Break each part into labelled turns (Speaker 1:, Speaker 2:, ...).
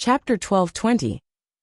Speaker 1: Chapter 12:20.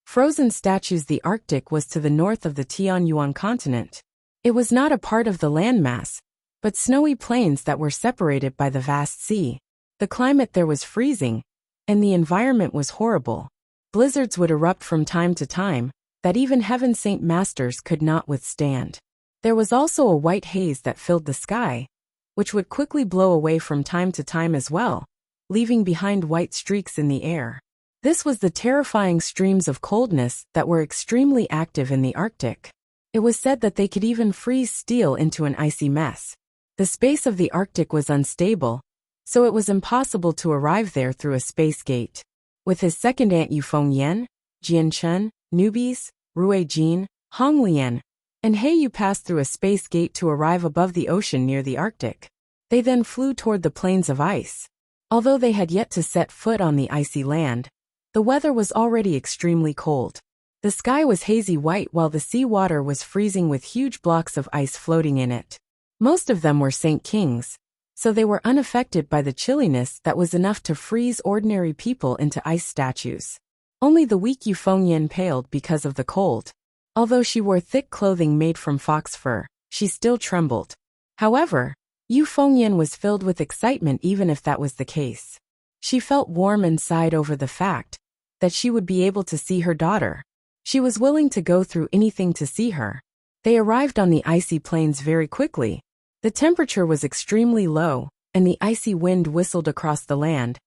Speaker 1: Frozen statues. The Arctic was to the north of the Tianyuan continent. It was not a part of the landmass, but snowy plains that were separated by the vast sea. The climate there was freezing, and the environment was horrible. Blizzards would erupt from time to time, that even Heaven Saint Masters could not withstand. There was also a white haze that filled the sky, which would quickly blow away from time to time as well, leaving behind white streaks in the air. This was the terrifying streams of coldness that were extremely active in the Arctic. It was said that they could even freeze steel into an icy mess. The space of the Arctic was unstable, so it was impossible to arrive there through a space gate. With his second aunt Yufengyan, Jianchun, Nubis, Ruijin, Honglian, and Heiyu passed through a space gate to arrive above the ocean near the Arctic. They then flew toward the plains of ice. Although they had yet to set foot on the icy land, the weather was already extremely cold. The sky was hazy white while the sea water was freezing with huge blocks of ice floating in it. Most of them were Saint Kings, so they were unaffected by the chilliness that was enough to freeze ordinary people into ice statues. Only the weak Yufengyan paled because of the cold. Although she wore thick clothing made from fox fur, she still trembled. However, Yufengyan was filled with excitement even if that was the case. She felt warm and sighed over the fact that she would be able to see her daughter. She was willing to go through anything to see her. They arrived on the icy plains very quickly. The temperature was extremely low, and the icy wind whistled across the land,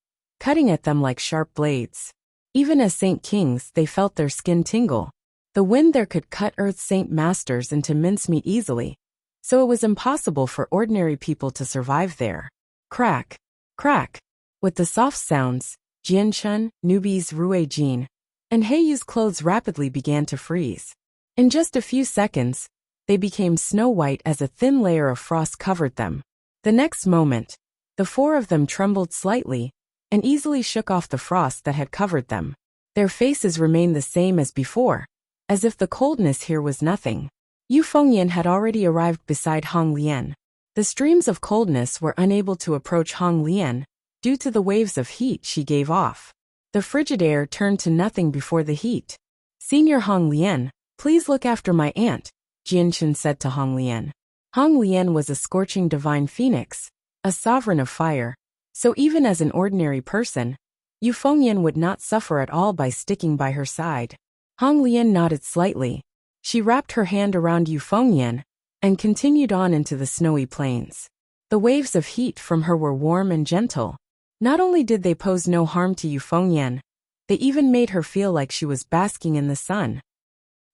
Speaker 1: cutting at them like sharp blades. Even as Saint Kings, they felt their skin tingle. The wind there could cut Earth's Saint Masters into mincemeat easily, so it was impossible for ordinary people to survive there. Crack, crack. With the soft sounds, Jianchun, Nubis, Ruijin, and Heiyu's clothes rapidly began to freeze. In just a few seconds, they became snow-white as a thin layer of frost covered them. The next moment, the four of them trembled slightly and easily shook off the frost that had covered them. Their faces remained the same as before, as if the coldness here was nothing. Yufengyan had already arrived beside Honglian. The streams of coldness were unable to approach Honglian due to the waves of heat she gave off. The frigid air turned to nothing before the heat. "Senior Honglian, please look after my aunt," Jianchun said to Honglian. Honglian was a scorching divine phoenix, a sovereign of fire, so even as an ordinary person, Yufengyan would not suffer at all by sticking by her side. Honglian nodded slightly. She wrapped her hand around Yufengyan and continued on into the snowy plains. The waves of heat from her were warm and gentle. Not only did they pose no harm to Yufengyan, they even made her feel like she was basking in the sun.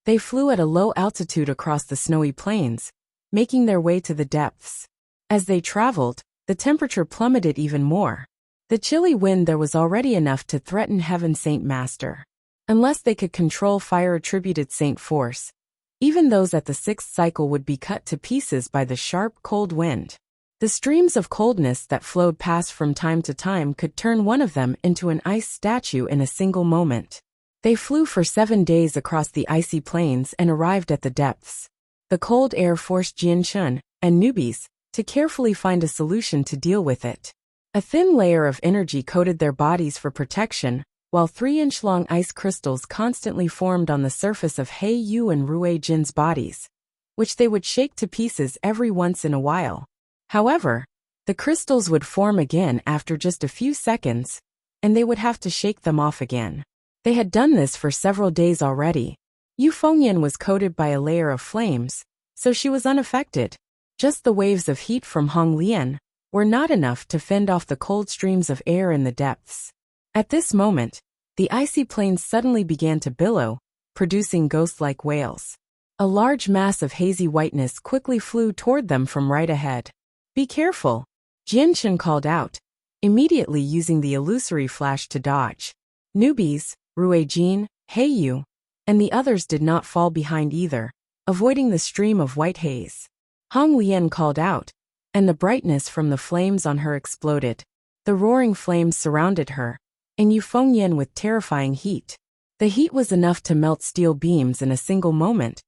Speaker 1: They flew at a low altitude across the snowy plains, making their way to the depths. As they traveled, the temperature plummeted even more. The chilly wind there was already enough to threaten Heaven Saint Master. Unless they could control fire-attributed Saint Force, even those at the sixth cycle would be cut to pieces by the sharp, cold wind. The streams of coldness that flowed past from time to time could turn one of them into an ice statue in a single moment. They flew for 7 days across the icy plains and arrived at the depths. The cold air forced Jianchun and Nubis to carefully find a solution to deal with it. A thin layer of energy coated their bodies for protection, while 3-inch-long ice crystals constantly formed on the surface of Heiyu and Ruijin's bodies, which they would shake to pieces every once in a while. However, the crystals would form again after just a few seconds, and they would have to shake them off again. They had done this for several days already. Yufengyan was coated by a layer of flames, so she was unaffected. Just the waves of heat from Honglian were not enough to fend off the cold streams of air in the depths. At this moment, the icy plains suddenly began to billow, producing ghost-like wails. A large mass of hazy whiteness quickly flew toward them from right ahead. "Be careful," Jianchun called out, immediately using the illusory flash to dodge. Nubis, Ruijin, Heiyu, and the others did not fall behind either, avoiding the stream of white haze. Honglian called out, and the brightness from the flames on her exploded. The roaring flames surrounded her, and Yufengyan with terrifying heat. The heat was enough to melt steel beams in a single moment,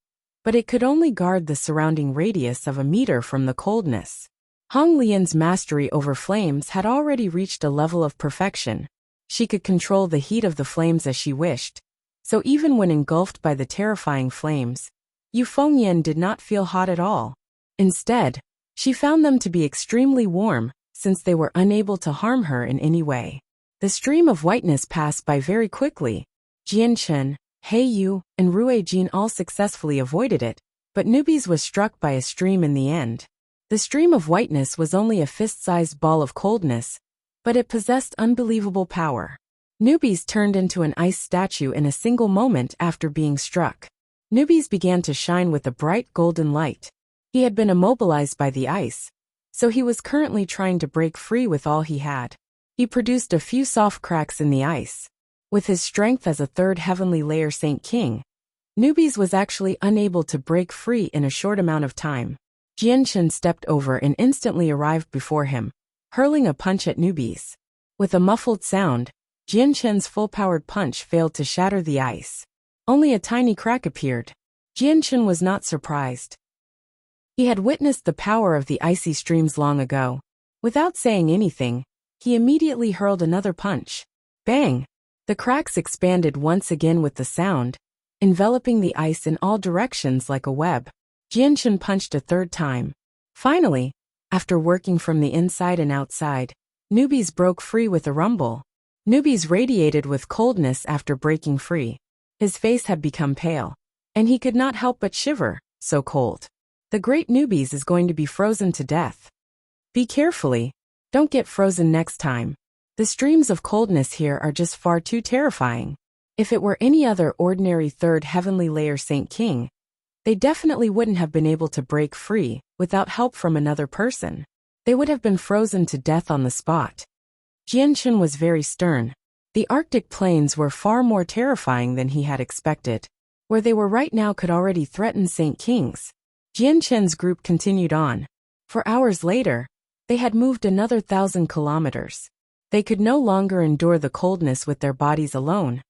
Speaker 1: but it could only guard the surrounding radius of a meter from the coldness. Honglian's mastery over flames had already reached a level of perfection, She could control the heat of the flames as she wished, so even when engulfed by the terrifying flames, Yu Fengyan did not feel hot at all. Instead, she found them to be extremely warm, since they were unable to harm her in any way. The stream of whiteness passed by very quickly. Jianchen, Heiyu, and Ruijin all successfully avoided it, but Newbies was struck by a stream in the end. The stream of whiteness was only a fist-sized ball of coldness, but it possessed unbelievable power. Newbies turned into an ice statue in a single moment after being struck. Newbies began to shine with a bright golden light. He had been immobilized by the ice, so he was currently trying to break free with all he had. He produced a few soft cracks in the ice. With his strength as a third heavenly layer Saint King, Newbies was actually unable to break free in a short amount of time. Jianchen stepped over and instantly arrived before him, hurling a punch at Newbies. With a muffled sound, Jianchen's full-powered punch failed to shatter the ice. Only a tiny crack appeared. Jianchen was not surprised. He had witnessed the power of the icy streams long ago. Without saying anything, he immediately hurled another punch. Bang! The cracks expanded once again with the sound, enveloping the ice in all directions like a web. Jianchen punched a third time. Finally, after working from the inside and outside, Newbies broke free with a rumble. Newbies radiated with coldness after breaking free. His face had become pale, and he could not help but shiver, so cold. The great Newbies is going to be frozen to death. Be carefully, don't get frozen next time. The streams of coldness here are just far too terrifying. If it were any other ordinary third heavenly layer Saint King, they definitely wouldn't have been able to break free without help from another person. They would have been frozen to death on the spot. Jianchen was very stern. The Arctic plains were far more terrifying than he had expected. Where they were right now could already threaten Saint Kings. Jianchen's group continued on. For hours later, they had moved another 1,000 kilometers. They could no longer endure the coldness with their bodies alone.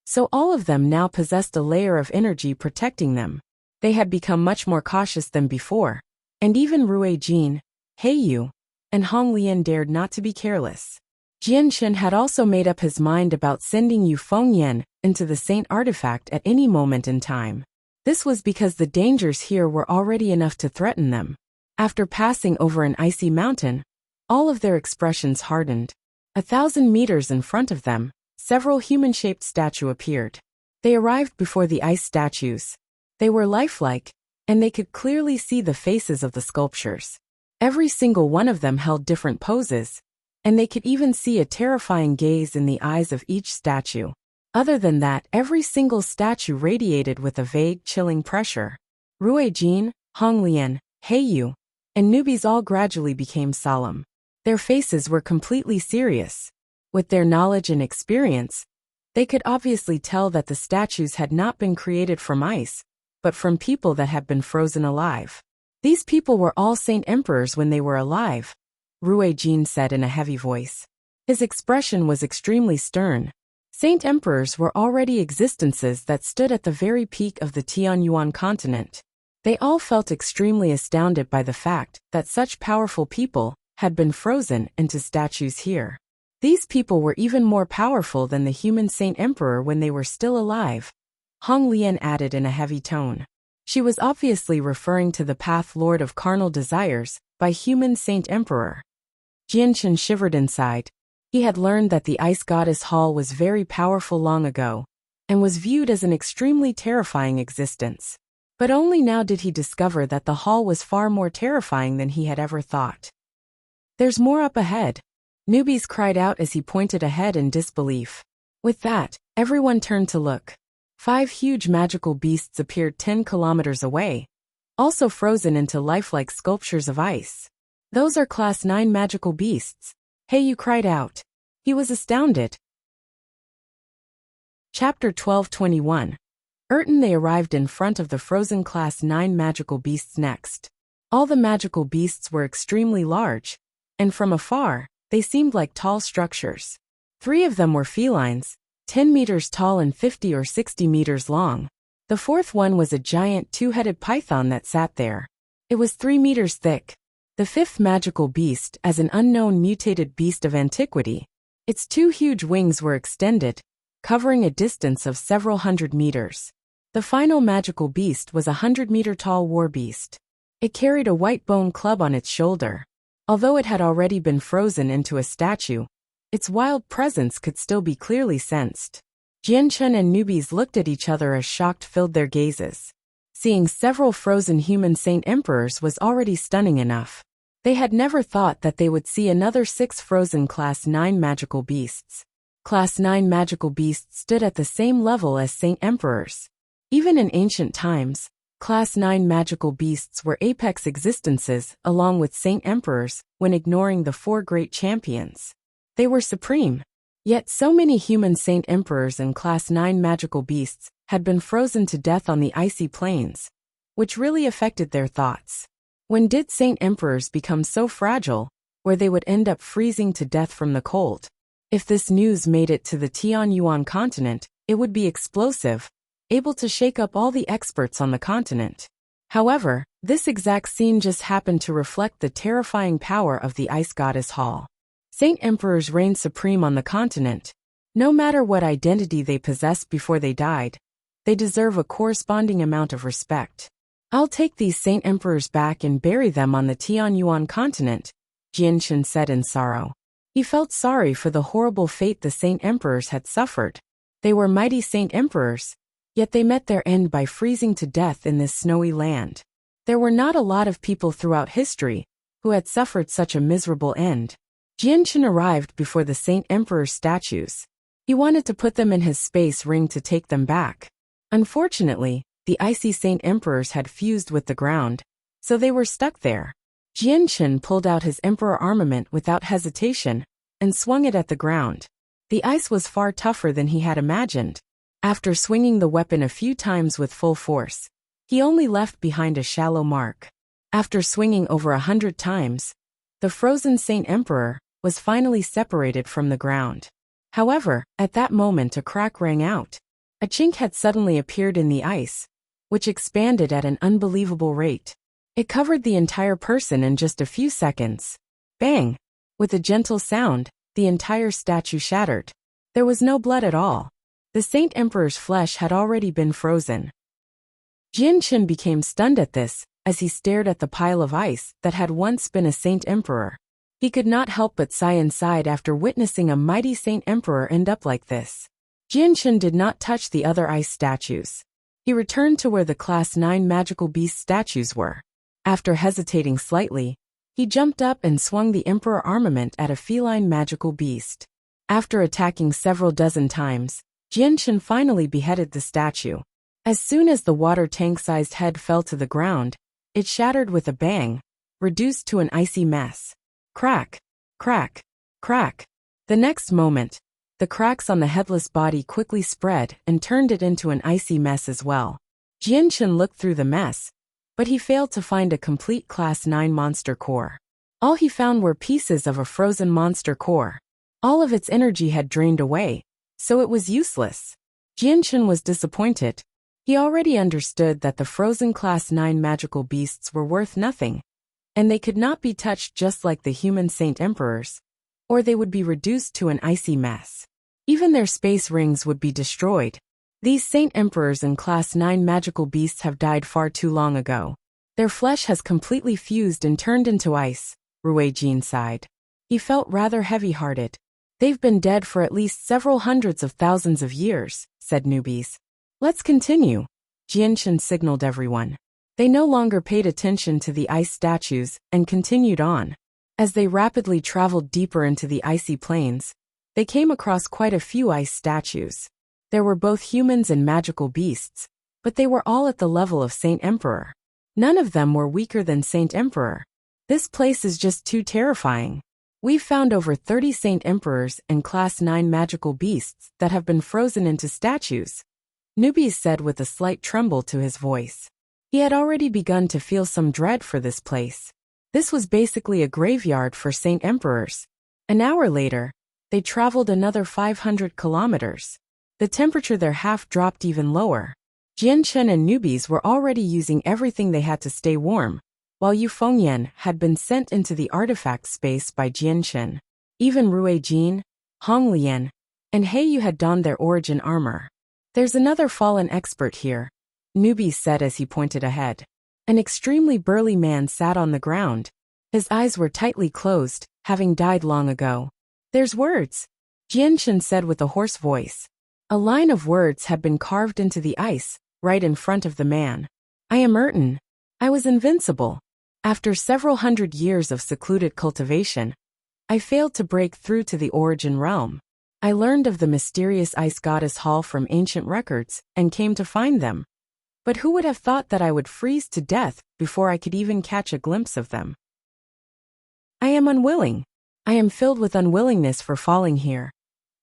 Speaker 1: So all of them now possessed a layer of energy protecting them. They had become much more cautious than before. And even Ruijin, Heiyu, and Honglian dared not to be careless. Jianchen had also made up his mind about sending Yu Fengyan into the Saint Artifact at any moment in time. This was because the dangers here were already enough to threaten them. After passing over an icy mountain, all of their expressions hardened. 1,000 meters in front of them, several human-shaped statues appeared. They arrived before the ice statues. They were lifelike, and they could clearly see the faces of the sculptures. Every single one of them held different poses, and they could even see a terrifying gaze in the eyes of each statue. Other than that, every single statue radiated with a vague, chilling pressure. Ruijin, Honglian, Heiyu, and Newbies all gradually became solemn. Their faces were completely serious. With their knowledge and experience, they could obviously tell that the statues had not been created from ice, but from people that had been frozen alive. These people were all Saint Emperors when they were alive, Ruijin said in a heavy voice. His expression was extremely stern. Saint Emperors were already existences that stood at the very peak of the Tianyuan continent. They all felt extremely astounded by the fact that such powerful people had been frozen into statues here. These people were even more powerful than the human Saint Emperor when they were still alive, Honglian added in a heavy tone. She was obviously referring to the Path Lord of Carnal Desires by human Saint Emperor. Jianchen shivered inside. He had learned that the Ice Goddess Hall was very powerful long ago, and was viewed as an extremely terrifying existence. But only now did he discover that the hall was far more terrifying than he had ever thought. There's more up ahead, Newbies cried out as he pointed ahead in disbelief. With that, everyone turned to look. 5 huge magical beasts appeared 10 kilometers away, also frozen into lifelike sculptures of ice. Those are Class 9 magical beasts, Heiyu cried out. He was astounded. Chapter 12:21. They arrived in front of the frozen Class 9 magical beasts next. All the magical beasts were extremely large, and from afar, they seemed like tall structures. 3 of them were felines, 10 meters tall and 50 or 60 meters long. The 4th one was a giant 2-headed python that sat there. It was 3 meters thick. The 5th magical beast, as an unknown mutated beast of antiquity, Its two huge wings were extended, covering a distance of several hundred meters. The final magical beast was a 100-meter-tall war beast. It carried a white bone club on its shoulder. Although it had already been frozen into a statue, its wild presence could still be clearly sensed. Jianchen and newbies looked at each other as shock filled their gazes. Seeing several frozen human saint emperors was already stunning enough. They had never thought that they would see another 6 frozen Class 9 magical beasts. Class 9 magical beasts stood at the same level as saint emperors. Even in ancient times, Class 9 magical beasts were apex existences along with saint emperors when ignoring the 4 great champions. They were supreme. Yet so many human saint emperors and Class 9 magical beasts had been frozen to death on the icy plains, which really affected their thoughts. When did saint emperors become so fragile, where they would end up freezing to death from the cold? If this news made it to the Tianyuan continent, it would be explosive, able to shake up all the experts on the continent. However, this exact scene just happened to reflect the terrifying power of the Ice Goddess Hall. Saint emperors reigned supreme on the continent. No matter what identity they possessed before they died, they deserve a corresponding amount of respect. I'll take these saint emperors back and bury them on the Tianyuan continent, Jianchen said in sorrow. He felt sorry for the horrible fate the saint emperors had suffered. They were mighty saint emperors, yet they met their end by freezing to death in this snowy land. There were not a lot of people throughout history who had suffered such a miserable end. Jianchen arrived before the saint emperor's statues. He wanted to put them in his space ring to take them back. Unfortunately, the icy saint emperors had fused with the ground, so they were stuck there. Jianchen pulled out his emperor armament without hesitation and swung it at the ground. The ice was far tougher than he had imagined. After swinging the weapon a few times with full force, he only left behind a shallow mark. After swinging over 100 times, the frozen saint emperor was finally separated from the ground. However, at that moment a crack rang out. A chink had suddenly appeared in the ice, which expanded at an unbelievable rate. It covered the entire person in just a few seconds. Bang! With a gentle sound, the entire statue shattered. There was no blood at all. The saint emperor's flesh had already been frozen. Jianchen became stunned at this, as he stared at the pile of ice that had once been a saint emperor. He could not help but sigh inside after witnessing a mighty saint emperor end up like this. Jianchen did not touch the other ice statues. He returned to where the Class 9 magical beast statues were. After hesitating slightly, he jumped up and swung the emperor armament at a feline magical beast. After attacking several dozen times, Jianchen finally beheaded the statue. As soon as the water tank-sized head fell to the ground, it shattered with a bang, reduced to an icy mess. Crack! Crack! Crack! The next moment, the cracks on the headless body quickly spread and turned it into an icy mess as well. Jianchen looked through the mess, but he failed to find a complete Class 9 monster core. All he found were pieces of a frozen monster core. All of its energy had drained away, so it was useless. Jianchen was disappointed. He already understood that the frozen Class 9 magical beasts were worth nothing, and they could not be touched just like the human saint emperors, or they would be reduced to an icy mess. Even their space rings would be destroyed. These saint emperors and Class 9 magical beasts have died far too long ago. Their flesh has completely fused and turned into ice, Ruijin sighed. He felt rather heavy-hearted. They've been dead for at least several hundreds of thousands of years, said newbies. Let's continue, Jianchen signaled everyone. They no longer paid attention to the ice statues and continued on. As they rapidly traveled deeper into the icy plains, they came across quite a few ice statues. There were both humans and magical beasts, but they were all at the level of Saint Emperor. None of them were weaker than Saint Emperor. This place is just too terrifying. We've found over 30 Saint Emperors and Class 9 magical beasts that have been frozen into statues, Newbies said with a slight tremble to his voice. He had already begun to feel some dread for this place. This was basically a graveyard for Saint Emperors. An hour later, they traveled another 500 kilometers. The temperature there half dropped even lower. Jianchen and newbies were already using everything they had to stay warm, while Yu Fengyan had been sent into the artifact space by Jianchen. Even Ruijin, Hong Lian, and Heiyu had donned their origin armor. There's another fallen expert here, Newbie said as he pointed ahead. An extremely burly man sat on the ground. His eyes were tightly closed, having died long ago. There's words, Jianshan said with a hoarse voice. A line of words had been carved into the ice, right in front of the man. I am Urton. I was invincible. After several hundred years of secluded cultivation, I failed to break through to the origin realm. I learned of the mysterious ice goddess hall from ancient records and came to find them. But who would have thought that I would freeze to death before I could even catch a glimpse of them? I am unwilling. I am filled with unwillingness for falling here.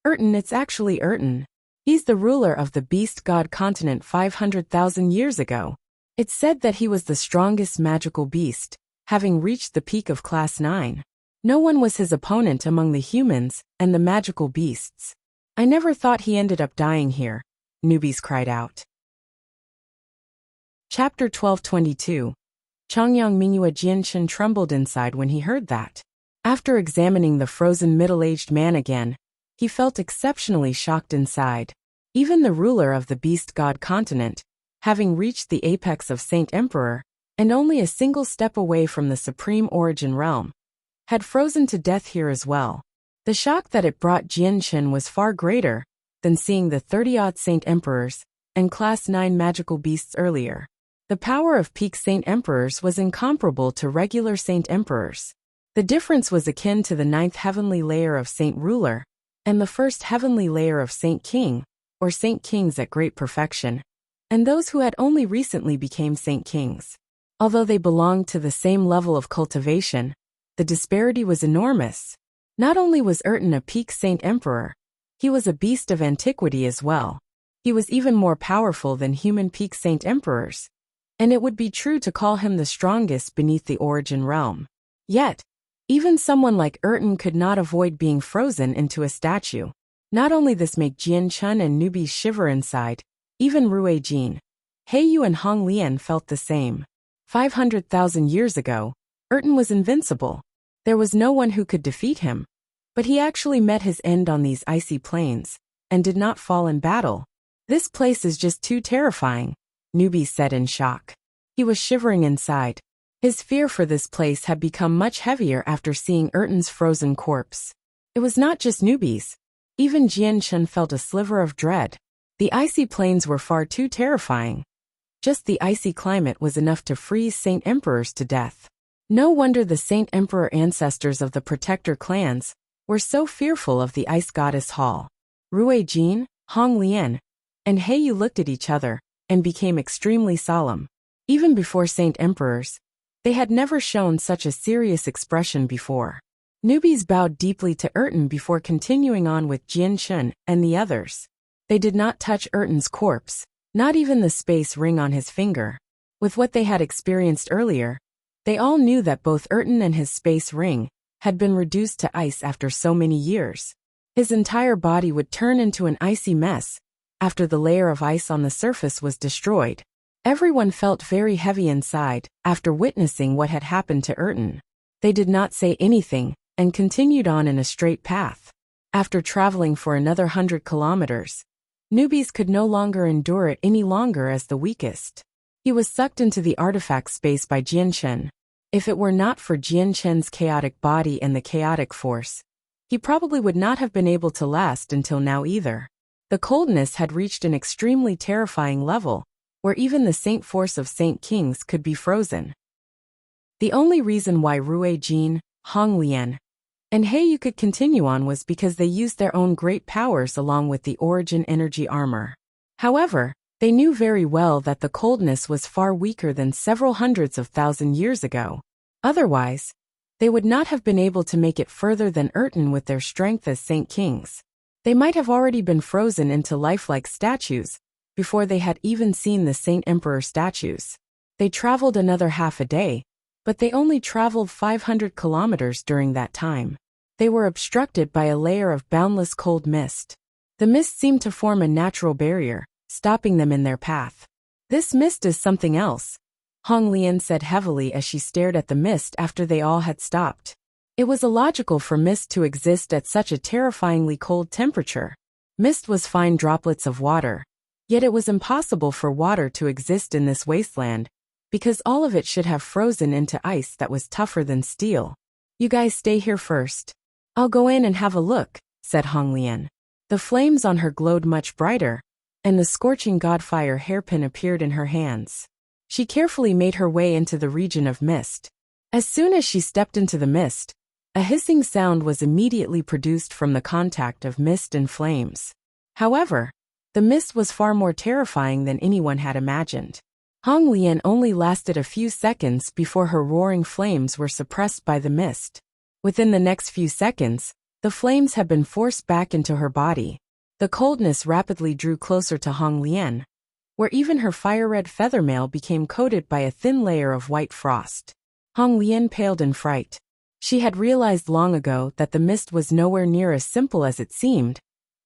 Speaker 1: Urton, it's actually Urton. He's the ruler of the beast god continent 500,000 years ago. It's said that he was the strongest magical beast, having reached the peak of class 9. No one was his opponent among the humans and the magical beasts. I never thought he ended up dying here, Newbies cried out. Chapter 1222. Changyang Mingyue Jianshan trembled inside when he heard that. After examining the frozen middle-aged man again, he felt exceptionally shocked inside. Even the ruler of the beast god continent, having reached the apex of Saint Emperor, and only a single step away from the supreme origin realm, had frozen to death here as well. The shock that it brought Jianshan was far greater than seeing the 30-odd Saint Emperors and Class 9 magical beasts earlier. The power of peak Saint Emperors was incomparable to regular Saint Emperors. The difference was akin to the 9th heavenly layer of Saint Ruler and the 1st heavenly layer of Saint King, or Saint Kings at great perfection, and those who had only recently became Saint Kings. Although they belonged to the same level of cultivation, the disparity was enormous. Not only was Urton a peak Saint Emperor, he was a beast of antiquity as well. He was even more powerful than human peak Saint Emperors, and it would be true to call him the strongest beneath the origin realm. Yet, even someone like Urton could not avoid being frozen into a statue. Not only this made Jianshan and Newbie shiver inside, even Rue Jin, Heiyu and Hong Lian felt the same. 500,000 years ago, Urton was invincible. There was no one who could defeat him. But he actually met his end on these icy plains, and did not fall in battle. This place is just too terrifying, Newbie said in shock. He was shivering inside. His fear for this place had become much heavier after seeing Urton's frozen corpse. It was not just Newbies. Even Jianshan felt a sliver of dread. The icy plains were far too terrifying. Just the icy climate was enough to freeze Saint Emperors to death. No wonder the Saint Emperor ancestors of the Protector clans were so fearful of the Ice Goddess Hall. Rue Jin, Hong Lian, and Heiyu looked at each other and became extremely solemn. Even before Saint Emperors, they had never shown such a serious expression before. Newbies bowed deeply to Urton before continuing on with Jianshan and the others. They did not touch Urton's corpse, not even the space ring on his finger. With what they had experienced earlier, they all knew that both Urton and his space ring had been reduced to ice after so many years. His entire body would turn into an icy mess after the layer of ice on the surface was destroyed. Everyone felt very heavy inside after witnessing what had happened to Urton. They did not say anything and continued on in a straight path. After traveling for another 100 kilometers, Newbies could no longer endure it any longer as the weakest. He was sucked into the artifact space by Jianshan. If it were not for Jianshan's chaotic body and the chaotic force, he probably would not have been able to last until now either. The coldness had reached an extremely terrifying level, where even the Saint Force of Saint Kings could be frozen. The only reason why Rue Jin, Hong Lian, and Heiyu could continue on was because they used their own great powers along with the origin energy armor. However, they knew very well that the coldness was far weaker than several hundreds of thousand years ago. Otherwise, they would not have been able to make it further than Urton with their strength as Saint Kings. They might have already been frozen into lifelike statues before they had even seen the Saint Emperor statues. They traveled another half a day, but they only traveled 500 kilometers during that time. They were obstructed by a layer of boundless cold mist. The mist seemed to form a natural barrier, stopping them in their path. This mist is something else, Hong Lian said heavily as she stared at the mist after they all had stopped. It was illogical for mist to exist at such a terrifyingly cold temperature. Mist was fine droplets of water, yet it was impossible for water to exist in this wasteland, because all of it should have frozen into ice that was tougher than steel. "You guys stay here first. I'll go in and have a look," said Hong Lian. The flames on her glowed much brighter, and the scorching godfire hairpin appeared in her hands. She carefully made her way into the region of mist. As soon as she stepped into the mist, a hissing sound was immediately produced from the contact of mist and flames. However, the mist was far more terrifying than anyone had imagined. Hong Lian only lasted a few seconds before her roaring flames were suppressed by the mist. Within the next few seconds, the flames had been forced back into her body. The coldness rapidly drew closer to Hong Lian, where even her fire-red feather mail became coated by a thin layer of white frost. Hong Lian paled in fright. She had realized long ago that the mist was nowhere near as simple as it seemed,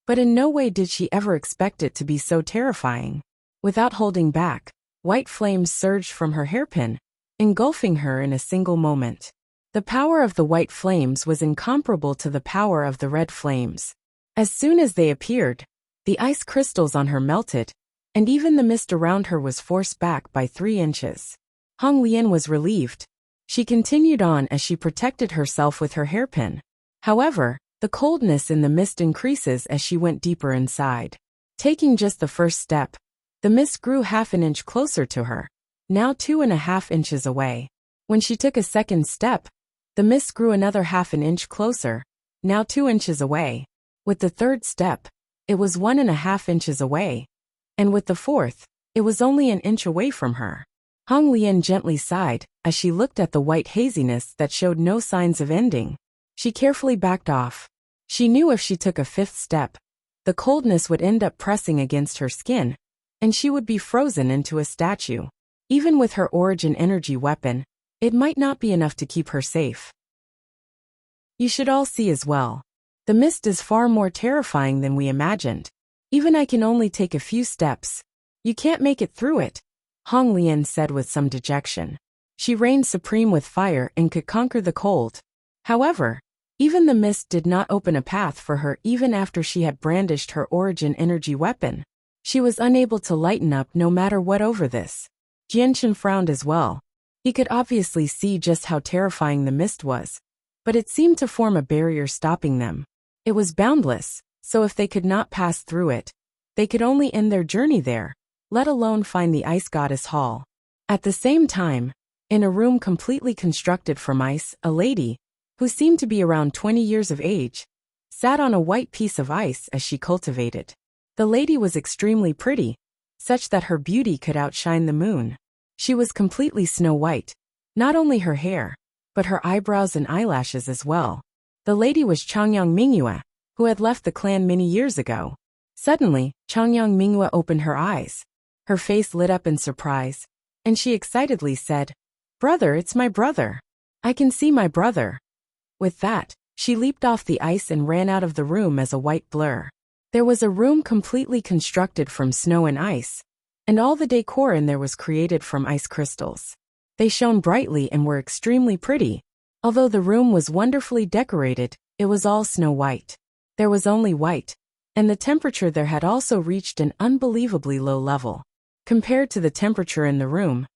Speaker 1: but in no way did she ever expect it to be so terrifying. Without holding back, white flames surged from her hairpin, engulfing her in a single moment. The power of the white flames was incomparable to the power of the red flames. As soon as they appeared, the ice crystals on her melted, and even the mist around her was forced back by 3 inches. Hong Lian was relieved. She continued on as she protected herself with her hairpin. However, the coldness in the mist increases as she went deeper inside. Taking just the first step, the mist grew half an inch closer to her, now 2.5 inches away. When she took a second step, the mist grew another half an inch closer, now 2 inches away. With the third step, it was 1.5 inches away, and with the fourth, it was only an inch away from her. Hong Lian gently sighed as she looked at the white haziness that showed no signs of ending. She carefully backed off. She knew if she took a 5th step, the coldness would end up pressing against her skin, and she would be frozen into a statue. Even with her origin energy weapon, it might not be enough to keep her safe. You should all see as well. The mist is far more terrifying than we imagined. Even I can only take a few steps. You can't make it through it, Hong Lian said with some dejection. She reigned supreme with fire and could conquer the cold. However, even the mist did not open a path for her even after she had brandished her origin energy weapon. She was unable to lighten up no matter what over this. Jianchen frowned as well. He could obviously see just how terrifying the mist was, but it seemed to form a barrier stopping them. It was boundless, so if they could not pass through it, they could only end their journey there, let alone find the ice goddess hall. At the same time, in a room completely constructed from ice, a lady, who seemed to be around 20 years of age, sat on a white piece of ice as she cultivated. The lady was extremely pretty, such that her beauty could outshine the moon. She was completely snow white, not only her hair, but her eyebrows and eyelashes as well. The lady was Changyang Mingyue, who had left the clan many years ago. Suddenly, Changyang Mingyue opened her eyes. Her face lit up in surprise, and she excitedly said, "Brother, it's my brother. I can see my brother." With that, she leaped off the ice and ran out of the room as a white blur. There was a room completely constructed from snow and ice, and all the decor in there was created from ice crystals. They shone brightly and were extremely pretty. Although the room was wonderfully decorated, it was all snow white. There was only white, and the temperature there had also reached an unbelievably low level. Compared to the temperature in the room,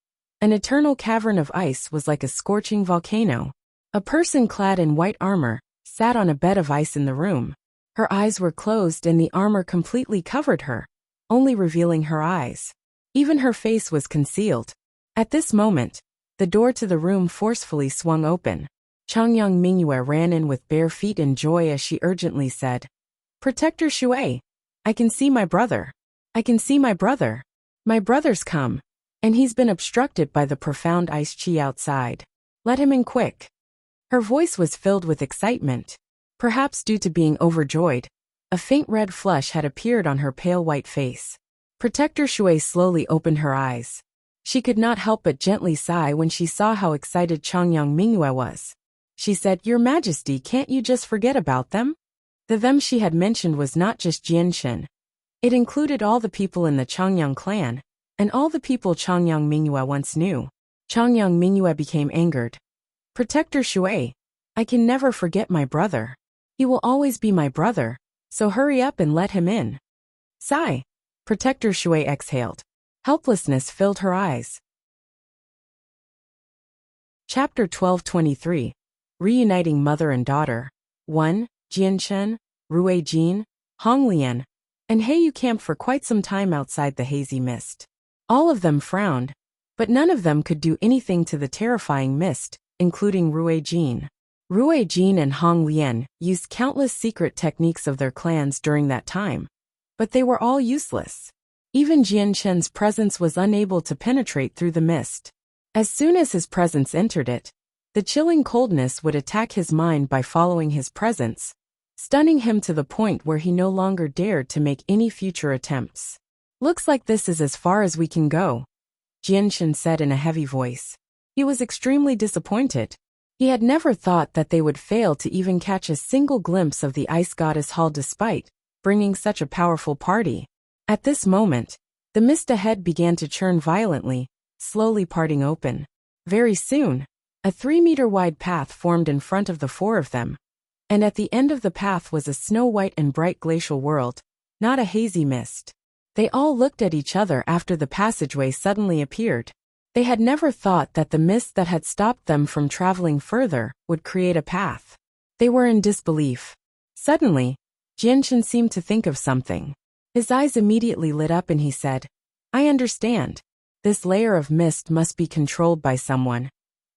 Speaker 1: an eternal cavern of ice was like a scorching volcano. A person clad in white armor sat on a bed of ice in the room. Her eyes were closed and the armor completely covered her, only revealing her eyes. Even her face was concealed. At this moment, the door to the room forcefully swung open. Changyang Mingyue ran in with bare feet in joy as she urgently said, "Protector Shui, I can see my brother. I can see my brother. My brother's come, and he's been obstructed by the profound ice chi outside. Let him in quick." Her voice was filled with excitement. Perhaps due to being overjoyed, a faint red flush had appeared on her pale white face. Protector Shui slowly opened her eyes. She could not help but gently sigh when she saw how excited Changyang Mingyue was. She said, "Your Majesty, can't you just forget about them?" The them she had mentioned was not just Jianshen. It included all the people in the Changyang clan, and all the people Changyang Mingyue once knew. Changyang Mingyue became angered. "Protector Shui, I can never forget my brother. He will always be my brother, so hurry up and let him in. Sigh. Protector Shui exhaled. Helplessness filled her eyes. Chapter 1223. Reuniting Mother and Daughter. 1. Jianchen, Rui Jin, Honglian, and Heyu camped for quite some time outside the hazy mist. All of them frowned, but none of them could do anything to the terrifying mist, including Rui Jin. Rui Jin and Hong Lian used countless secret techniques of their clans during that time, but they were all useless. Even Jianchen's presence was unable to penetrate through the mist. As soon as his presence entered it, the chilling coldness would attack his mind by following his presence, stunning him to the point where he no longer dared to make any future attempts. Looks like this is as far as we can go, Jianshen said in a heavy voice. He was extremely disappointed. He had never thought that they would fail to even catch a single glimpse of the Ice Goddess Hall despite bringing such a powerful party. At this moment, the mist ahead began to churn violently, slowly parting open. Very soon, a 3-meter-wide path formed in front of the four of them, and at the end of the path was a snow-white and bright glacial world, not a hazy mist. They all looked at each other after the passageway suddenly appeared. They had never thought that the mist that had stopped them from traveling further would create a path. They were in disbelief. Suddenly, Jianshen seemed to think of something. His eyes immediately lit up and he said, I understand. This layer of mist must be controlled by someone,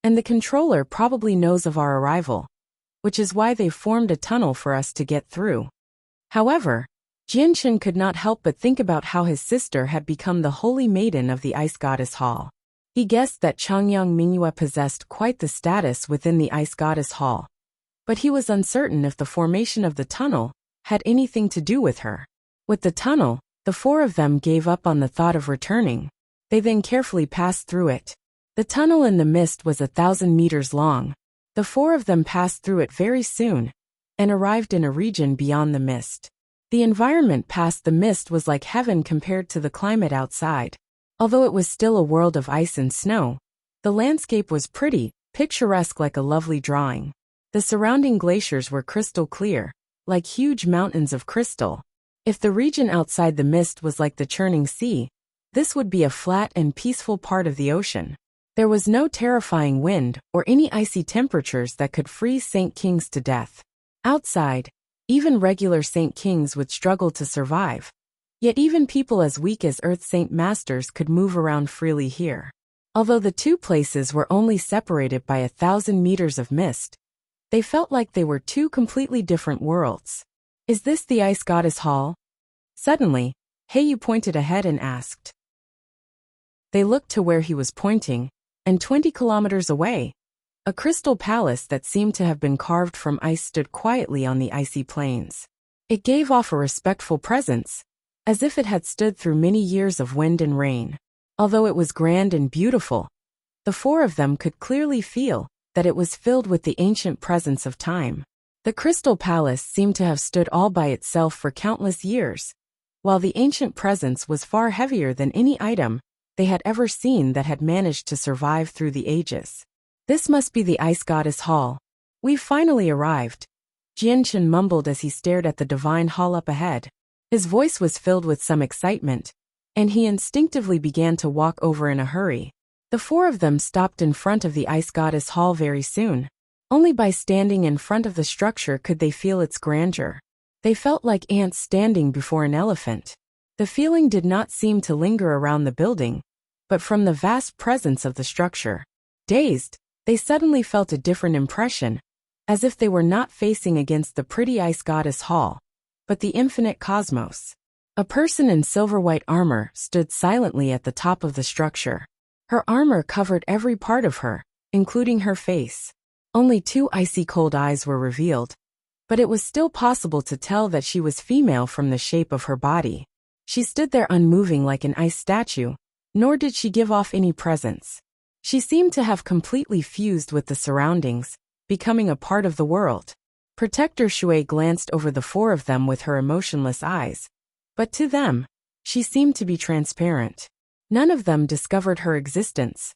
Speaker 1: and the controller probably knows of our arrival, which is why they formed a tunnel for us to get through. However, Jianshen could not help but think about how his sister had become the holy maiden of the Ice Goddess Hall. He guessed that Changyang Mingyue possessed quite the status within the Ice Goddess Hall, but he was uncertain if the formation of the tunnel had anything to do with her. With the tunnel, the four of them gave up on the thought of returning. They then carefully passed through it. The tunnel in the mist was 1,000 meters long. The four of them passed through it very soon and arrived in a region beyond the mist. The environment past the mist was like heaven compared to the climate outside. Although it was still a world of ice and snow, the landscape was pretty, picturesque like a lovely drawing. The surrounding glaciers were crystal clear, like huge mountains of crystal. If the region outside the mist was like the churning sea, this would be a flat and peaceful part of the ocean. There was no terrifying wind or any icy temperatures that could freeze Saint Kings to death. Outside, even regular Saint Kings would struggle to survive. Yet even people as weak as Earth Saint Masters could move around freely here. Although the two places were only separated by 1,000 meters of mist, they felt like they were two completely different worlds. Is this the Ice Goddess Hall? Suddenly, Heyu pointed ahead and asked. They looked to where he was pointing, and 20 kilometers away, a crystal palace that seemed to have been carved from ice stood quietly on the icy plains. It gave off a respectful presence, as if it had stood through many years of wind and rain. Although it was grand and beautiful, the four of them could clearly feel that it was filled with the ancient presence of time. The crystal palace seemed to have stood all by itself for countless years, while the ancient presence was far heavier than any item they had ever seen that had managed to survive through the ages. This must be the Ice Goddess Hall. We've finally arrived, Jianshen mumbled as he stared at the divine hall up ahead. His voice was filled with some excitement, and he instinctively began to walk over in a hurry. The four of them stopped in front of the Ice Goddess Hall very soon. Only by standing in front of the structure could they feel its grandeur. They felt like ants standing before an elephant. The feeling did not seem to linger around the building, but from the vast presence of the structure. Dazed, they suddenly felt a different impression, as if they were not facing against the pretty Ice Goddess Hall, but the infinite cosmos. A person in silver-white armor stood silently at the top of the structure. Her armor covered every part of her, including her face. Only 2 icy cold eyes were revealed, but it was still possible to tell that she was female from the shape of her body. She stood there unmoving like an ice statue, nor did she give off any presence. She seemed to have completely fused with the surroundings, becoming a part of the world. Protector Shui glanced over the four of them with her emotionless eyes, but to them, she seemed to be transparent. None of them discovered her existence.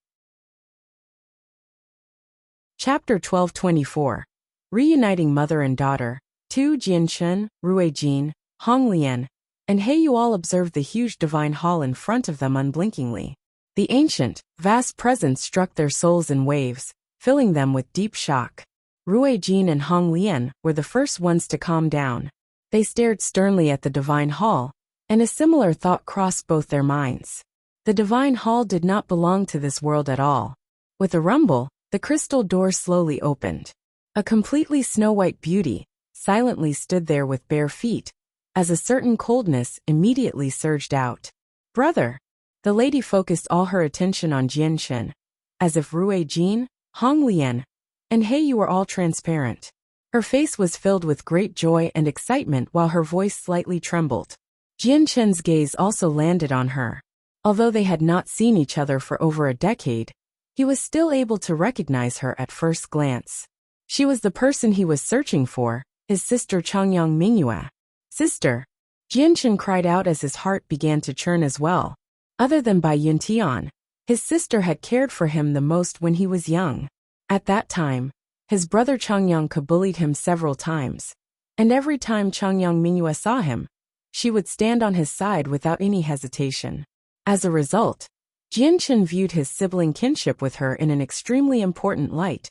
Speaker 1: Chapter 1224. reuniting mother and daughter. 2. Jianchen, Ruijin, Honglian, and Heiyu all observed the huge divine hall in front of them unblinkingly. The ancient, vast presence struck their souls in waves, filling them with deep shock. Ruijin and Honglian were the first ones to calm down. They stared sternly at the divine hall, and a similar thought crossed both their minds. The divine hall did not belong to this world at all. With a rumble, the crystal door slowly opened. A completely snow-white beauty silently stood there with bare feet, as a certain coldness immediately surged out. Brother! The lady focused all her attention on Jianchen, as if Ruijin, Honglian, and Heiyu were all transparent. Her face was filled with great joy and excitement while her voice slightly trembled. Jianchen's gaze also landed on her. Although they had not seen each other for over a decade, he was still able to recognize her at first glance. She was the person he was searching for, his sister Changyang Mingyue. Sister! Jianchen cried out as his heart began to churn as well. Other than Bai Yuntian, his sister had cared for him the most when he was young. At that time, his brother Changyang bullied him several times, and every time Changyang Mingyue saw him, she would stand on his side without any hesitation. As a result, Jianchen viewed his sibling kinship with her in an extremely important light,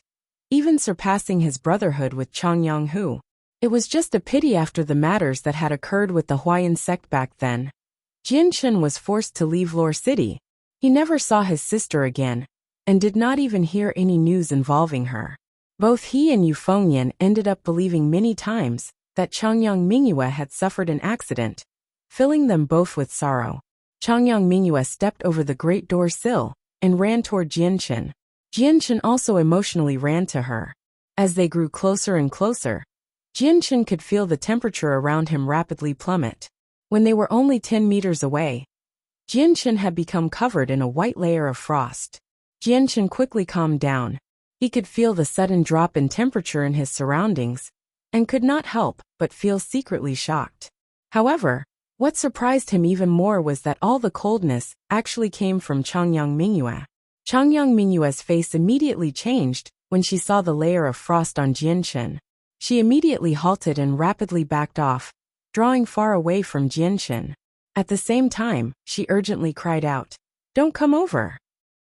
Speaker 1: even surpassing his brotherhood with Changyang Hu. It was just a pity after the matters that had occurred with the Huayan sect back then. Jianchen was forced to leave Lore City. He never saw his sister again, and did not even hear any news involving her. Both he and Yu Fengyan ended up believing many times that Changyang Mingyue had suffered an accident, filling them both with sorrow. Changyang Mingyue stepped over the great door sill and ran toward Jianchen. Jianchen also emotionally ran to her. As they grew closer and closer, Jianchen could feel the temperature around him rapidly plummet. When they were only 10 meters away, Jianchen had become covered in a white layer of frost. Jianchen quickly calmed down. He could feel the sudden drop in temperature in his surroundings, and could not help but feel secretly shocked. However, what surprised him even more was that all the coldness actually came from Changyang Mingyue. Changyang Mingyue's face immediately changed when she saw the layer of frost on Jianchen. She immediately halted and rapidly backed off, drawing far away from Jianchen. At the same time, she urgently cried out, "Don't come over!"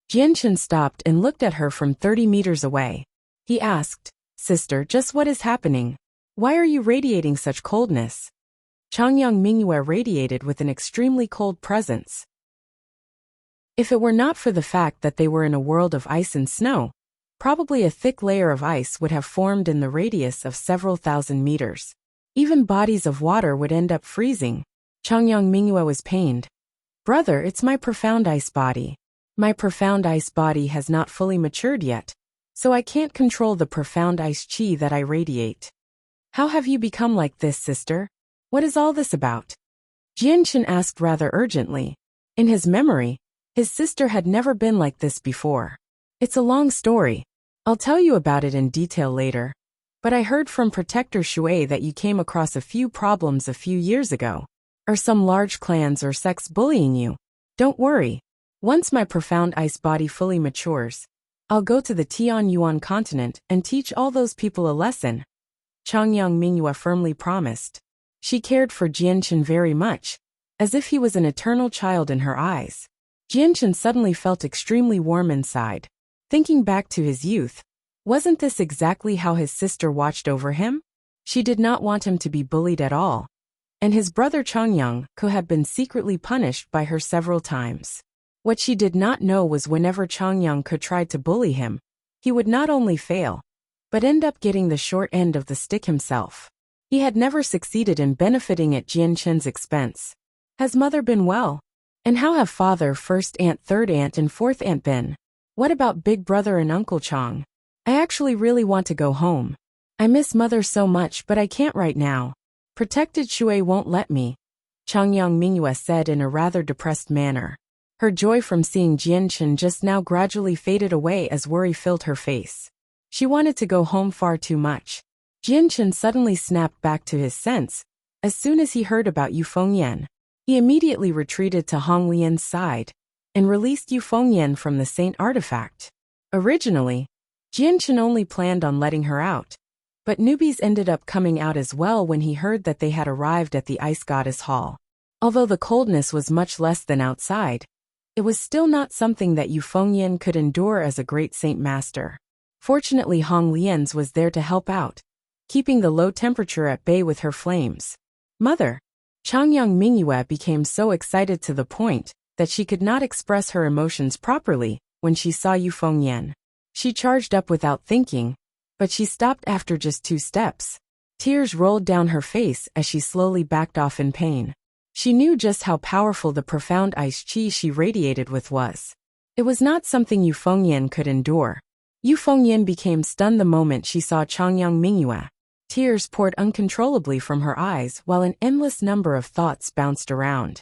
Speaker 1: Jianchen stopped and looked at her from 30 meters away. He asked, "Sister, just what is happening? Why are you radiating such coldness?" Changyang Mingyue radiated with an extremely cold presence. If it were not for the fact that they were in a world of ice and snow, probably a thick layer of ice would have formed in the radius of several thousand meters. Even bodies of water would end up freezing. Changyang Mingyue was pained. "Brother, it's my profound ice body. My profound ice body has not fully matured yet, so I can't control the profound ice chi that I radiate." "How have you become like this, sister? What is all this about?" Jianchen asked rather urgently. In his memory, his sister had never been like this before. "It's a long story. I'll tell you about it in detail later. But I heard from Protector Shui that you came across a few problems a few years ago. Are some large clans or sects bullying you? Don't worry. Once my profound ice body fully matures, I'll go to the Tianyuan continent and teach all those people a lesson," Changyang Mingyue firmly promised. She cared for Jianchen very much, as if he was an eternal child in her eyes. Jianchen suddenly felt extremely warm inside. Thinking back to his youth, wasn't this exactly how his sister watched over him? She did not want him to be bullied at all. And his brother Changyang had been secretly punished by her several times. What she did not know was whenever Changyang tried to bully him, he would not only fail, but end up getting the short end of the stick himself. He had never succeeded in benefiting at Jianchen's expense. Has mother been well? And how have father, first aunt, third aunt, and fourth aunt been? What about big brother and Uncle Chang? I actually really want to go home. I miss mother so much, but I can't right now. Protected Shui won't let me," Changyang Mingyue said in a rather depressed manner. Her joy from seeing Jianchen just now gradually faded away as worry filled her face. She wanted to go home far too much. Jianchen suddenly snapped back to his sense. As soon as he heard about Yu Fengyan, he immediately retreated to Hong Lian's side and released Yu Fengyan from the saint artifact. Originally, Jianchen only planned on letting her out, But newbies ended up coming out as well when he heard that they had arrived at the Ice Goddess Hall. Although the coldness was much less than outside, it was still not something that Yu Fengyan could endure as a great saint master. Fortunately, Hong Lian's was there to help out, keeping the low temperature at bay with her flames. Mother! Changyang Mingyue became so excited to the point that she could not express her emotions properly when she saw Yu Fengyan. She charged up without thinking, but she stopped after just 2 steps. Tears rolled down her face as she slowly backed off in pain. She knew just how powerful the profound ice chi she radiated with was. It was not something Yu Fengyan could endure. Yu Fengyan became stunned the moment she saw Changyang Mingyue. Tears poured uncontrollably from her eyes while an endless number of thoughts bounced around.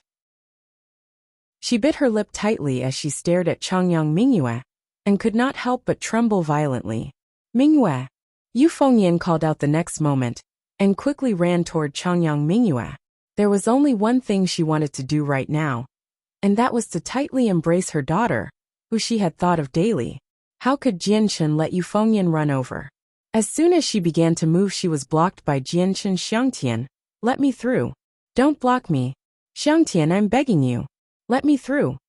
Speaker 1: She bit her lip tightly as she stared at Changyang Mingyue, and could not help but tremble violently. Mingyue! Yu Fengyan called out the next moment, and quickly ran toward Changyang Mingyue. There was only one thing she wanted to do right now, and that was to tightly embrace her daughter, who she had thought of daily. How could Jianchen let Yu Fengyan run over? As soon as she began to move, she was blocked by Jianchen. Xiangtian, let me through. Don't block me. Xiangtian, I'm begging you. Let me through.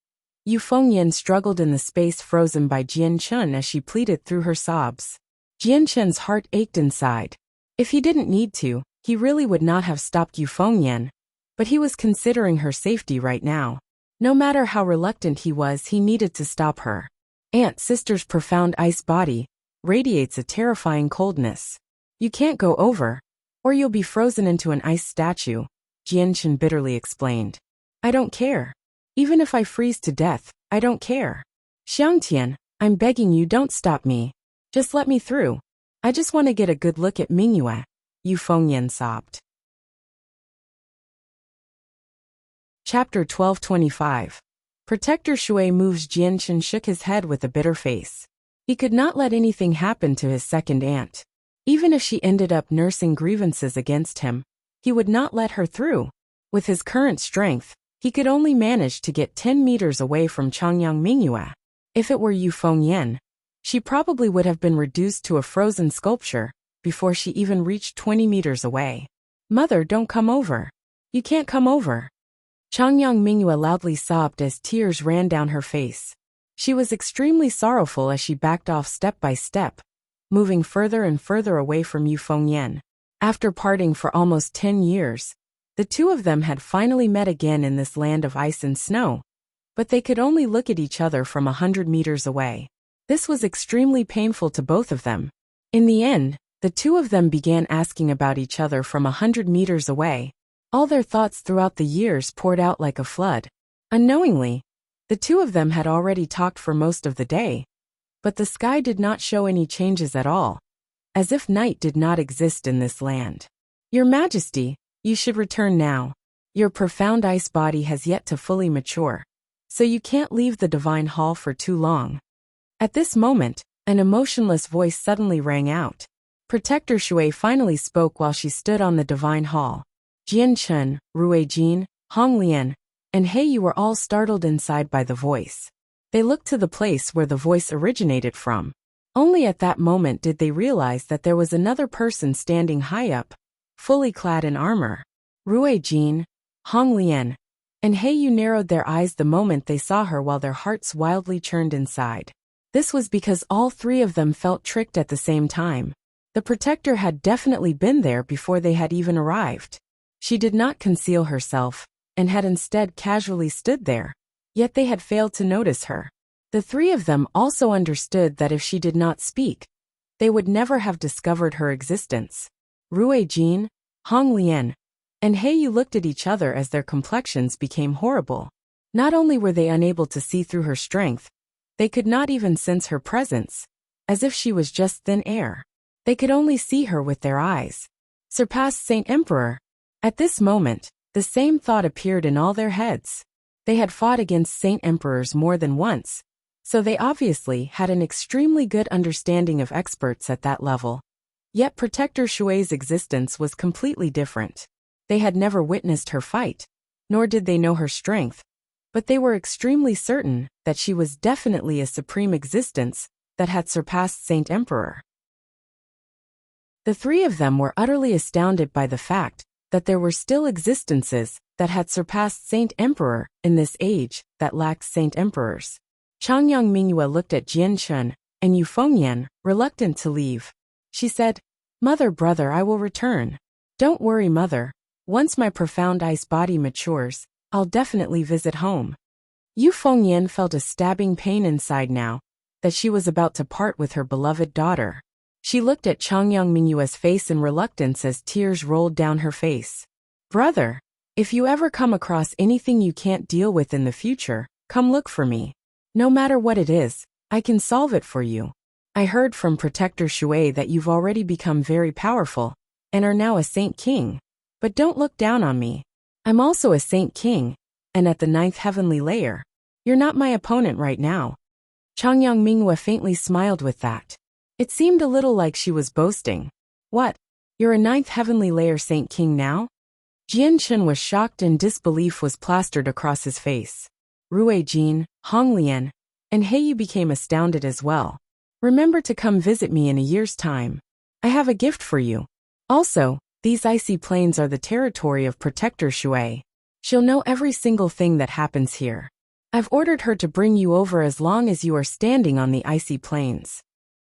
Speaker 1: Yu Fengyan struggled in the space frozen by Jianchen as she pleaded through her sobs. Jianchen's heart ached inside. If he didn't need to, he really would not have stopped Yu Fengyan, but he was considering her safety right now. No matter how reluctant he was, he needed to stop her. Aunt Sister's profound ice body radiates a terrifying coldness. You can't go over, or you'll be frozen into an ice statue, Jianchen bitterly explained. I don't care. Even if I freeze to death, I don't care. Xiangtian, I'm begging you, don't stop me. Just let me through. I just want to get a good look at Mingyue, Yu Fengyan sobbed. Chapter 1225. Protector Shui moves. Jianchen shook his head with a bitter face. He could not let anything happen to his second aunt. Even if she ended up nursing grievances against him, he would not let her through. With his current strength, he could only manage to get 10 meters away from Changyang Mingyue. If it were Yu Fengyan, she probably would have been reduced to a frozen sculpture before she even reached 20 meters away. Mother, don't come over. You can't come over. Changyang Mingyue loudly sobbed as tears ran down her face. She was extremely sorrowful as she backed off step by step, moving further and further away from Yu Fengyan. After parting for almost 10 years, the two of them had finally met again in this land of ice and snow, but they could only look at each other from 100 meters away. This was extremely painful to both of them. In the end, the two of them began asking about each other from 100 meters away. All their thoughts throughout the years poured out like a flood. Unknowingly, the two of them had already talked for most of the day, but the sky did not show any changes at all, as if night did not exist in this land. Your Majesty, you should return now. Your profound ice body has yet to fully mature, so you can't leave the Divine Hall for too long. At this moment, an emotionless voice suddenly rang out. Protector Shui finally spoke while she stood on the Divine Hall. Jianchen, Ruijin, Hong Lian, and He Yu were all startled inside by the voice. They looked to the place where the voice originated from. Only at that moment did they realize that there was another person standing high up, fully clad in armor. Ruijin, Hong Lian, and He Yu narrowed their eyes the moment they saw her while their hearts wildly churned inside. This was because all three of them felt tricked at the same time. The protector had definitely been there before they had even arrived. She did not conceal herself, and had instead casually stood there, yet they had failed to notice her. The three of them also understood that if she did not speak, they would never have discovered her existence. Ruijin, Hong Lian, and He Yu looked at each other as their complexions became horrible. Not only were they unable to see through her strength, they could not even sense her presence, as if she was just thin air. They could only see her with their eyes. Surpassed Saint Emperor. At this moment, the same thought appeared in all their heads. They had fought against Saint Emperors more than once, so they obviously had an extremely good understanding of experts at that level. Yet Protector Shui's existence was completely different. They had never witnessed her fight, nor did they know her strength, but they were extremely certain that she was definitely a supreme existence that had surpassed Saint Emperor. The three of them were utterly astounded by the fact that there were still existences that had surpassed Saint Emperor in this age that lacked Saint Emperors. Changyang Mingyue looked at Jian Chun and Yu Fengyan, reluctant to leave. She said, "Mother, brother, I will return. Don't worry, mother. Once my profound ice body matures, I'll definitely visit home." Yu Fengyan felt a stabbing pain inside now that she was about to part with her beloved daughter. She looked at Changyang Mingyue's face in reluctance as tears rolled down her face. "Brother, if you ever come across anything you can't deal with in the future, come look for me. No matter what it is, I can solve it for you. I heard from Protector Shui that you've already become very powerful and are now a Saint King. But don't look down on me. I'm also a Saint King, and at the 9th heavenly layer. You're not my opponent right now." Changyang Mingyue faintly smiled with that. It seemed a little like she was boasting. "What? You're a 9th heavenly layer Saint King now?" Jian Chun was shocked and disbelief was plastered across his face. Rui Jin, Hong Lian, and Heiyu became astounded as well. "Remember to come visit me in a year's time. I have a gift for you. Also, these icy plains are the territory of Protector Shui. She'll know every single thing that happens here. I've ordered her to bring you over as long as you are standing on the icy plains."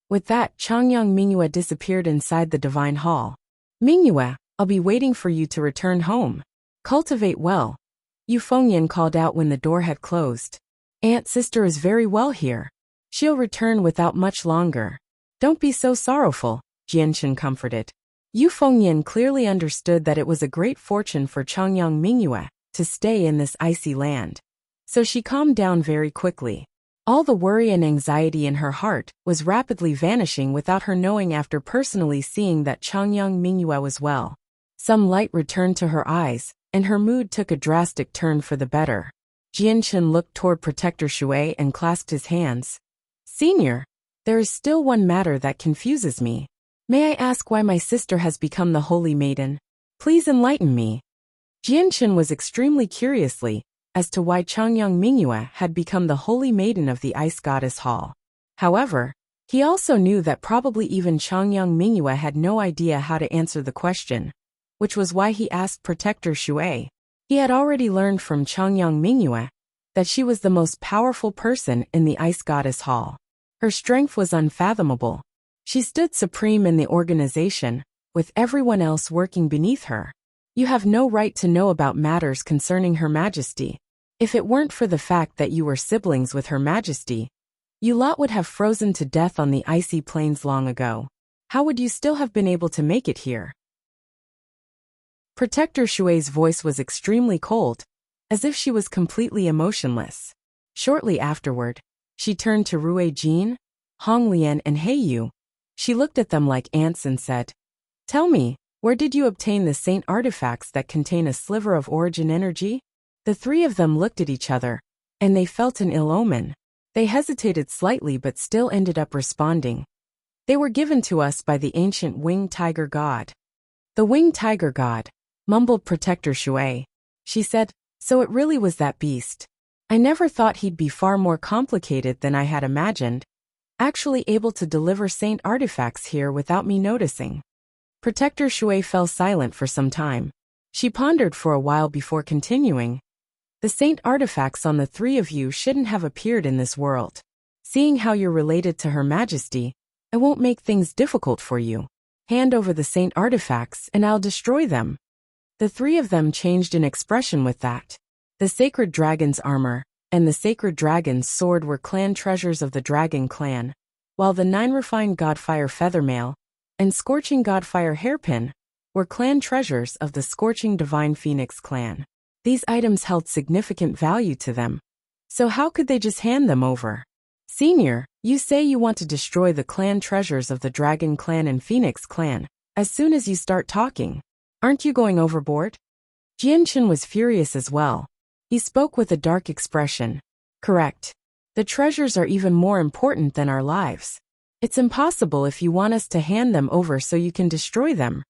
Speaker 1: With that, Changyang Mingyue disappeared inside the divine hall. "Mingyue, I'll be waiting for you to return home. Cultivate well." Yu Fengyan called out when the door had closed. "Aunt sister is very well here. She'll return without much longer. Don't be so sorrowful," Jian Chun comforted. Yu Fengyan clearly understood that it was a great fortune for Changyang Mingyue to stay in this icy land. So she calmed down very quickly. All the worry and anxiety in her heart was rapidly vanishing without her knowing after personally seeing that Changyang Mingyue was well. Some light returned to her eyes, and her mood took a drastic turn for the better. Jian Chun looked toward Protector Shui and clasped his hands. "Senior, there is still one matter that confuses me. May I ask why my sister has become the Holy Maiden? Please enlighten me." Jian Chun was extremely curiously as to why Changyang Mingyue had become the Holy Maiden of the Ice Goddess Hall. However, he also knew that probably even Changyang Mingyue had no idea how to answer the question, which was why he asked Protector Shui. He had already learned from Changyang Mingyue that she was the most powerful person in the Ice Goddess Hall. Her strength was unfathomable. She stood supreme in the organization, with everyone else working beneath her. You have no right to know about matters concerning Her Majesty. If it weren't for the fact that you were siblings with Her Majesty, you lot would have frozen to death on the icy plains long ago. How would you still have been able to make it here?" Protector Shui's voice was extremely cold, as if she was completely emotionless. Shortly afterward, she turned to Rui Jin, Hong Lian and Heiyu. She looked at them like ants and said, "Tell me, where did you obtain the saint artifacts that contain a sliver of origin energy?" The three of them looked at each other, and they felt an ill omen. They hesitated slightly but still ended up responding. "They were given to us by the ancient winged tiger god." "The winged tiger god," mumbled Protector Shui. She said, "So it really was that beast. I never thought he'd be far more complicated than I had imagined, actually able to deliver saint artifacts here without me noticing." Protector Shui fell silent for some time. She pondered for a while before continuing. "The saint artifacts on the three of you shouldn't have appeared in this world. Seeing how you're related to Her Majesty, I won't make things difficult for you. Hand over the saint artifacts and I'll destroy them." The three of them changed in expression with that. The sacred dragon's armor and the sacred dragon's sword were clan treasures of the dragon clan, while the 9 refined godfire feathermail and scorching godfire hairpin were clan treasures of the scorching divine phoenix clan. These items held significant value to them. So how could they just hand them over? "Senior, you say you want to destroy the clan treasures of the dragon clan and phoenix clan as soon as you start talking. Aren't you going overboard?" Jian Chun was furious as well. He spoke with a dark expression. "Correct. The treasures are even more important than our lives. It's impossible if you want us to hand them over so you can destroy them,"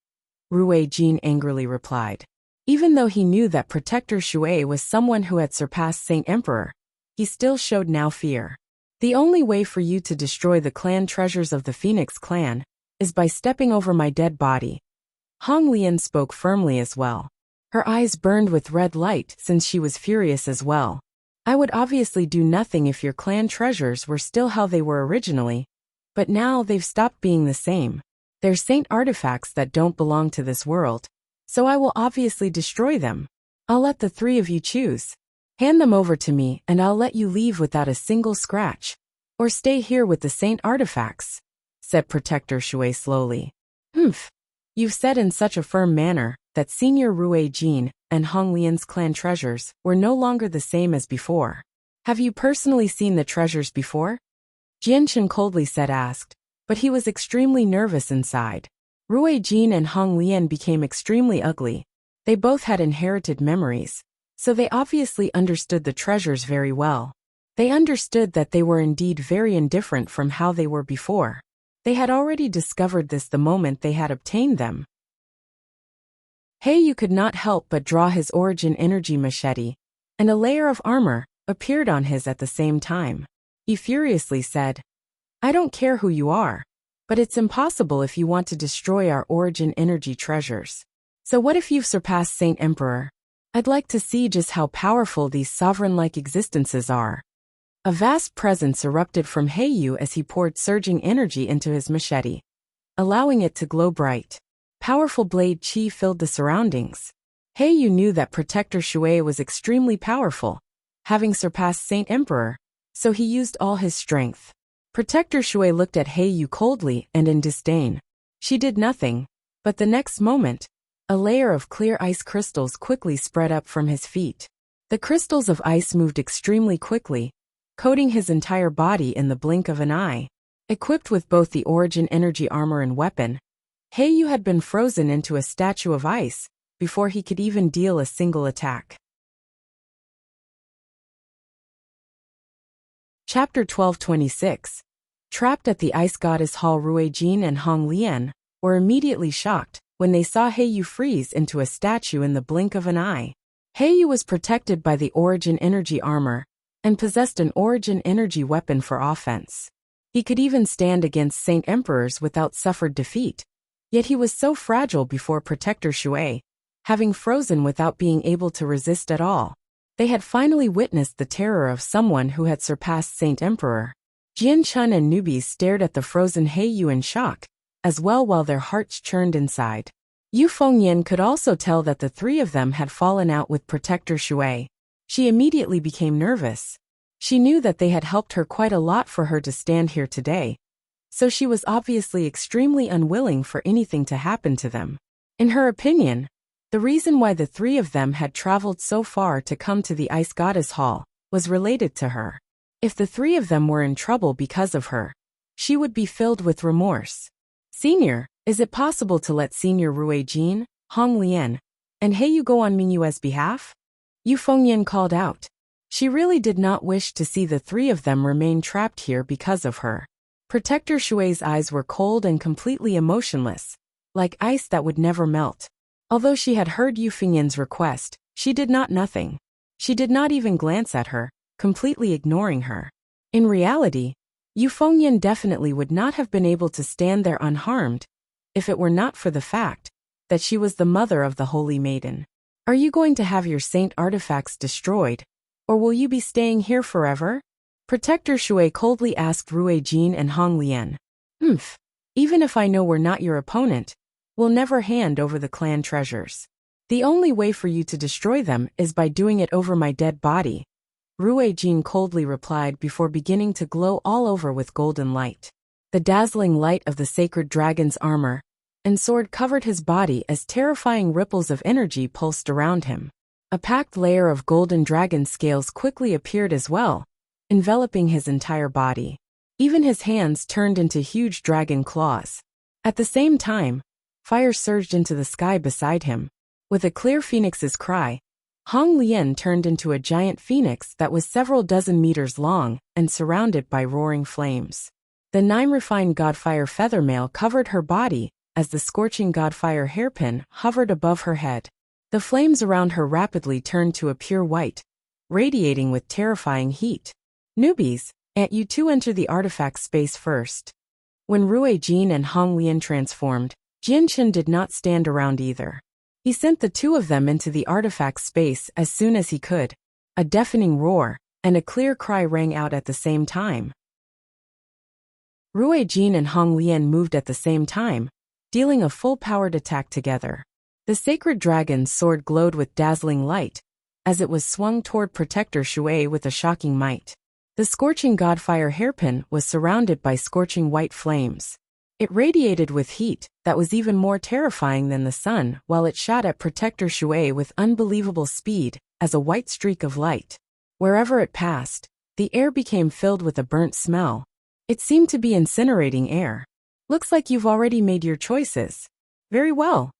Speaker 1: Rui Jin angrily replied. Even though he knew that Protector Shui was someone who had surpassed Saint Emperor, he still showed now fear. "The only way for you to destroy the clan treasures of the Phoenix clan is by stepping over my dead body. Hong Lian spoke firmly as well. Her eyes burned with red light since she was furious as well. I would obviously do nothing if your clan treasures were still how they were originally, but now they've stopped being the same. They're saint artifacts that don't belong to this world, so I will obviously destroy them. I'll let the three of you choose. Hand them over to me and I'll let you leave without a single scratch. Or stay here with the saint artifacts, said Protector Shui slowly. You've said in such a firm manner that Senior Rui Jin and Hong Lian's clan treasures were no longer the same as before. Have you personally seen the treasures before? Jianchen coldly asked, but he was extremely nervous inside. Rui Jin and Hong Lian became extremely ugly. They both had inherited memories, so they obviously understood the treasures very well. They understood that they were indeed very indifferent from how they were before. They had already discovered this the moment they had obtained them. Yu could not help but draw his origin energy machete, and a layer of armor appeared on his at the same time. He furiously said, I don't care who you are, but it's impossible if you want to destroy our origin energy treasures. So what if you've surpassed Saint Emperor? I'd like to see just how powerful these sovereign-like existences are. A vast presence erupted from Yu as he poured surging energy into his machete, allowing it to glow bright. Powerful blade chi filled the surroundings. Yu knew that Protector Shui was extremely powerful, having surpassed Saint Emperor, so he used all his strength. Protector Shui looked at Yu coldly and in disdain. She did nothing, but the next moment, a layer of clear ice crystals quickly spread up from his feet. The crystals of ice moved extremely quickly, coating his entire body in the blink of an eye. Equipped with both the origin energy armor and weapon, Yu had been frozen into a statue of ice before he could even deal a single attack. Chapter 1226. Trapped at the Ice Goddess Hall, Rui Jin and Hong Lian were immediately shocked when they saw Yu freeze into a statue in the blink of an eye. Yu was protected by the origin energy armor and possessed an origin energy weapon for offense. He could even stand against Saint Emperors without suffered defeat. Yet he was so fragile before Protector Shui, having frozen without being able to resist at all. They had finally witnessed the terror of someone who had surpassed Saint Emperor. Jian Chun and newbies stared at the frozen Yu in shock, as well while their hearts churned inside. Yu Fengyan could also tell that the three of them had fallen out with Protector Shui. She immediately became nervous. She knew that they had helped her quite a lot for her to stand here today, so she was obviously extremely unwilling for anything to happen to them. In her opinion, the reason why the three of them had traveled so far to come to the Ice Goddess Hall was related to her. If the three of them were in trouble because of her, she would be filled with remorse. Senior, is it possible to let Senior Rui Jin, Hong Lian, and Yu go on Mingyue's behalf? Yu Fengyan called out. She really did not wish to see the three of them remain trapped here because of her. Protector Shui's eyes were cold and completely emotionless, like ice that would never melt. Although she had heard Yu Fengyan's request, she did nothing. She did not even glance at her, completely ignoring her. In reality, Yu Fengyan definitely would not have been able to stand there unharmed if it were not for the fact that she was the mother of the Holy Maiden. Are you going to have your saint artifacts destroyed, or will you be staying here forever? Protector Shui coldly asked Rui Jin and Hong Lian. Even if I know we're not your opponent, we'll never hand over the clan treasures. The only way for you to destroy them is by doing it over my dead body, Rui Jin coldly replied before beginning to glow all over with golden light. The dazzling light of the sacred dragon's armor and sword covered his body as terrifying ripples of energy pulsed around him. A packed layer of golden dragon scales quickly appeared as well, enveloping his entire body. Even his hands turned into huge dragon claws. At the same time, fire surged into the sky beside him. With a clear phoenix's cry, Hong Lian turned into a giant phoenix that was several dozen meters long and surrounded by roaring flames. The 9 refined godfire feather mail covered her body as the scorching godfire hairpin hovered above her head. The flames around her rapidly turned to a pure white, radiating with terrifying heat. Newbies, you two enter the artifact space first. When Rui Jin and Hong Lian transformed, Jianchen did not stand around either. He sent the two of them into the artifact space as soon as he could. A deafening roar and a clear cry rang out at the same time. Rui Jin and Hong Lian moved at the same time, dealing a full-powered attack together. The sacred dragon's sword glowed with dazzling light, as it was swung toward Protector Shui with a shocking might. The scorching godfire hairpin was surrounded by scorching white flames. It radiated with heat that was even more terrifying than the sun while it shot at Protector Shui with unbelievable speed as a white streak of light. Wherever it passed, the air became filled with a burnt smell. It seemed to be incinerating air. Looks like you've already made your choices. Very well.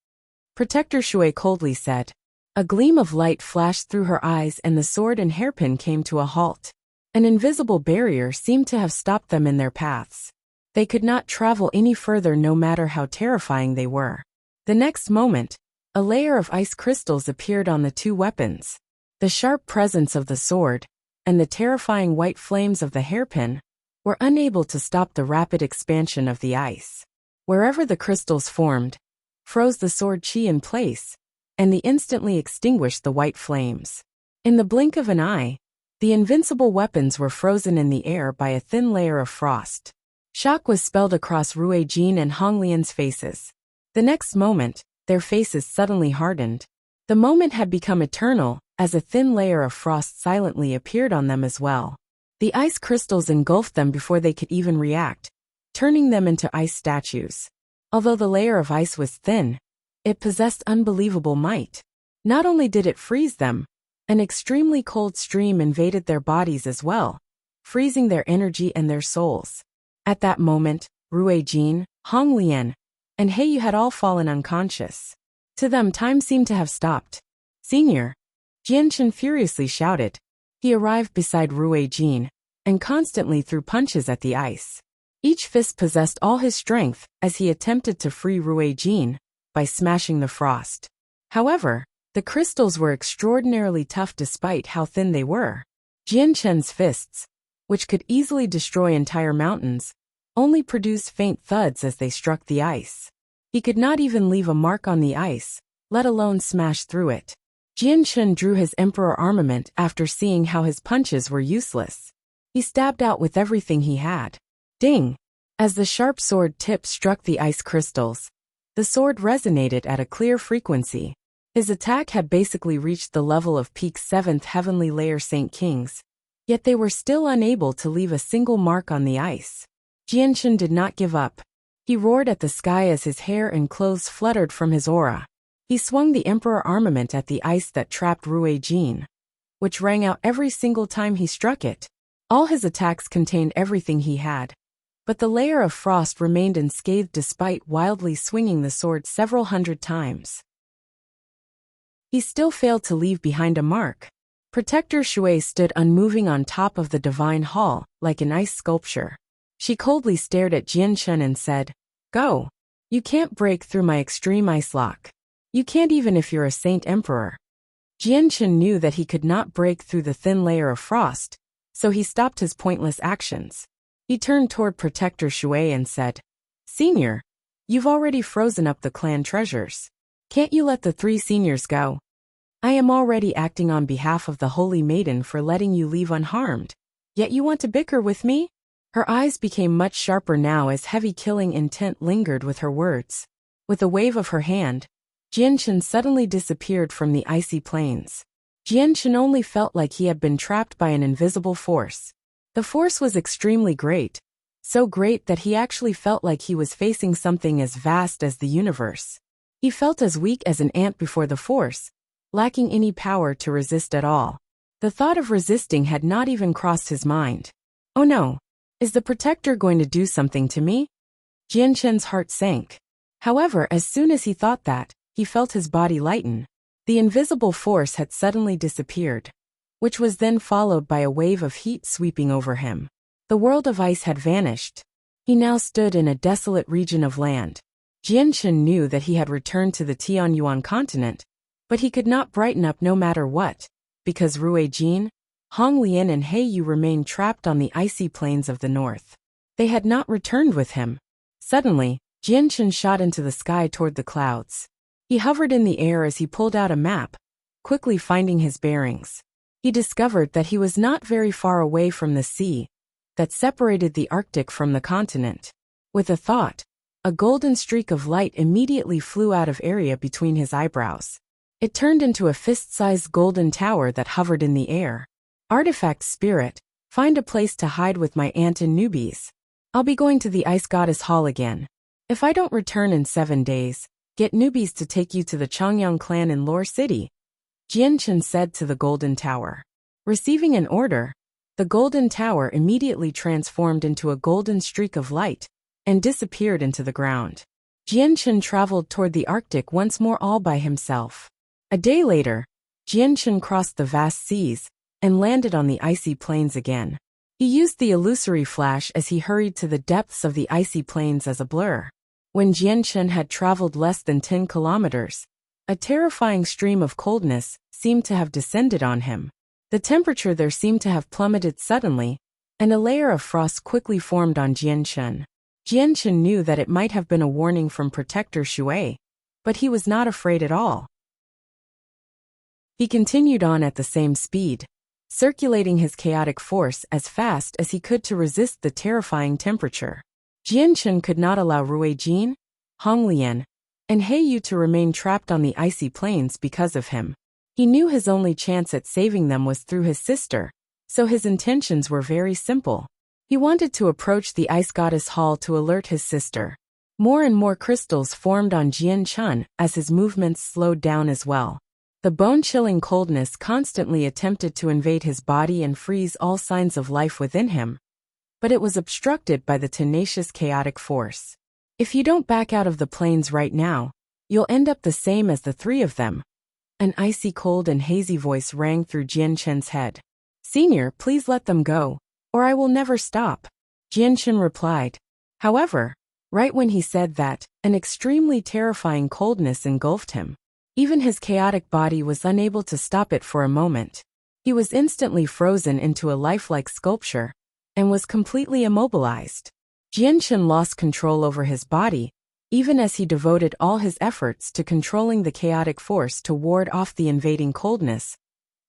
Speaker 1: Protector Shui coldly said. A gleam of light flashed through her eyes and the sword and hairpin came to a halt. An invisible barrier seemed to have stopped them in their paths. They could not travel any further no matter how terrifying they were. The next moment, a layer of ice crystals appeared on the two weapons. The sharp presence of the sword and the terrifying white flames of the hairpin were unable to stop the rapid expansion of the ice. Wherever the crystals formed, froze the sword chi in place, and they instantly extinguished the white flames. In the blink of an eye, the invincible weapons were frozen in the air by a thin layer of frost. Shock was spelled across Rui Jin and Hong Lian's faces. The next moment, their faces suddenly hardened. The moment had become eternal, as a thin layer of frost silently appeared on them as well. The ice crystals engulfed them before they could even react, turning them into ice statues. Although the layer of ice was thin, it possessed unbelievable might. Not only did it freeze them, an extremely cold stream invaded their bodies as well, freezing their energy and their souls. At that moment, Rui Jin, Hong Lian, and Heiyu had all fallen unconscious. To them, time seemed to have stopped. Senior! Jianchen furiously shouted. He arrived beside Rui Jin and constantly threw punches at the ice. Each fist possessed all his strength as he attempted to free Rui Jin by smashing the frost. However, the crystals were extraordinarily tough despite how thin they were. Jianchen's fists, which could easily destroy entire mountains, only produced faint thuds as they struck the ice. He could not even leave a mark on the ice, let alone smash through it. Jianchen drew his emperor armament after seeing how his punches were useless. He stabbed out with everything he had. Ding! As the sharp sword tip struck the ice crystals, the sword resonated at a clear frequency. His attack had basically reached the level of peak 7th heavenly layer Saint Kings, yet they were still unable to leave a single mark on the ice. Jianchen did not give up. He roared at the sky as his hair and clothes fluttered from his aura. He swung the emperor armament at the ice that trapped Rui Jin, which rang out every single time he struck it. All his attacks contained everything he had, but the layer of frost remained unscathed despite wildly swinging the sword several hundred times. He still failed to leave behind a mark. Protector Shui stood unmoving on top of the divine hall, like an ice sculpture. She coldly stared at Jianchen and said, "Go. You can't break through my extreme ice lock. You can't even if you're a saint emperor." Jianchen knew that he could not break through the thin layer of frost, so he stopped his pointless actions. He turned toward Protector Shui and said, "Senior, you've already frozen up the clan treasures. Can't you let the 3 seniors go? I am already acting on behalf of the Holy Maiden for letting you leave unharmed. Yet you want to bicker with me?" Her eyes became much sharper now as heavy killing intent lingered with her words. With a wave of her hand, Jianchen suddenly disappeared from the icy plains. Jianchen only felt like he had been trapped by an invisible force. The force was extremely great, so great that he actually felt like he was facing something as vast as the universe. He felt as weak as an ant before the force, lacking any power to resist at all. The thought of resisting had not even crossed his mind. Oh no, is the protector going to do something to me? Jianchen's heart sank. However, as soon as he thought that, he felt his body lighten. The invisible force had suddenly disappeared, which was then followed by a wave of heat sweeping over him. The world of ice had vanished. He now stood in a desolate region of land. Jianchen knew that he had returned to the Tianyuan continent, but he could not brighten up no matter what, because Rui Jin, Hong Lian and Heiyu remained trapped on the icy plains of the north. They had not returned with him. Suddenly, Jianchen shot into the sky toward the clouds. He hovered in the air as he pulled out a map, quickly finding his bearings. He discovered that he was not very far away from the sea that separated the Arctic from the continent. With a thought, a golden streak of light immediately flew out of area between his eyebrows. It turned into a fist-sized golden tower that hovered in the air. Artifact Spirit, find a place to hide with my aunt and newbies. I'll be going to the Ice Goddess Hall again. If I don't return in 7 days, get newbies to take you to the Chongyang clan in Lore City, Jianchen said to the golden tower. Receiving an order, the golden tower immediately transformed into a golden streak of light and disappeared into the ground. Jianchen traveled toward the Arctic once more all by himself. A day later, Jianchen crossed the vast seas and landed on the icy plains again. He used the illusory flash as he hurried to the depths of the icy plains as a blur. When Jianchen had traveled less than 10 kilometers, a terrifying stream of coldness seemed to have descended on him. The temperature there seemed to have plummeted suddenly, and a layer of frost quickly formed on Jianchen. Jianchen knew that it might have been a warning from Protector Shui, but he was not afraid at all. He continued on at the same speed, circulating his chaotic force as fast as he could to resist the terrifying temperature. Jianchen could not allow Ruijin, Honglian, and Heiyu to remain trapped on the icy plains because of him. He knew his only chance at saving them was through his sister, so his intentions were very simple. He wanted to approach the Ice Goddess Hall to alert his sister. More and more crystals formed on Jianchen as his movements slowed down as well. The bone-chilling coldness constantly attempted to invade his body and freeze all signs of life within him, but it was obstructed by the tenacious chaotic force. If you don't back out of the plains right now, you'll end up the same as the 3 of them. An icy cold and hazy voice rang through Jianchen's head. Senior, please let them go, or I will never stop, Jianchen replied. However, right when he said that, an extremely terrifying coldness engulfed him. Even his chaotic body was unable to stop it for a moment. He was instantly frozen into a lifelike sculpture and was completely immobilized. Jianchen lost control over his body, even as he devoted all his efforts to controlling the chaotic force to ward off the invading coldness.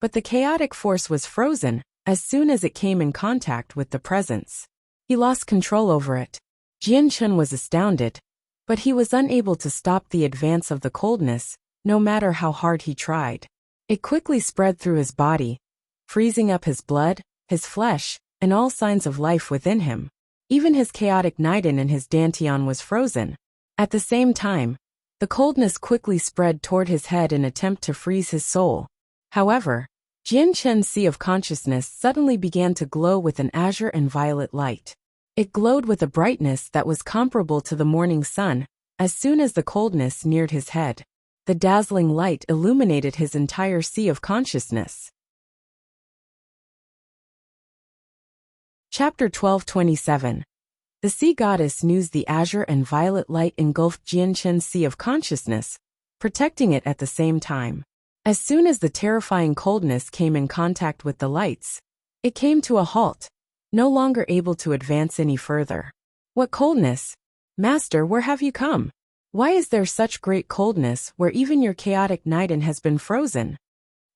Speaker 1: But the chaotic force was frozen as soon as it came in contact with the presence. He lost control over it. Jianchen was astounded, but he was unable to stop the advance of the coldness, no matter how hard he tried. It quickly spread through his body, freezing up his blood, his flesh, and all signs of life within him. Even his chaotic Niden and his Dantian was frozen. At the same time, the coldness quickly spread toward his head in an attempt to freeze his soul. However, Jianchen's sea of consciousness suddenly began to glow with an azure and violet light. It glowed with a brightness that was comparable to the morning sun as soon as the coldness neared his head. The dazzling light illuminated his entire sea of consciousness. Chapter 12:27. The sea goddess knew the azure and violet light engulfed Jianchen's sea of consciousness, protecting it at the same time. As soon as the terrifying coldness came in contact with the lights, it came to a halt, no longer able to advance any further. What coldness? Master, where have you come? Why is there such great coldness where even your chaotic Niden has been frozen?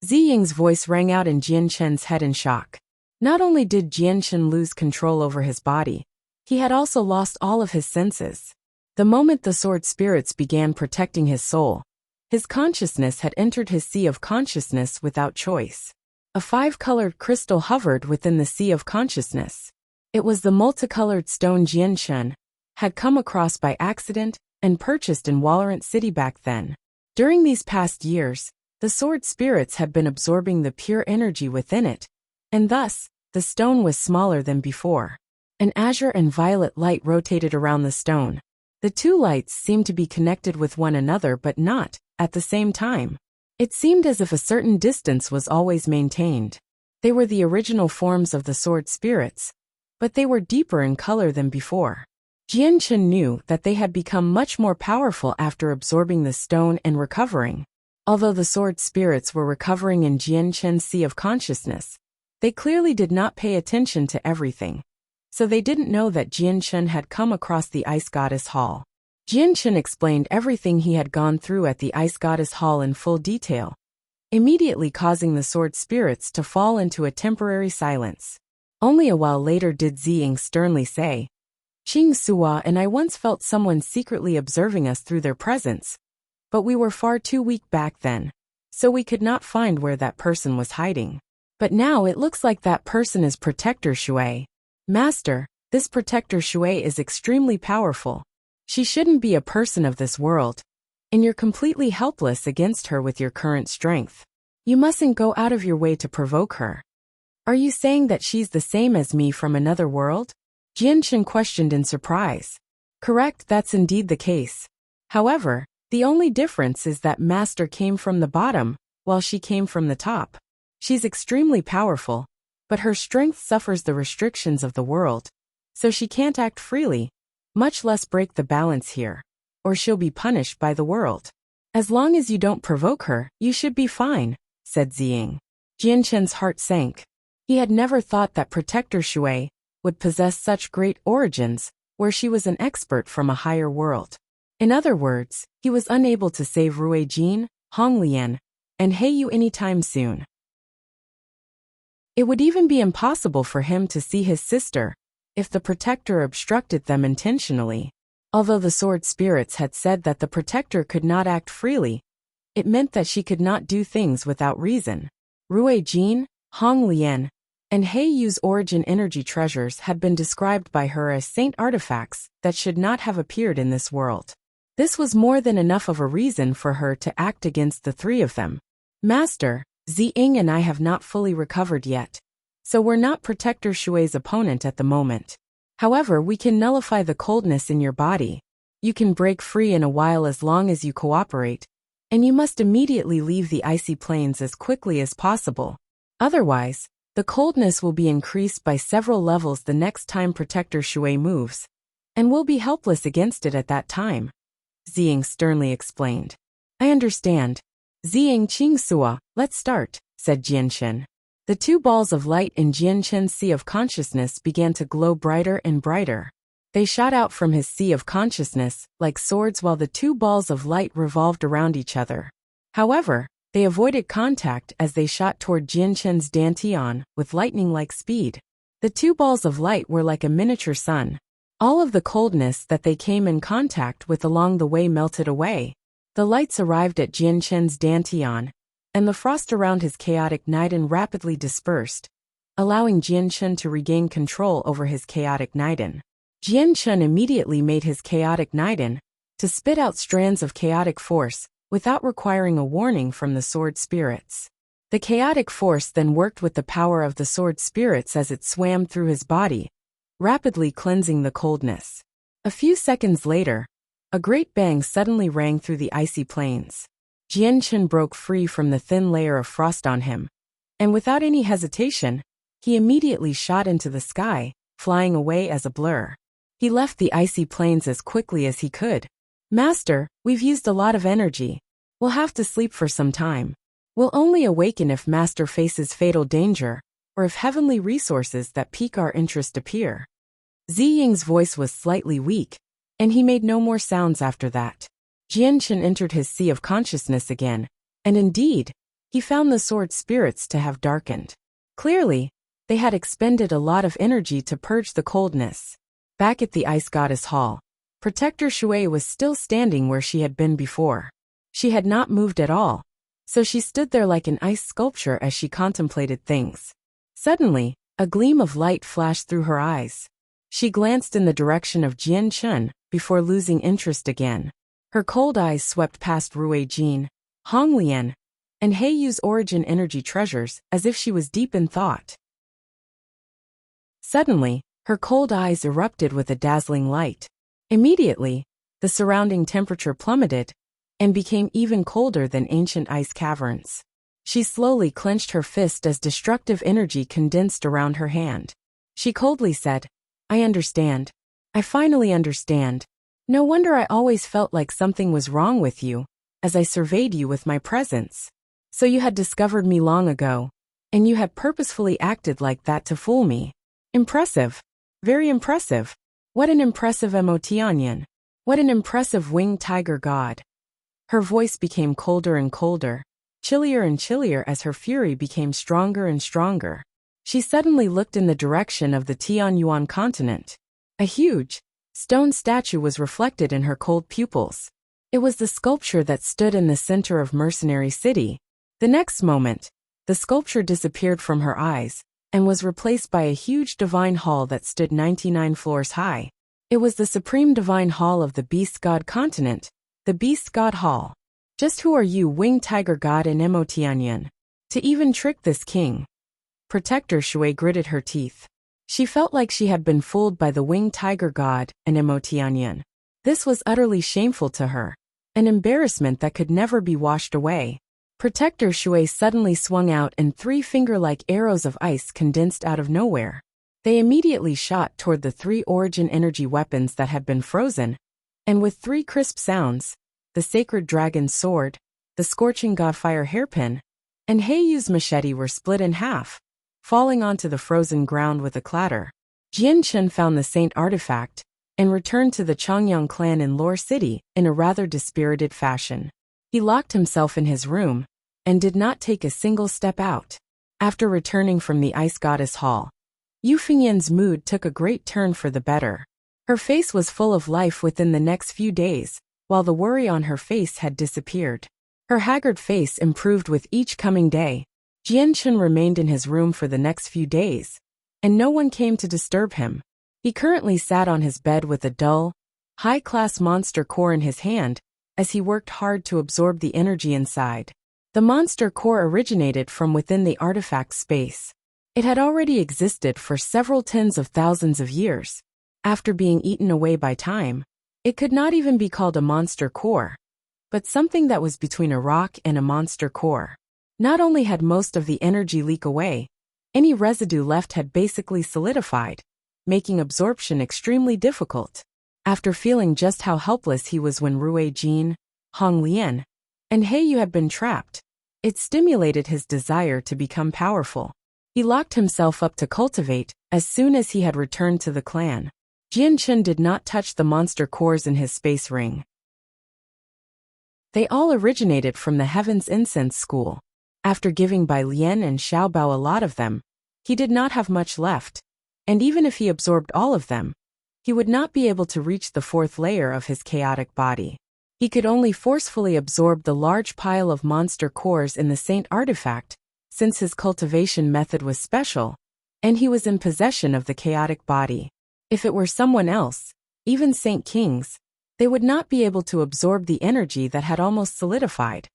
Speaker 1: Ziying's voice rang out in Jianchen's head in shock. Not only did Jianchen lose control over his body, he had also lost all of his senses. The moment the sword spirits began protecting his soul, his consciousness had entered his sea of consciousness without choice. A 5-colored crystal hovered within the sea of consciousness. It was the multicolored stone Jianchen had come across by accident and purchased in Walorant City back then. During these past years, the sword spirits had been absorbing the pure energy within it, and thus, the stone was smaller than before. An azure and violet light rotated around the stone. The 2 lights seemed to be connected with one another but not at the same time. It seemed as if a certain distance was always maintained. They were the original forms of the sword spirits, but they were deeper in color than before. Jianchen knew that they had become much more powerful after absorbing the stone and recovering. Although the sword spirits were recovering in Jianchen's sea of consciousness, they clearly did not pay attention to everything. so they didn't know that Jianchen had come across the Ice Goddess Hall. Jianchen explained everything he had gone through at the Ice Goddess Hall in full detail, immediately causing the sword spirits to fall into a temporary silence. Only a while later did Ziying sternly say, "Qing Suwa and I once felt someone secretly observing us through their presence, but we were far too weak back then, so we could not find where that person was hiding. But now it looks like that person is Protector Shui. Master, this Protector Shui is extremely powerful. She shouldn't be a person of this world, and you're completely helpless against her with your current strength. You mustn't go out of your way to provoke her." "Are you saying that she's the same as me from another world?" Jianchen questioned in surprise. "Correct, that's indeed the case. However, the only difference is that Master came from the bottom, while she came from the top. She's extremely powerful, but her strength suffers the restrictions of the world, so she can't act freely, much less break the balance here, or she'll be punished by the world. As long as you don't provoke her, you should be fine," said Ziying. Jianchen's heart sank. He had never thought that Protector Shui would possess such great origins, where she was an expert from a higher world. In other words, he was unable to save Ruijin, Honglian, and Heiyu anytime soon. It would even be impossible for him to see his sister if the Protector obstructed them intentionally. Although the sword spirits had said that the Protector could not act freely, it meant that she could not do things without reason. Ruijin, Honglian, and Heiyu's origin energy treasures had been described by her as saint artifacts that should not have appeared in this world. This was more than enough of a reason for her to act against the three of them. "Master, Ziying and I have not fully recovered yet, so we're not Protector Shui's opponent at the moment. However, we can nullify the coldness in your body. You can break free in a while as long as you cooperate, and you must immediately leave the icy plains as quickly as possible. Otherwise, the coldness will be increased by several levels the next time Protector Shui moves, and we'll be helpless against it at that time," Ziying sternly explained. "I understand. Ziying Qingsua, let's start," said Jianchen. The two balls of light in Jianchen's sea of consciousness began to glow brighter and brighter. They shot out from his sea of consciousness like swords while the two balls of light revolved around each other. However, they avoided contact as they shot toward Jianchen's dantian with lightning-like speed. The two balls of light were like a miniature sun. All of the coldness that they came in contact with along the way melted away. The lights arrived at Jianchen's dantian, and the frost around his chaotic Niden rapidly dispersed, allowing Jianchen to regain control over his chaotic Niden. Jianchen immediately made his chaotic Niden to spit out strands of chaotic force without requiring a warning from the sword spirits. The chaotic force then worked with the power of the sword spirits as it swam through his body, rapidly cleansing the coldness. A few seconds later, a great bang suddenly rang through the icy plains. Jianchen broke free from the thin layer of frost on him, and without any hesitation, he immediately shot into the sky, flying away as a blur. He left the icy plains as quickly as he could. "Master, we've used a lot of energy. We'll have to sleep for some time. We'll only awaken if Master faces fatal danger, or if heavenly resources that pique our interest appear." Ziying's voice was slightly weak, and he made no more sounds after that. Jianchen entered his sea of consciousness again, and indeed, he found the sword spirits to have darkened. Clearly, they had expended a lot of energy to purge the coldness. Back at the Ice Goddess Hall, Protector Shui was still standing where she had been before. She had not moved at all, so she stood there like an ice sculpture as she contemplated things. Suddenly, a gleam of light flashed through her eyes. She glanced in the direction of Jianchen before losing interest again. Her cold eyes swept past Ruijin, Honglian, and Heiyu's origin energy treasures as if she was deep in thought. Suddenly, her cold eyes erupted with a dazzling light. Immediately, the surrounding temperature plummeted and became even colder than ancient ice caverns. She slowly clenched her fist as destructive energy condensed around her hand. She coldly said, "I understand. I finally understand. No wonder I always felt like something was wrong with you, as I surveyed you with my presence. So you had discovered me long ago, and you had purposefully acted like that to fool me. Impressive. Very impressive. What an impressive Emotianyan. What an impressive winged tiger god. Her voice became colder and colder, chillier and chillier as her fury became stronger and stronger. She suddenly looked in the direction of the Tianyuan continent. A huge stone statue was reflected in her cold pupils. It was the sculpture that stood in the center of Mercenary City. The next moment, the sculpture disappeared from her eyes and was replaced by a huge divine hall that stood 99 floors high. It was the supreme divine hall of the Beast God continent, the Beast God Hall. Just who are you, winged tiger god and Emotianyan, to even trick this king? Protector Shui gritted her teeth. She felt like she had been fooled by the winged tiger god and Emotianyan. This was utterly shameful to her, an embarrassment that could never be washed away. Protector Shui suddenly swung out and 3 finger-like arrows of ice condensed out of nowhere. They immediately shot toward the 3 origin energy weapons that had been frozen, and with 3 crisp sounds, the sacred dragon sword, the scorching godfire hairpin, and Heiyu's machete were split in half, falling onto the frozen ground with a clatter. Jian Chen found the saint artifact and returned to the Chongyang clan in Lore City in a rather dispirited fashion. He locked himself in his room and did not take a single step out. After returning from the Ice Goddess Hall, Yu Fengyan's mood took a great turn for the better. Her face was full of life within the next few days, while the worry on her face had disappeared. Her haggard face improved with each coming day. Jian Chen remained in his room for the next few days, and no one came to disturb him. He currently sat on his bed with a dull, high-class monster core in his hand, as he worked hard to absorb the energy inside. The monster core originated from within the artifact space. It had already existed for several tens of thousands of years. After being eaten away by time, it could not even be called a monster core, but something that was between a rock and a monster core. Not only had most of the energy leak away, any residue left had basically solidified, making absorption extremely difficult. After feeling just how helpless he was when Rui Jin, Hong Lian, and Heiyu had been trapped, it stimulated his desire to become powerful. He locked himself up to cultivate as soon as he had returned to the clan. Jian Chen did not touch the monster cores in his space ring. They all originated from the Heaven's Incense School. After giving Bai Lian and Xiaobao a lot of them, he did not have much left, and even if he absorbed all of them, he would not be able to reach the 4th layer of his chaotic body. He could only forcefully absorb the large pile of monster cores in the Saint artifact, since his cultivation method was special, and he was in possession of the chaotic body. If it were someone else, even Saint Kings, they would not be able to absorb the energy that had almost solidified,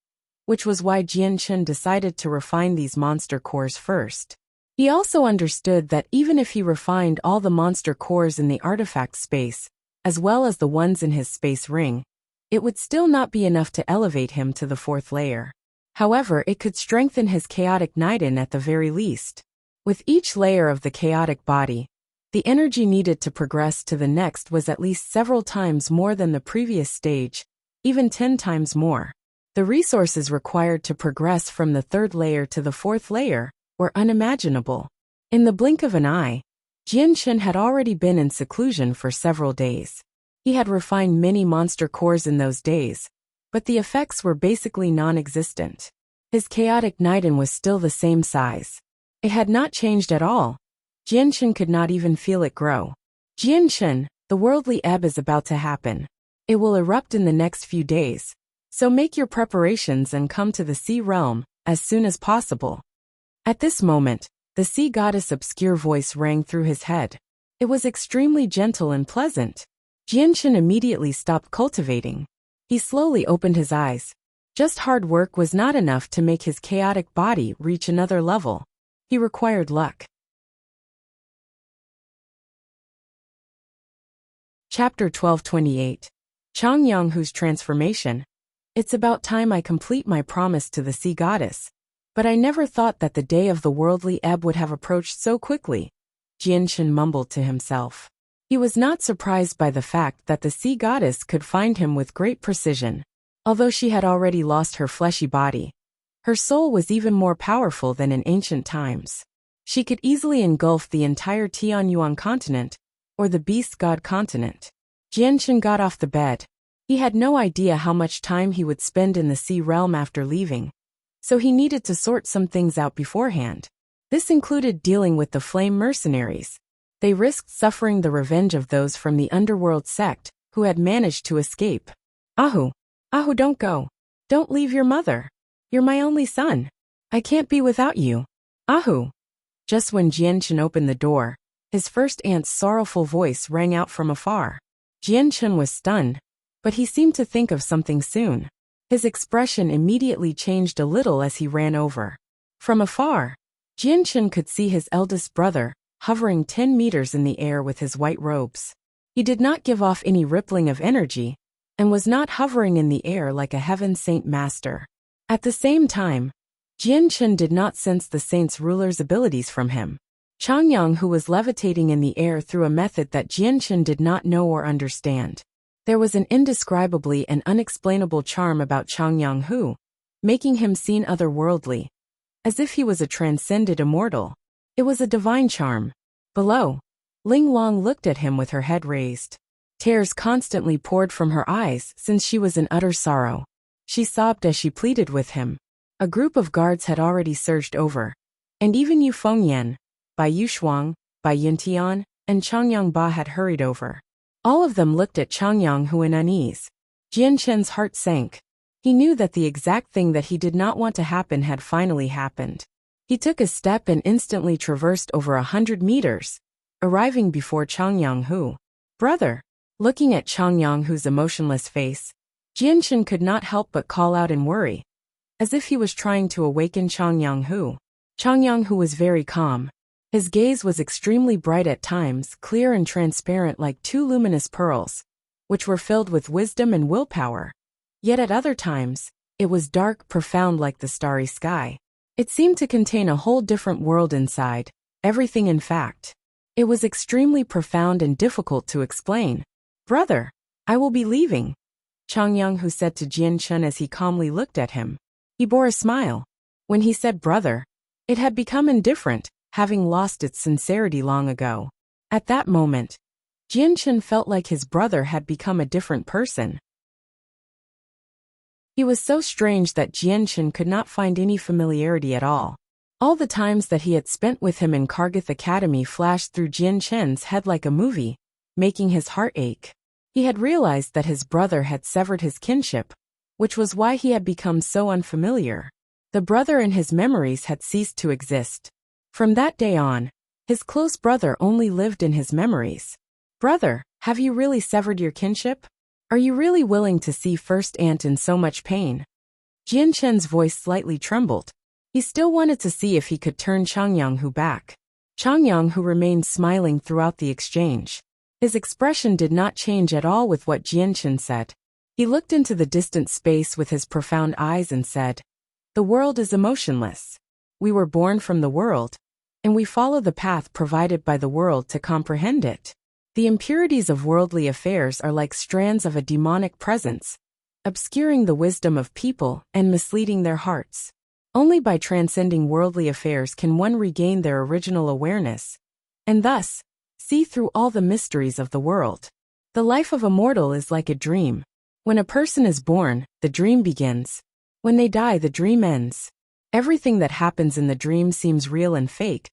Speaker 1: which was why Jian Chen decided to refine these monster cores first. He also understood that even if he refined all the monster cores in the artifact space, as well as the ones in his space ring, it would still not be enough to elevate him to the 4th layer. However, it could strengthen his chaotic Niden at the very least. With each layer of the chaotic body, the energy needed to progress to the next was at least several times more than the previous stage, even 10 times more. The resources required to progress from the 3rd layer to the 4th layer were unimaginable. In the blink of an eye, Jian Chen had already been in seclusion for several days. He had refined many monster cores in those days, but the effects were basically non-existent. His chaotic Niden was still the same size. It had not changed at all. Jian Chen could not even feel it grow. Jian Chen, the worldly ebb is about to happen. It will erupt in the next few days, so make your preparations and come to the sea realm as soon as possible. At this moment, the sea goddess' obscure voice rang through his head. It was extremely gentle and pleasant. Jian Chen immediately stopped cultivating. He slowly opened his eyes. Just hard work was not enough to make his chaotic body reach another level. He required luck. Chapter 1228. Chongyang Hu's Transformation. It's about time I complete my promise to the sea goddess. But I never thought that the day of the worldly ebb would have approached so quickly, Jian Chen mumbled to himself. He was not surprised by the fact that the sea goddess could find him with great precision. Although she had already lost her fleshy body, her soul was even more powerful than in ancient times. She could easily engulf the entire Tianyuan continent or the beast god continent. Jianchen got off the bed. He had no idea how much time he would spend in the sea realm after leaving, so he needed to sort some things out beforehand. This included dealing with the flame mercenaries. They risked suffering the revenge of those from the underworld sect who had managed to escape. Ahu, don't go. Don't leave your mother. You're my only son. I can't be without you. Ahu. Just when Jianchen opened the door, his first aunt's sorrowful voice rang out from afar. Jianchen was stunned, but he seemed to think of something soon. His expression immediately changed a little as he ran over. From afar, Jianchen could see his eldest brother, hovering 10 meters in the air with his white robes. He did not give off any rippling of energy, and was not hovering in the air like a heaven saint master. At the same time, Jianchen did not sense the saint's ruler's abilities from him. Changyang, who was levitating in the air through a method that Jianchen did not know or understand. There was an indescribably and unexplainable charm about Changyang who, making him seem otherworldly, as if he was a transcended immortal. It was a divine charm. Below, Ling Long looked at him with her head raised. Tears constantly poured from her eyes since she was in utter sorrow. She sobbed as she pleaded with him. A group of guards had already surged over, and even Yu Fengyan, Bai Yushuang, Bai Yintian, and Changyang Ba had hurried over. All of them looked at Changyang who in unease. Jianchen's heart sank. He knew that the exact thing that he did not want to happen had finally happened. He took a step and instantly traversed over 100 meters, arriving before Changyang Hu. Brother. Looking at Changyang Hu's emotionless face, Jianchen could not help but call out in worry, as if he was trying to awaken Changyang Hu. Changyang Hu was very calm. His gaze was extremely bright at times, clear and transparent like two luminous pearls, which were filled with wisdom and willpower. Yet at other times, it was dark, profound like the starry sky. It seemed to contain a whole different world inside, everything in fact. It was extremely profound and difficult to explain. Brother, I will be leaving, Changyang Hu said to Jianchen as he calmly looked at him. He bore a smile. When he said brother, it had become indifferent, having lost its sincerity long ago. At that moment, Jianchen felt like his brother had become a different person. He was so strange that Jianchen could not find any familiarity at all. All the times that he had spent with him in Kargath Academy flashed through Jianchen's head like a movie, making his heart ache. He had realized that his brother had severed his kinship, which was why he had become so unfamiliar. The brother in his memories had ceased to exist. From that day on, his close brother only lived in his memories. Brother, have you really severed your kinship? Are you really willing to see first aunt in so much pain? Jianchen's voice slightly trembled. He still wanted to see if he could turn Changyang Hu back. Changyang Hu remained smiling throughout the exchange. His expression did not change at all with what Jianchen said. He looked into the distant space with his profound eyes and said, "The world is emotionless. We were born from the world, and we follow the path provided by the world to comprehend it. The impurities of worldly affairs are like strands of a demonic presence, obscuring the wisdom of people and misleading their hearts. Only by transcending worldly affairs can one regain their original awareness, and thus, see through all the mysteries of the world. The life of a mortal is like a dream. When a person is born, the dream begins. When they die, the dream ends. Everything that happens in the dream seems real and fake,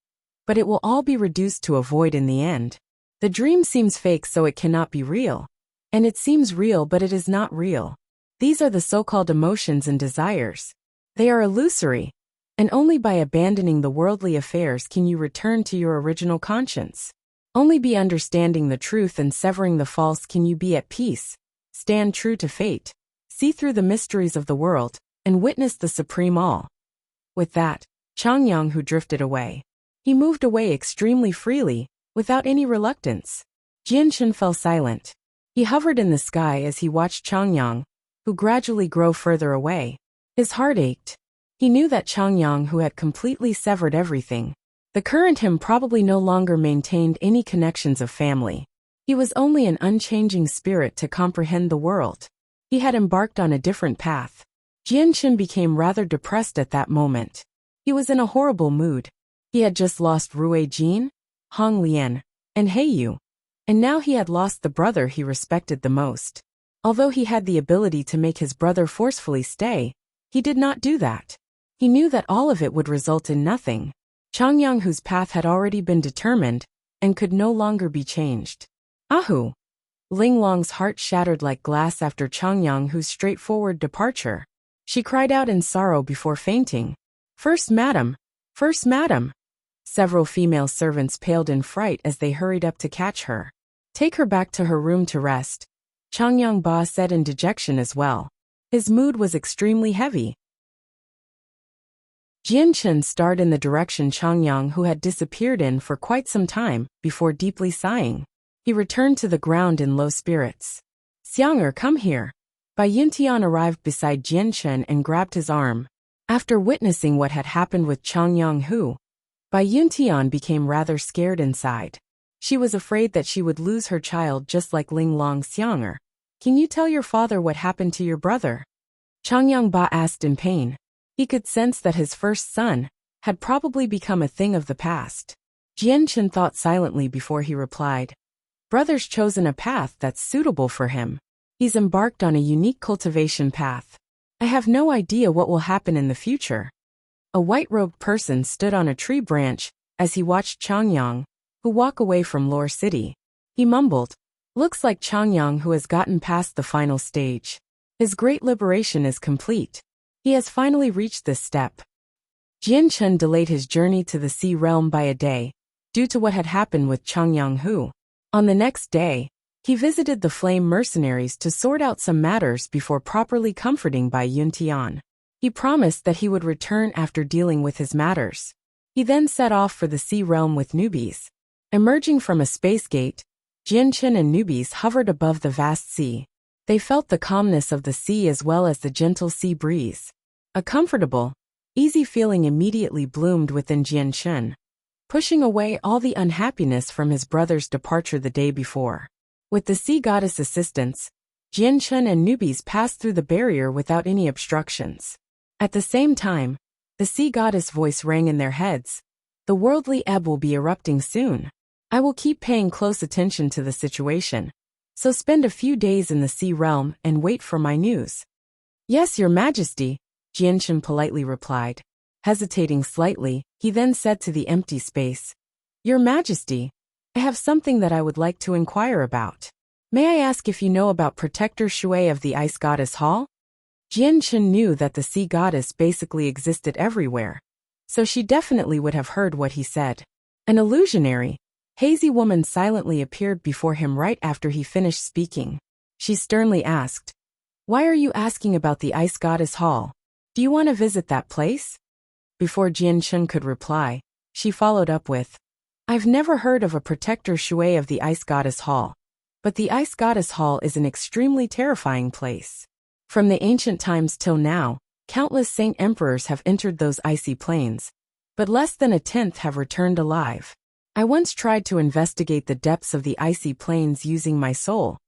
Speaker 1: but it will all be reduced to a void in the end. The dream seems fake so it cannot be real, and it seems real but it is not real. These are the so-called emotions and desires. They are illusory, and only by abandoning the worldly affairs can you return to your original conscience. Only by understanding the truth and severing the false can you be at peace, stand true to fate, see through the mysteries of the world, and witness the supreme all." With that, Changyang Hu drifted away. He moved away extremely freely, without any reluctance. Jianchen fell silent. He hovered in the sky as he watched Changyang, who gradually grew further away. His heart ached. He knew that Changyang Hu had completely severed everything. The current him probably no longer maintained any connections of family. He was only an unchanging spirit to comprehend the world. He had embarked on a different path. Jianchen became rather depressed at that moment. He was in a horrible mood. He had just lost Rue Jin, Hong Lian, and He Yu, and now he had lost the brother he respected the most. Although he had the ability to make his brother forcefully stay, he did not do that. He knew that all of it would result in nothing. Changyang, whose path had already been determined and could no longer be changed. Ahu! Ling Long's heart shattered like glass after Changyang, whose straightforward departure. She cried out in sorrow before fainting. First madam! First madam! Several female servants paled in fright as they hurried up to catch her. Take her back to her room to rest, Changyang Ba said in dejection as well. His mood was extremely heavy. Jian Chen stared in the direction Changyang, who had disappeared in for quite some time, before deeply sighing. He returned to the ground in low spirits. Xiang'er, come here. Bai Yuntian arrived beside Jian Chen and grabbed his arm. After witnessing what had happened with Changyang Hu, Bai Yuntian became rather scared inside. She was afraid that she would lose her child just like Ling Long. Xiang'er, can you tell your father what happened to your brother? Changyang Ba asked in pain. He could sense that his first son had probably become a thing of the past. Jian Chen thought silently before he replied. Brother's chosen a path that's suitable for him. He's embarked on a unique cultivation path. I have no idea what will happen in the future. A white-robed person stood on a tree branch as he watched Changyang, who walk away from Lore City. He mumbled, looks like Changyang who has gotten past the final stage. His great liberation is complete. He has finally reached this step. Jian Chen delayed his journey to the Sea Realm by a day, due to what had happened with Changyang Hu. On the next day, he visited the Flame Mercenaries to sort out some matters before properly comforting Bai Yuntian. He promised that he would return after dealing with his matters. He then set off for the Sea Realm with newbies. Emerging from a space gate, Jian Chen and newbies hovered above the vast sea. They felt the calmness of the sea as well as the gentle sea breeze. A comfortable, easy feeling immediately bloomed within Jian Chen, pushing away all the unhappiness from his brother's departure the day before. With the sea goddess' assistance, Jian Chen and newbies passed through the barrier without any obstructions. At the same time, the sea goddess' voice rang in their heads. The worldly ebb will be erupting soon. I will keep paying close attention to the situation. So spend a few days in the Sea Realm and wait for my news. Yes, Your Majesty, Jian Chen politely replied. Hesitating slightly, he then said to the empty space, Your Majesty, I have something that I would like to inquire about. May I ask if you know about Protector Shui of the Ice Goddess Hall? Jian Chen knew that the sea goddess basically existed everywhere, so she definitely would have heard what he said. An illusionary, hazy woman silently appeared before him right after he finished speaking. She sternly asked, Why are you asking about the Ice Goddess Hall? Do you want to visit that place? Before Jian Chen could reply, she followed up with, I've never heard of a Protector Shui of the Ice Goddess Hall, but the Ice Goddess Hall is an extremely terrifying place. From the ancient times till now, countless saint emperors have entered those icy plains, but less than a tenth have returned alive. I once tried to investigate the depths of the icy plains using my soul,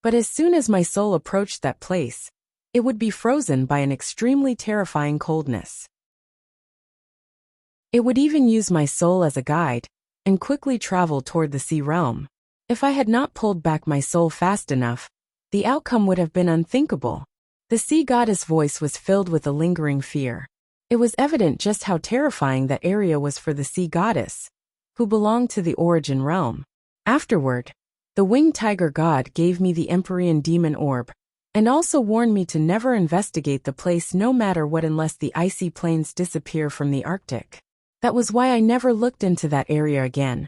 Speaker 1: but as soon as my soul approached that place, it would be frozen by an extremely terrifying coldness. It would even use my soul as a guide, and quickly travel toward the sea realm. If I had not pulled back my soul fast enough, the outcome would have been unthinkable. The sea goddess' voice was filled with a lingering fear. It was evident just how terrifying that area was for the sea goddess, who belonged to the origin realm. Afterward, the winged tiger god gave me the Empyrean demon orb, and also warned me to never investigate the place no matter what unless the icy plains disappear from the Arctic. That was why I never looked into that area again.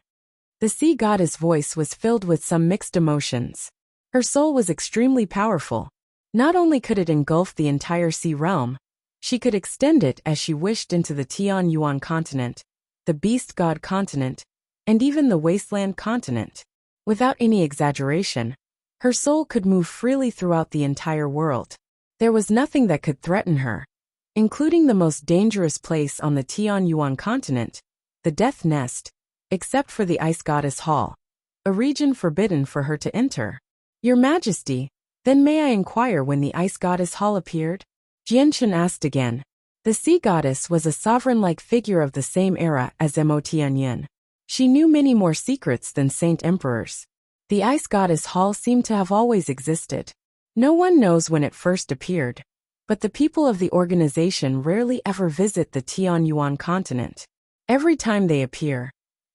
Speaker 1: The sea goddess' voice was filled with some mixed emotions. Her soul was extremely powerful. Not only could it engulf the entire sea realm, she could extend it as she wished into the Tian Yuan continent, the beast god continent, and even the wasteland continent. Without any exaggeration, her soul could move freely throughout the entire world. There was nothing that could threaten her, including the most dangerous place on the Tian Yuan continent, the Death Nest, except for the Ice Goddess Hall, a region forbidden for her to enter. Your Majesty, then may I inquire when the Ice Goddess Hall appeared? Jian Chen asked again. The sea goddess was a sovereign-like figure of the same era as Mo Tianyin. She knew many more secrets than saint emperors. The ice goddess hall seemed to have always existed. No one knows when it first appeared, but the people of the organization rarely ever visit the Tianyuan continent. Every time they appear,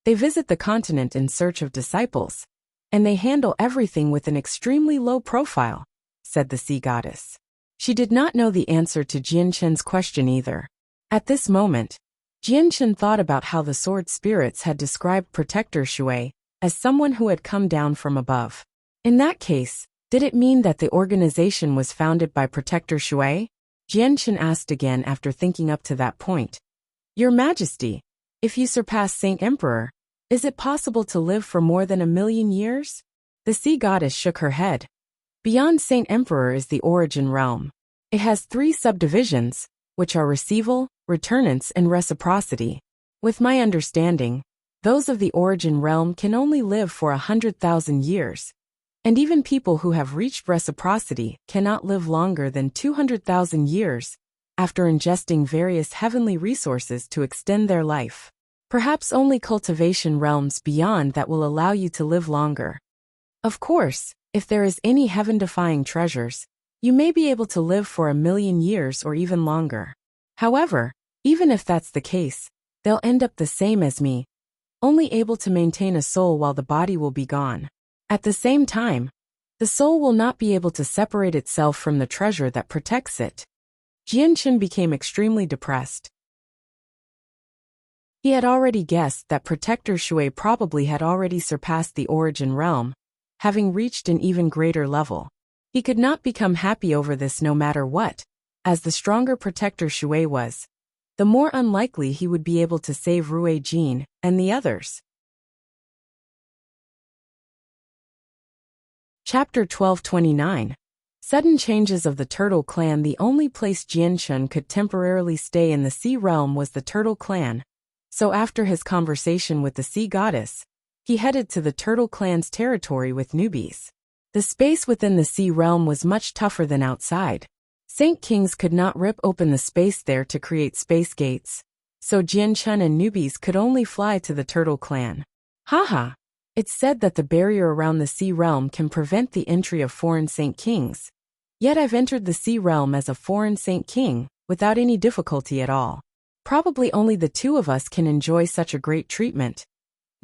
Speaker 1: they visit the continent in search of disciples, and they handle everything with an extremely low profile, said the sea goddess. She did not know the answer to Jianqin's question either. At this moment, Jianqin thought about how the sword spirits had described Protector Shui as someone who had come down from above. In that case, did it mean that the organization was founded by Protector Shui? Jianqin asked again after thinking up to that point. Your Majesty, if you surpass Saint Emperor, is it possible to live for more than 1,000,000 years? The sea goddess shook her head. Beyond Saint Emperor is the Origin Realm. It has 3 subdivisions, which are Receival, Returnance, and Reciprocity. With my understanding, those of the Origin Realm can only live for 100,000 years, and even people who have reached Reciprocity cannot live longer than 200,000 years after ingesting various heavenly resources to extend their life. Perhaps only cultivation realms beyond that will allow you to live longer. Of course, if there is any heaven-defying treasures, you may be able to live for 1,000,000 years or even longer. However, even if that's the case, they'll end up the same as me, only able to maintain a soul while the body will be gone. At the same time, the soul will not be able to separate itself from the treasure that protects it. Jianqin became extremely depressed. He had already guessed that Protector Shui probably had already surpassed the Origin Realm, having reached an even greater level. He could not become happy over this no matter what, as the stronger Protector Shui was, the more unlikely he would be able to save Rui Jin and the others. Chapter 1229. Sudden changes of the Turtle Clan. The only place Jianqin could temporarily stay in the Sea Realm was the Turtle Clan, so after his conversation with the Sea Goddess, he headed to the Turtle Clan's territory with newbies. The space within the Sea Realm was much tougher than outside. Saint Kings could not rip open the space there to create space gates, so Jianqin and newbies could only fly to the Turtle Clan. Haha! It's said that the barrier around the Sea Realm can prevent the entry of foreign Saint Kings. Yet I've entered the Sea Realm as a foreign Saint King, without any difficulty at all. Probably only the 2 of us can enjoy such a great treatment.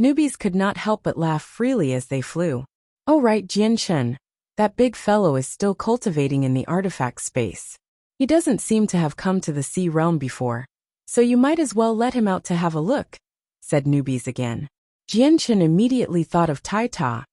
Speaker 1: Newbies could not help but laugh freely as they flew. Oh right, Jianqin, that big fellow is still cultivating in the artifact space. He doesn't seem to have come to the Sea Realm before, so you might as well let him out to have a look, said newbies again. Jianqin immediately thought of Taita,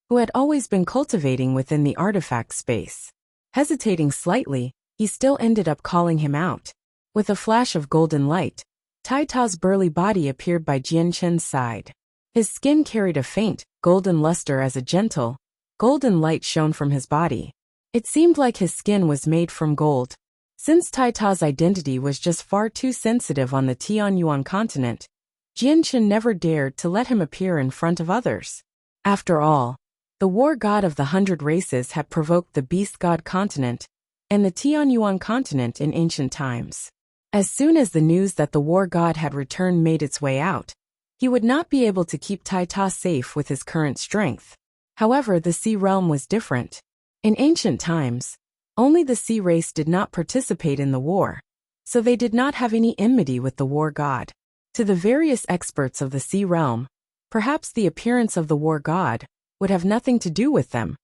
Speaker 1: who had always been cultivating within the artifact space. Hesitating slightly, he still ended up calling him out. With a flash of golden light, Taita's burly body appeared by Jianqin's side. His skin carried a faint, golden luster as a gentle, golden light shone from his body. It seemed like his skin was made from gold. Since Taita's identity was just far too sensitive on the Tianyuan continent, Jianqin never dared to let him appear in front of others. After all, the war god of the 100 races had provoked the beast god continent and the Tianyuan continent in ancient times. As soon as the news that the war god had returned made its way out, he would not be able to keep Taita safe with his current strength. However, the Sea Realm was different. In ancient times, only the Sea race did not participate in the war, so they did not have any enmity with the war god. To the various experts of the Sea Realm, perhaps the appearance of the war god would have nothing to do with them,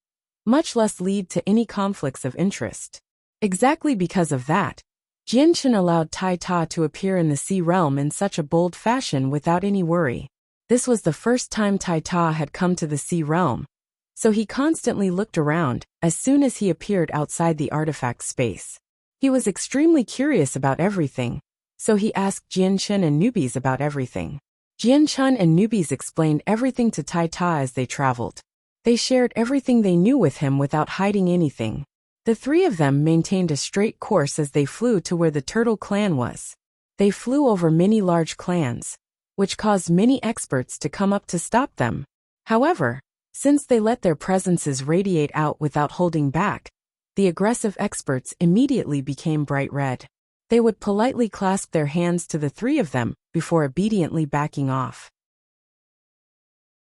Speaker 1: much less lead to any conflicts of interest. Exactly because of that, Jianqin allowed Taita to appear in the Sea Realm in such a bold fashion without any worry. This was the first time Taita had come to the Sea Realm, so he constantly looked around as soon as he appeared outside the artifact space. He was extremely curious about everything, so he asked Jianqin and newbies about everything. Jianqin and newbies explained everything to Taita as they traveled. They shared everything they knew with him without hiding anything. The 3 of them maintained a straight course as they flew to where the Turtle Clan was. They flew over many large clans, which caused many experts to come up to stop them. However, since they let their presences radiate out without holding back, the aggressive experts immediately became bright red. They would politely clasp their hands to the 3 of them before obediently backing off.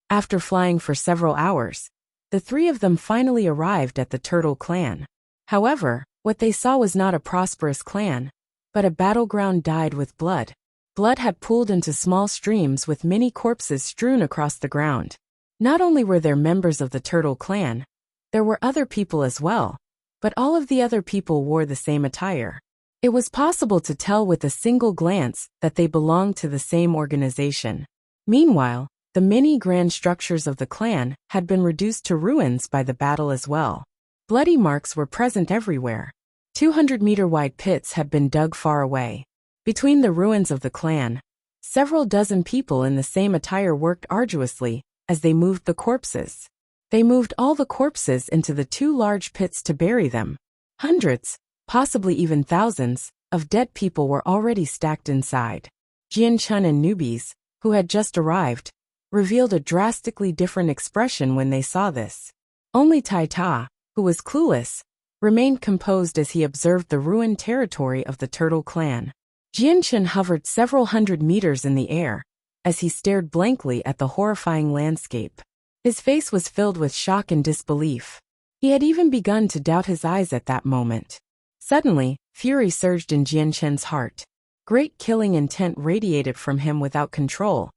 Speaker 1: After flying for several hours, the three of them finally arrived at the Turtle Clan. However, what they saw was not a prosperous clan, but a battleground dyed with blood. Blood had pooled into small streams with many corpses strewn across the ground. Not only were there members of the Turtle Clan, there were other people as well, but all of the other people wore the same attire. It was possible to tell with a single glance that they belonged to the same organization. Meanwhile, the many grand structures of the clan had been reduced to ruins by the battle as well. Bloody marks were present everywhere. 200-meter-wide pits had been dug far away. Between the ruins of the clan, several dozen people in the same attire worked arduously as they moved the corpses. They moved all the corpses into the two large pits to bury them. Hundreds, possibly even thousands, of dead people were already stacked inside. Jian Chun and newbies, who had just arrived, revealed a drastically different expression when they saw this. Only Tai Ta, who was clueless, remained composed as he observed the ruined territory of the Turtle Clan. Jian Chun hovered several hundred meters in the air as he stared blankly at the horrifying landscape. His face was filled with shock and disbelief. He had even begun to doubt his eyes at that moment. Suddenly, fury surged in Jian Chun's heart. Great killing intent radiated from him without control,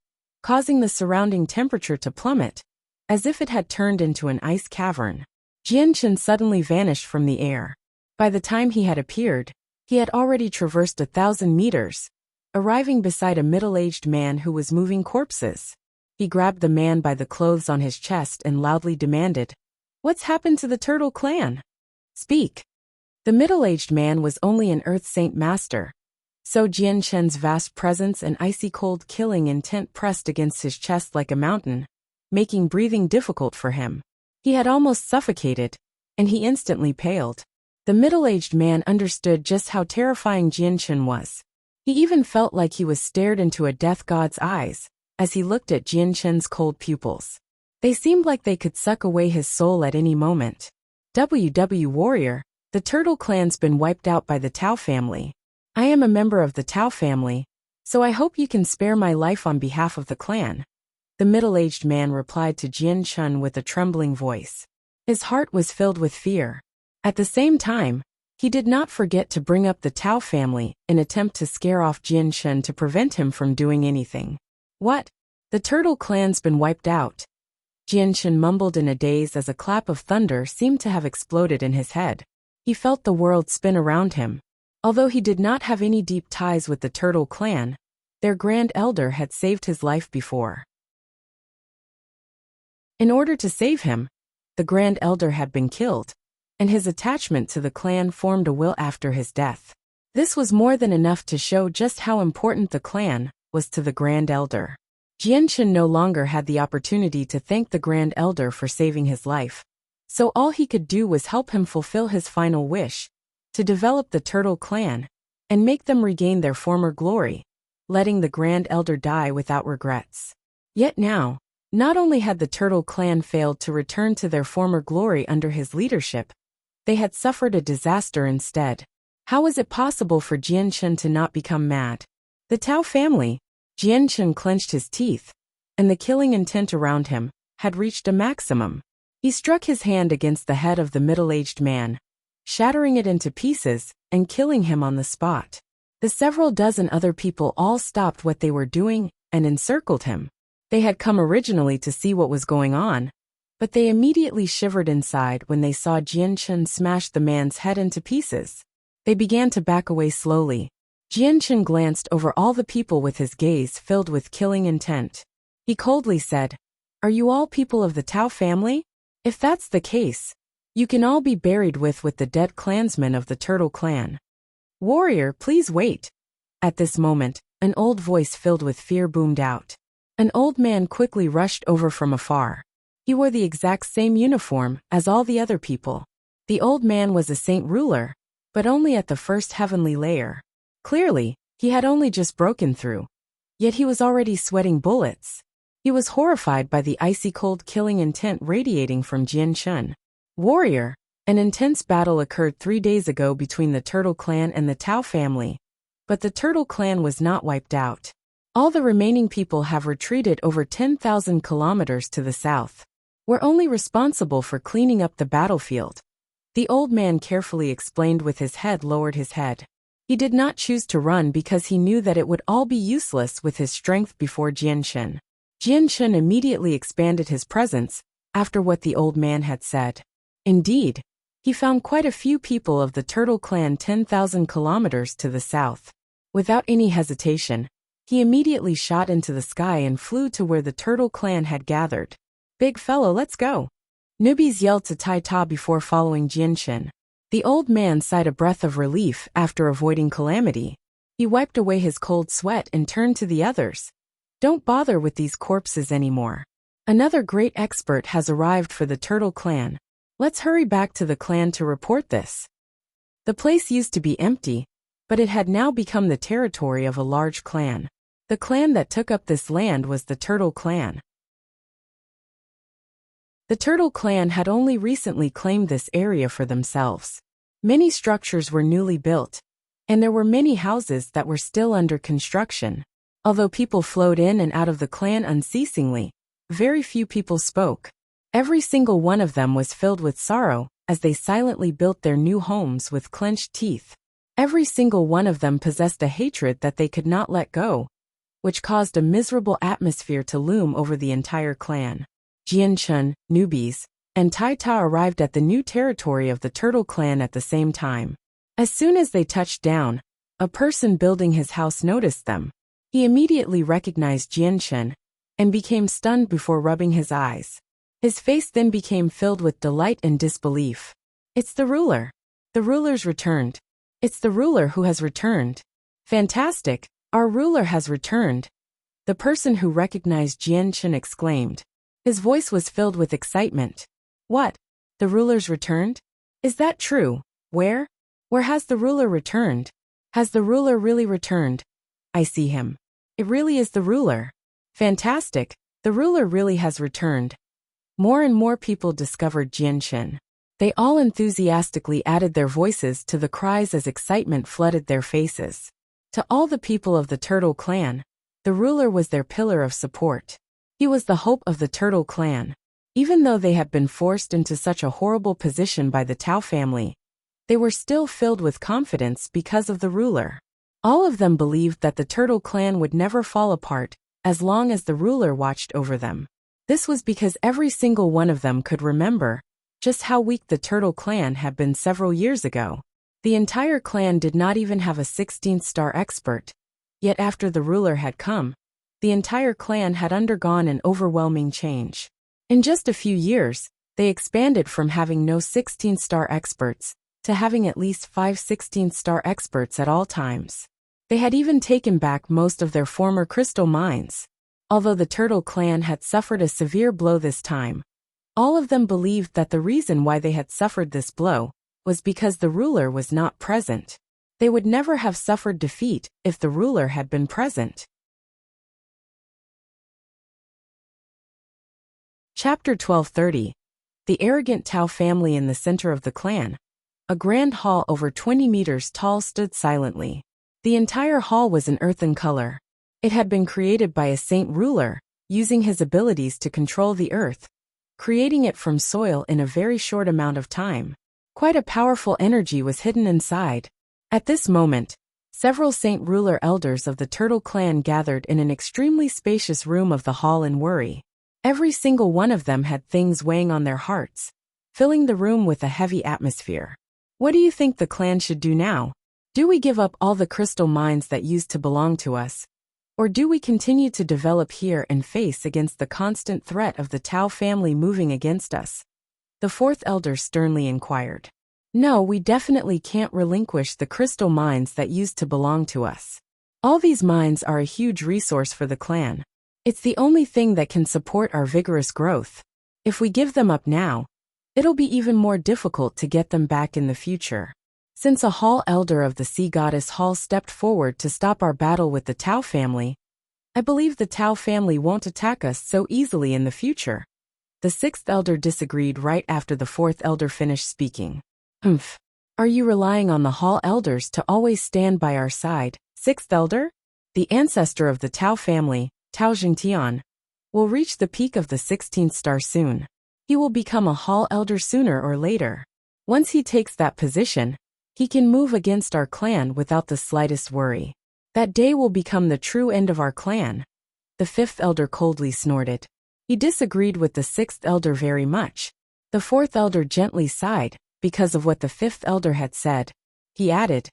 Speaker 1: causing the surrounding temperature to plummet, as if it had turned into an ice cavern. Jian Chun suddenly vanished from the air. By the time he had appeared, he had already traversed 1,000 meters, arriving beside a middle-aged man who was moving corpses. He grabbed the man by the clothes on his chest and loudly demanded, "What's happened to the Turtle Clan? Speak." The middle-aged man was only an Earth Saint Master, so Jian Chun's vast presence and icy-cold killing intent pressed against his chest like a mountain, making breathing difficult for him. He had almost suffocated, and he instantly paled. The middle-aged man understood just how terrifying Jian Chun was. He even felt like he was stared into a death god's eyes as he looked at Jian Chun's cold pupils. They seemed like they could suck away his soul at any moment. Warrior, the Turtle Clan's been wiped out by the Tao family. I am a member of the Tao family, so I hope you can spare my life on behalf of the clan. The middle-aged man replied to Jian Chun with a trembling voice. His heart was filled with fear. At the same time, he did not forget to bring up the Tao family in an attempt to scare off Jian Chun to prevent him from doing anything. What? The Turtle Clan's been wiped out? Jian Chun mumbled in a daze as a clap of thunder seemed to have exploded in his head. He felt the world spin around him. Although he did not have any deep ties with the Turtle Clan, their Grand Elder had saved his life before. In order to save him, the Grand Elder had been killed, and his attachment to the clan formed a will after his death. This was more than enough to show just how important the clan was to the Grand Elder. Jian Chun no longer had the opportunity to thank the Grand Elder for saving his life, so all he could do was help him fulfill his final wish, to develop the Turtle Clan and make them regain their former glory, letting the Grand Elder die without regrets. Yet now, not only had the Turtle Clan failed to return to their former glory under his leadership, they had suffered a disaster instead. How was it possible for Jian Chun to not become mad? The Tao family, Jian Chun clenched his teeth, and the killing intent around him had reached a maximum. He struck his hand against the head of the middle-aged man, shattering it into pieces and killing him on the spot. The several dozen other people all stopped what they were doing and encircled him. They had come originally to see what was going on, but they immediately shivered inside when they saw Jian Chun smash the man's head into pieces. They began to back away slowly. Jian Chun glanced over all the people with his gaze filled with killing intent. He coldly said, "Are you all people of the Tao family? If that's the case, you can all be buried with the dead clansmen of the Turtle Clan. Warrior, please wait." At this moment, an old voice filled with fear boomed out. An old man quickly rushed over from afar. He wore the exact same uniform as all the other people. The old man was a saint ruler, but only at the first heavenly layer. Clearly, he had only just broken through. Yet he was already sweating bullets. He was horrified by the icy-cold killing intent radiating from Jian Chun. Warrior, an intense battle occurred 3 days ago between the Turtle Clan and the Tao family, but the Turtle Clan was not wiped out. All the remaining people have retreated over 10,000 kilometers to the south. We're only responsible for cleaning up the battlefield. The old man carefully explained with his head lowered his head. He did not choose to run because he knew that it would all be useless with his strength before Jianshen. Jianshen immediately expanded his presence after what the old man had said. Indeed, he found quite a few people of the Turtle Clan 10,000 kilometers to the south. Without any hesitation, he immediately shot into the sky and flew to where the Turtle Clan had gathered. "Big fellow, let's go!" Newbies yelled to Tai Ta before following Jianshen. The old man sighed a breath of relief after avoiding calamity. He wiped away his cold sweat and turned to the others. "Don't bother with these corpses anymore. Another great expert has arrived for the Turtle Clan. Let's hurry back to the clan to report this." The place used to be empty, but it had now become the territory of a large clan. The clan that took up this land was the Turtle Clan. The Turtle Clan had only recently claimed this area for themselves. Many structures were newly built, and there were many houses that were still under construction. Although people flowed in and out of the clan unceasingly, very few people spoke. Every single one of them was filled with sorrow as they silently built their new homes with clenched teeth. Every single one of them possessed a hatred that they could not let go, which caused a miserable atmosphere to loom over the entire clan. Jianshen, newbies, and Tai Ta arrived at the new territory of the Turtle Clan at the same time. As soon as they touched down, a person building his house noticed them. He immediately recognized Jianshen and became stunned before rubbing his eyes. His face then became filled with delight and disbelief. "It's the ruler. The ruler's returned. It's the ruler who has returned. Fantastic, our ruler has returned." The person who recognized Jianshen exclaimed. His voice was filled with excitement. "What? The ruler's returned? Is that true? Where? Where has the ruler returned? Has the ruler really returned? I see him. It really is the ruler. Fantastic, the ruler really has returned." More and more people discovered Jianshen. They all enthusiastically added their voices to the cries as excitement flooded their faces. To all the people of the Turtle Clan, the ruler was their pillar of support. He was the hope of the Turtle Clan. Even though they had been forced into such a horrible position by the Tao family, they were still filled with confidence because of the ruler. All of them believed that the Turtle Clan would never fall apart as long as the ruler watched over them. This was because every single one of them could remember just how weak the Turtle Clan had been several years ago. The entire clan did not even have a 16th star expert, yet after the ruler had come, the entire clan had undergone an overwhelming change. In just a few years, they expanded from having no 16th star experts to having at least 5 16th star experts at all times. They had even taken back most of their former crystal mines. Although the Turtle Clan had suffered a severe blow this time, all of them believed that the reason why they had suffered this blow was because the ruler was not present. They would never have suffered defeat if the ruler had been present. Chapter 1230. The arrogant Tao family in the center of the clan. A grand hall over 20 meters tall stood silently. The entire hall was an earthen color. It had been created by a saint ruler, using his abilities to control the earth, creating it from soil in a very short amount of time. Quite a powerful energy was hidden inside. At this moment, several saint ruler elders of the Turtle Clan gathered in an extremely spacious room of the hall in worry. Every single one of them had things weighing on their hearts, filling the room with a heavy atmosphere. What do you think the clan should do now? Do we give up all the crystal mines that used to belong to us? Or do we continue to develop here and face against the constant threat of the Tao family moving against us? The fourth elder sternly inquired. No, we definitely can't relinquish the crystal mines that used to belong to us. All these mines are a huge resource for the clan. It's the only thing that can support our vigorous growth. If we give them up now, it'll be even more difficult to get them back in the future. Since a hall elder of the Sea Goddess Hall stepped forward to stop our battle with the Tao family, I believe the Tao family won't attack us so easily in the future. The sixth elder disagreed right after the fourth elder finished speaking. Are you relying on the hall elders to always stand by our side, sixth elder? The ancestor of the Tao family, Tao Jingtian, will reach the peak of the 16th star soon. He will become a Hall Elder sooner or later. Once he takes that position, he can move against our clan without the slightest worry. That day will become the true end of our clan. The 5th elder coldly snorted. He disagreed with the 6th elder very much. The 4th elder gently sighed, because of what the 5th elder had said. He added,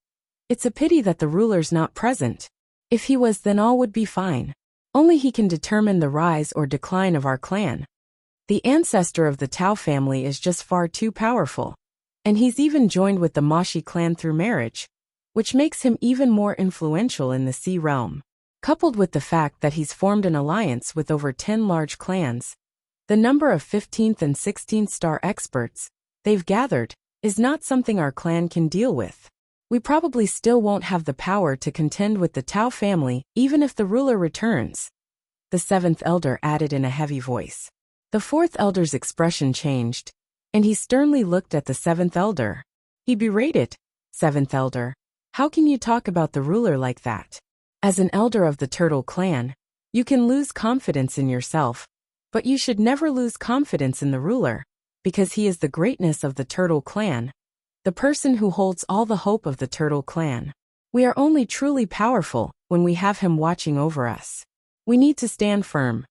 Speaker 1: "It's a pity that the ruler's not present. If he was, then all would be fine. Only he can determine the rise or decline of our clan. The ancestor of the Tao family is just far too powerful. And he's even joined with the Mashi clan through marriage, which makes him even more influential in the Sea realm. Coupled with the fact that he's formed an alliance with over 10 large clans, the number of 15th and 16th star experts they've gathered is not something our clan can deal with. We probably still won't have the power to contend with the Tao family even if the ruler returns," the 7th elder added in a heavy voice. The 4th elder's expression changed, and he sternly looked at the 7th elder. He berated, "7th elder, how can you talk about the ruler like that? As an elder of the Turtle clan, you can lose confidence in yourself, but you should never lose confidence in the ruler, because he is the greatness of the Turtle clan, the person who holds all the hope of the Turtle clan. We are only truly powerful when we have him watching over us. We need to stand firm.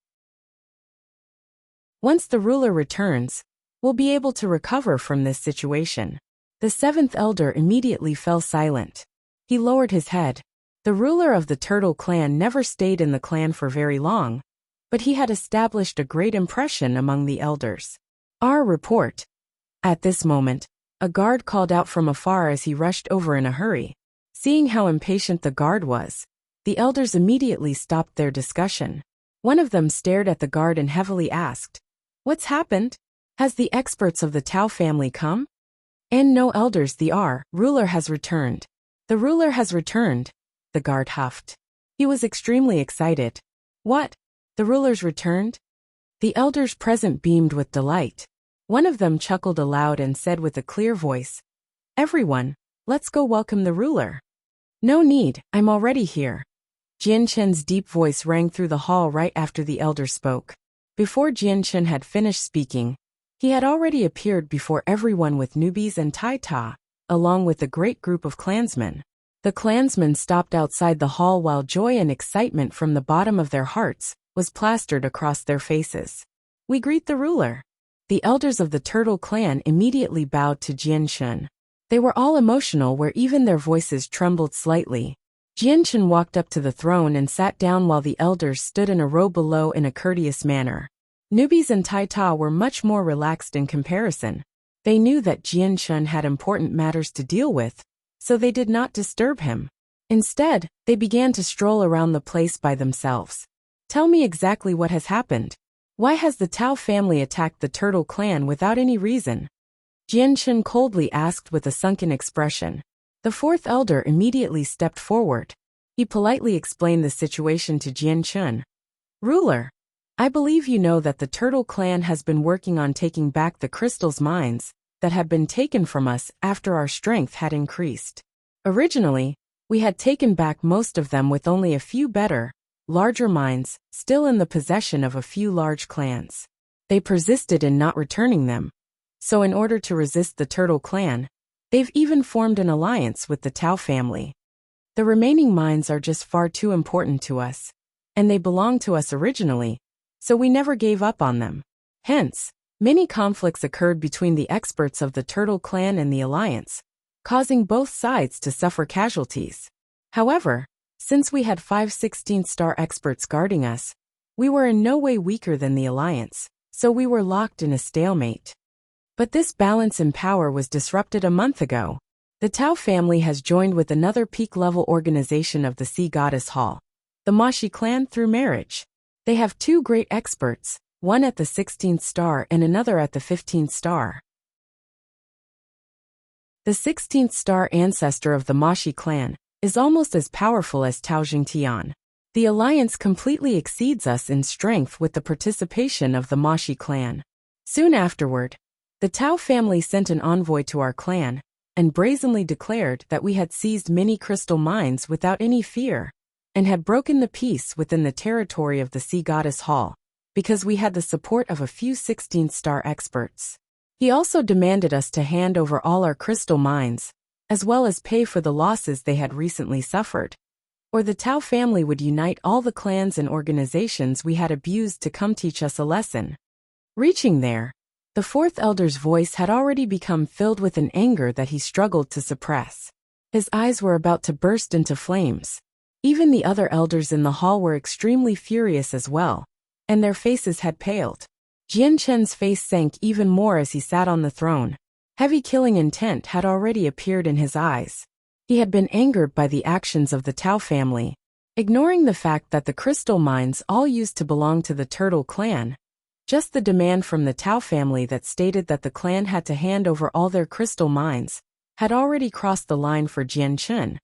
Speaker 1: Once the ruler returns, we'll be able to recover from this situation." The 7th elder immediately fell silent. He lowered his head. The ruler of the Turtle clan never stayed in the clan for very long, but he had established a great impression among the elders. Our report. At this moment, a guard called out from afar as he rushed over in a hurry. Seeing how impatient the guard was, the elders immediately stopped their discussion. One of them stared at the guard and heavily asked, "What's happened? Has the experts of the Tao family come?" "And no elders, the ruler has returned. The ruler has returned," the guard huffed. He was extremely excited. "What? The ruler's returned?" The elders present beamed with delight. One of them chuckled aloud and said with a clear voice, "Everyone, let's go welcome the ruler." "No need, I'm already here." Jian Chen's deep voice rang through the hall right after the elder spoke. Before Jian Chen had finished speaking, he had already appeared before everyone with newbies and Tai Ta, along with a great group of clansmen. The clansmen stopped outside the hall while joy and excitement from the bottom of their hearts was plastered across their faces. "We greet the ruler." The elders of the Turtle clan immediately bowed to Jian Chen. They were all emotional where even their voices trembled slightly. Jian Chen walked up to the throne and sat down while the elders stood in a row below in a courteous manner. Newbies and Tai Ta were much more relaxed in comparison. They knew that Jian Chen had important matters to deal with, so they did not disturb him. Instead, they began to stroll around the place by themselves. "Tell me exactly what has happened. Why has the Tao family attacked the Turtle clan without any reason?" Jian Chen coldly asked with a sunken expression. The 4th elder immediately stepped forward. He politely explained the situation to Jian Chen. "Ruler, I believe you know that the Turtle clan has been working on taking back the crystals mines that had been taken from us after our strength had increased. Originally, we had taken back most of them with only a few better, larger mines still in the possession of a few large clans. They persisted in not returning them. So in order to resist the Turtle clan, they've even formed an alliance with the Tao family. The remaining mines are just far too important to us, and they belonged to us originally, so we never gave up on them. Hence, many conflicts occurred between the experts of the Turtle clan and the alliance, causing both sides to suffer casualties. However, since we had 5 16th star experts guarding us, we were in no way weaker than the alliance, so we were locked in a stalemate. But this balance in power was disrupted a month ago. The Tao family has joined with another peak-level organization of the Sea Goddess Hall, the Mashi clan through marriage. They have 2 great experts, one at the 16th star and another at the 15th star. The 16th star ancestor of the Mashi clan is almost as powerful as Tao Jingtian. The alliance completely exceeds us in strength with the participation of the Mashi clan. Soon afterward, the Tao family sent an envoy to our clan and brazenly declared that we had seized many crystal mines without any fear and had broken the peace within the territory of the Sea Goddess Hall. because we had the support of a few 16th-star experts. He also demanded us to hand over all our crystal mines, as well as pay for the losses they had recently suffered, or the Tao family would unite all the clans and organizations we had abused to come teach us a lesson. Reaching there, the fourth elder's voice had already become filled with an anger that he struggled to suppress. His eyes were about to burst into flames. Even the other elders in the hall were extremely furious as well, and their faces had paled. Jian Chen's face sank even more as he sat on the throne. Heavy killing intent had already appeared in his eyes. He had been angered by the actions of the Tao family, ignoring the fact that the crystal mines all used to belong to the Turtle clan. Just the demand from the Tao family that stated that the clan had to hand over all their crystal mines had already crossed the line for Jian Chen.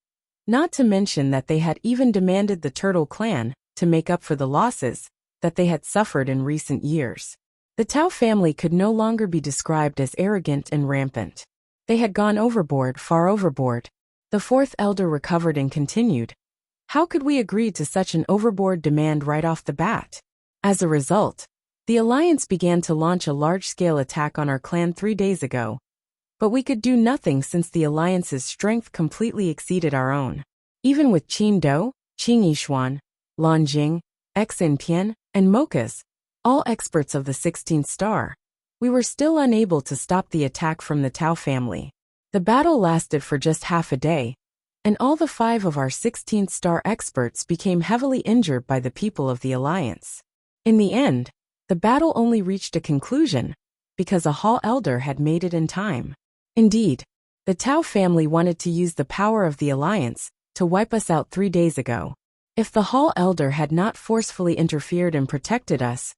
Speaker 1: Not to mention that they had even demanded the Turtle clan to make up for the losses that they had suffered in recent years. The Tao family could no longer be described as arrogant and rampant. They had gone overboard, far overboard. The fourth elder recovered and continued. How could we agree to such an overboard demand right off the bat? As a result, the Alliance began to launch a large-scale attack on our clan 3 days ago. But we could do nothing since the Alliance's strength completely exceeded our own. Even with Qin Dou, Qing Yishuan, Lan Jing, Xin Pian, and Mokas, all experts of the 16th star, we were still unable to stop the attack from the Tao family. The battle lasted for just half a day, and all the 5 of our 16th star experts became heavily injured by the people of the Alliance. In the end, the battle only reached a conclusion because a hall elder had made it in time. Indeed, the Tao family wanted to use the power of the Alliance to wipe us out 3 days ago. If the hall elder had not forcefully interfered and protected us,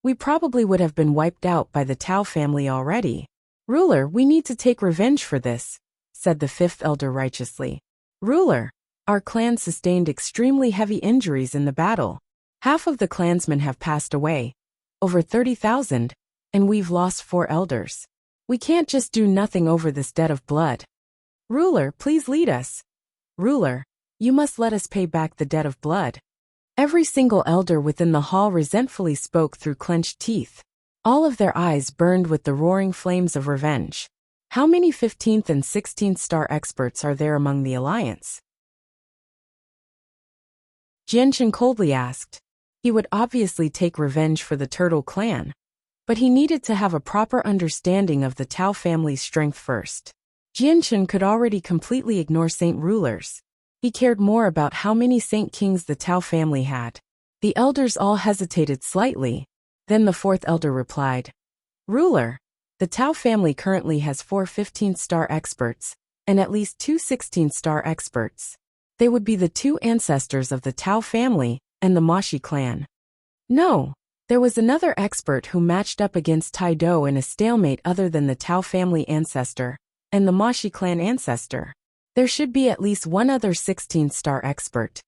Speaker 1: we probably would have been wiped out by the Tao family already. Ruler, we need to take revenge for this, said the 5th elder righteously. Ruler, our clan sustained extremely heavy injuries in the battle. Half of the clansmen have passed away, over 30,000, and we've lost 4 elders. We can't just do nothing over this debt of blood. Ruler, please lead us. Ruler, you must let us pay back the debt of blood. Every single elder within the hall resentfully spoke through clenched teeth. All of their eyes burned with the roaring flames of revenge. How many 15th and 16th star experts are there among the Alliance? Jian Chen coldly asked. He would obviously take revenge for the Turtle clan, but he needed to have a proper understanding of the Tao family's strength first. Jian Chen could already completely ignore Saint rulers. He cared more about how many Saint kings the Tao family had. The elders all hesitated slightly. Then the 4th elder replied, Ruler, the Tao family currently has 4 15th star experts, and at least 2 16th star experts. They would be the 2 ancestors of the Tao family and the Mashi clan. No, there was another expert who matched up against Tai Do in a stalemate other than the Tao family ancestor and the Mashi clan ancestor. There should be at least one other 16th star expert.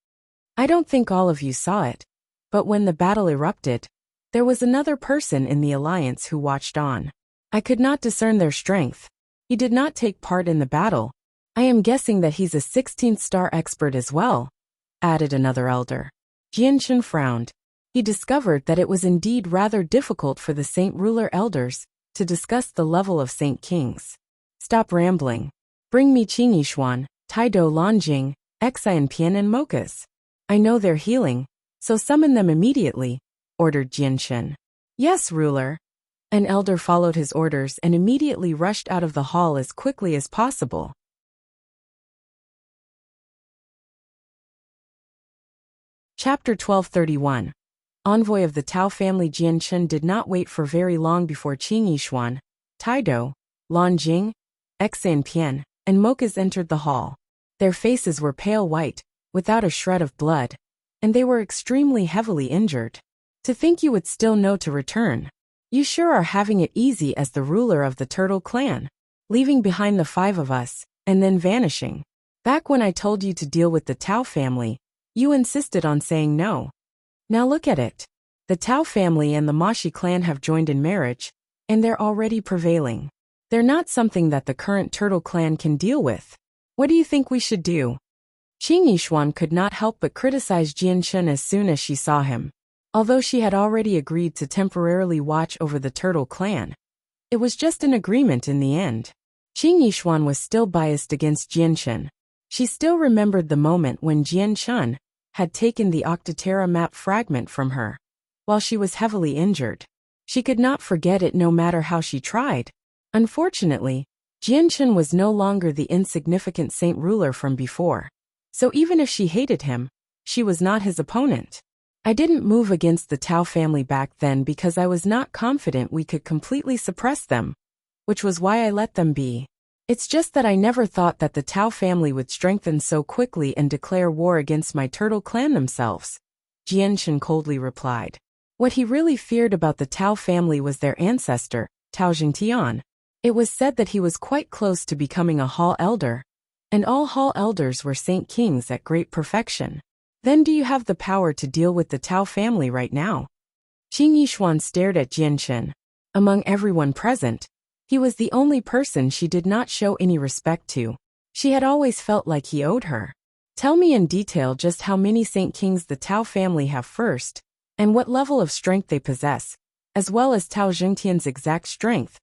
Speaker 1: I don't think all of you saw it, but when the battle erupted, there was another person in the Alliance who watched on. I could not discern their strength. He did not take part in the battle. I am guessing that he's a 16th star expert as well, added another elder. Jian Chen frowned. He discovered that it was indeed rather difficult for the Saint ruler elders to discuss the level of Saint kings. Stop rambling. Bring me Qing Yishuan, Taido Lanjing, Xin Pian and Mokas. I know they're healing, so summon them immediately, ordered Jian Chen. Yes, ruler. An elder followed his orders and immediately rushed out of the hall as quickly as possible. Chapter 1231. Envoy of the Tao family. Jian Chen did not wait for very long before Qing Yishuan, Taido, Lanjing, Xin Pian, and Mokas entered the hall. Their faces were pale white, without a shred of blood, and they were extremely heavily injured. To think you would still know to return. You sure are having it easy as the ruler of the Turtle clan, leaving behind the 5 of us, and then vanishing. Back when I told you to deal with the Tao family, you insisted on saying no. Now look at it. The Tao family and the Mashi clan have joined in marriage, and they're already prevailing. They're not something that the current Turtle clan can deal with. What do you think we should do? Qing Yishuan could not help but criticize Jian Chen as soon as she saw him. Although she had already agreed to temporarily watch over the Turtle Clan, it was just an agreement in the end. Qing Yishuan was still biased against Jianchen. She still remembered the moment when Jianchen had taken the Octiterra map fragment from her, while she was heavily injured. She could not forget it no matter how she tried. Unfortunately, Jianchen was no longer the insignificant saint ruler from before. So even if she hated him, she was not his opponent. I didn't move against the Tao family back then because I was not confident we could completely suppress them, which was why I let them be. It's just that I never thought that the Tao family would strengthen so quickly and declare war against my Turtle Clan themselves, Jianchen coldly replied. What he really feared about the Tao family was their ancestor, Tao Jingtian. It was said that he was quite close to becoming a Hall Elder, and all Hall Elders were Saint Kings at great perfection. Then do you have the power to deal with the Tao family right now? Qing Yishuan stared at Jianchen. Among everyone present, he was the only person she did not show any respect to. She had always felt like he owed her. Tell me in detail just how many Saint Kings the Tao family have first, and what level of strength they possess, as well as Tao Jingtian's exact strength,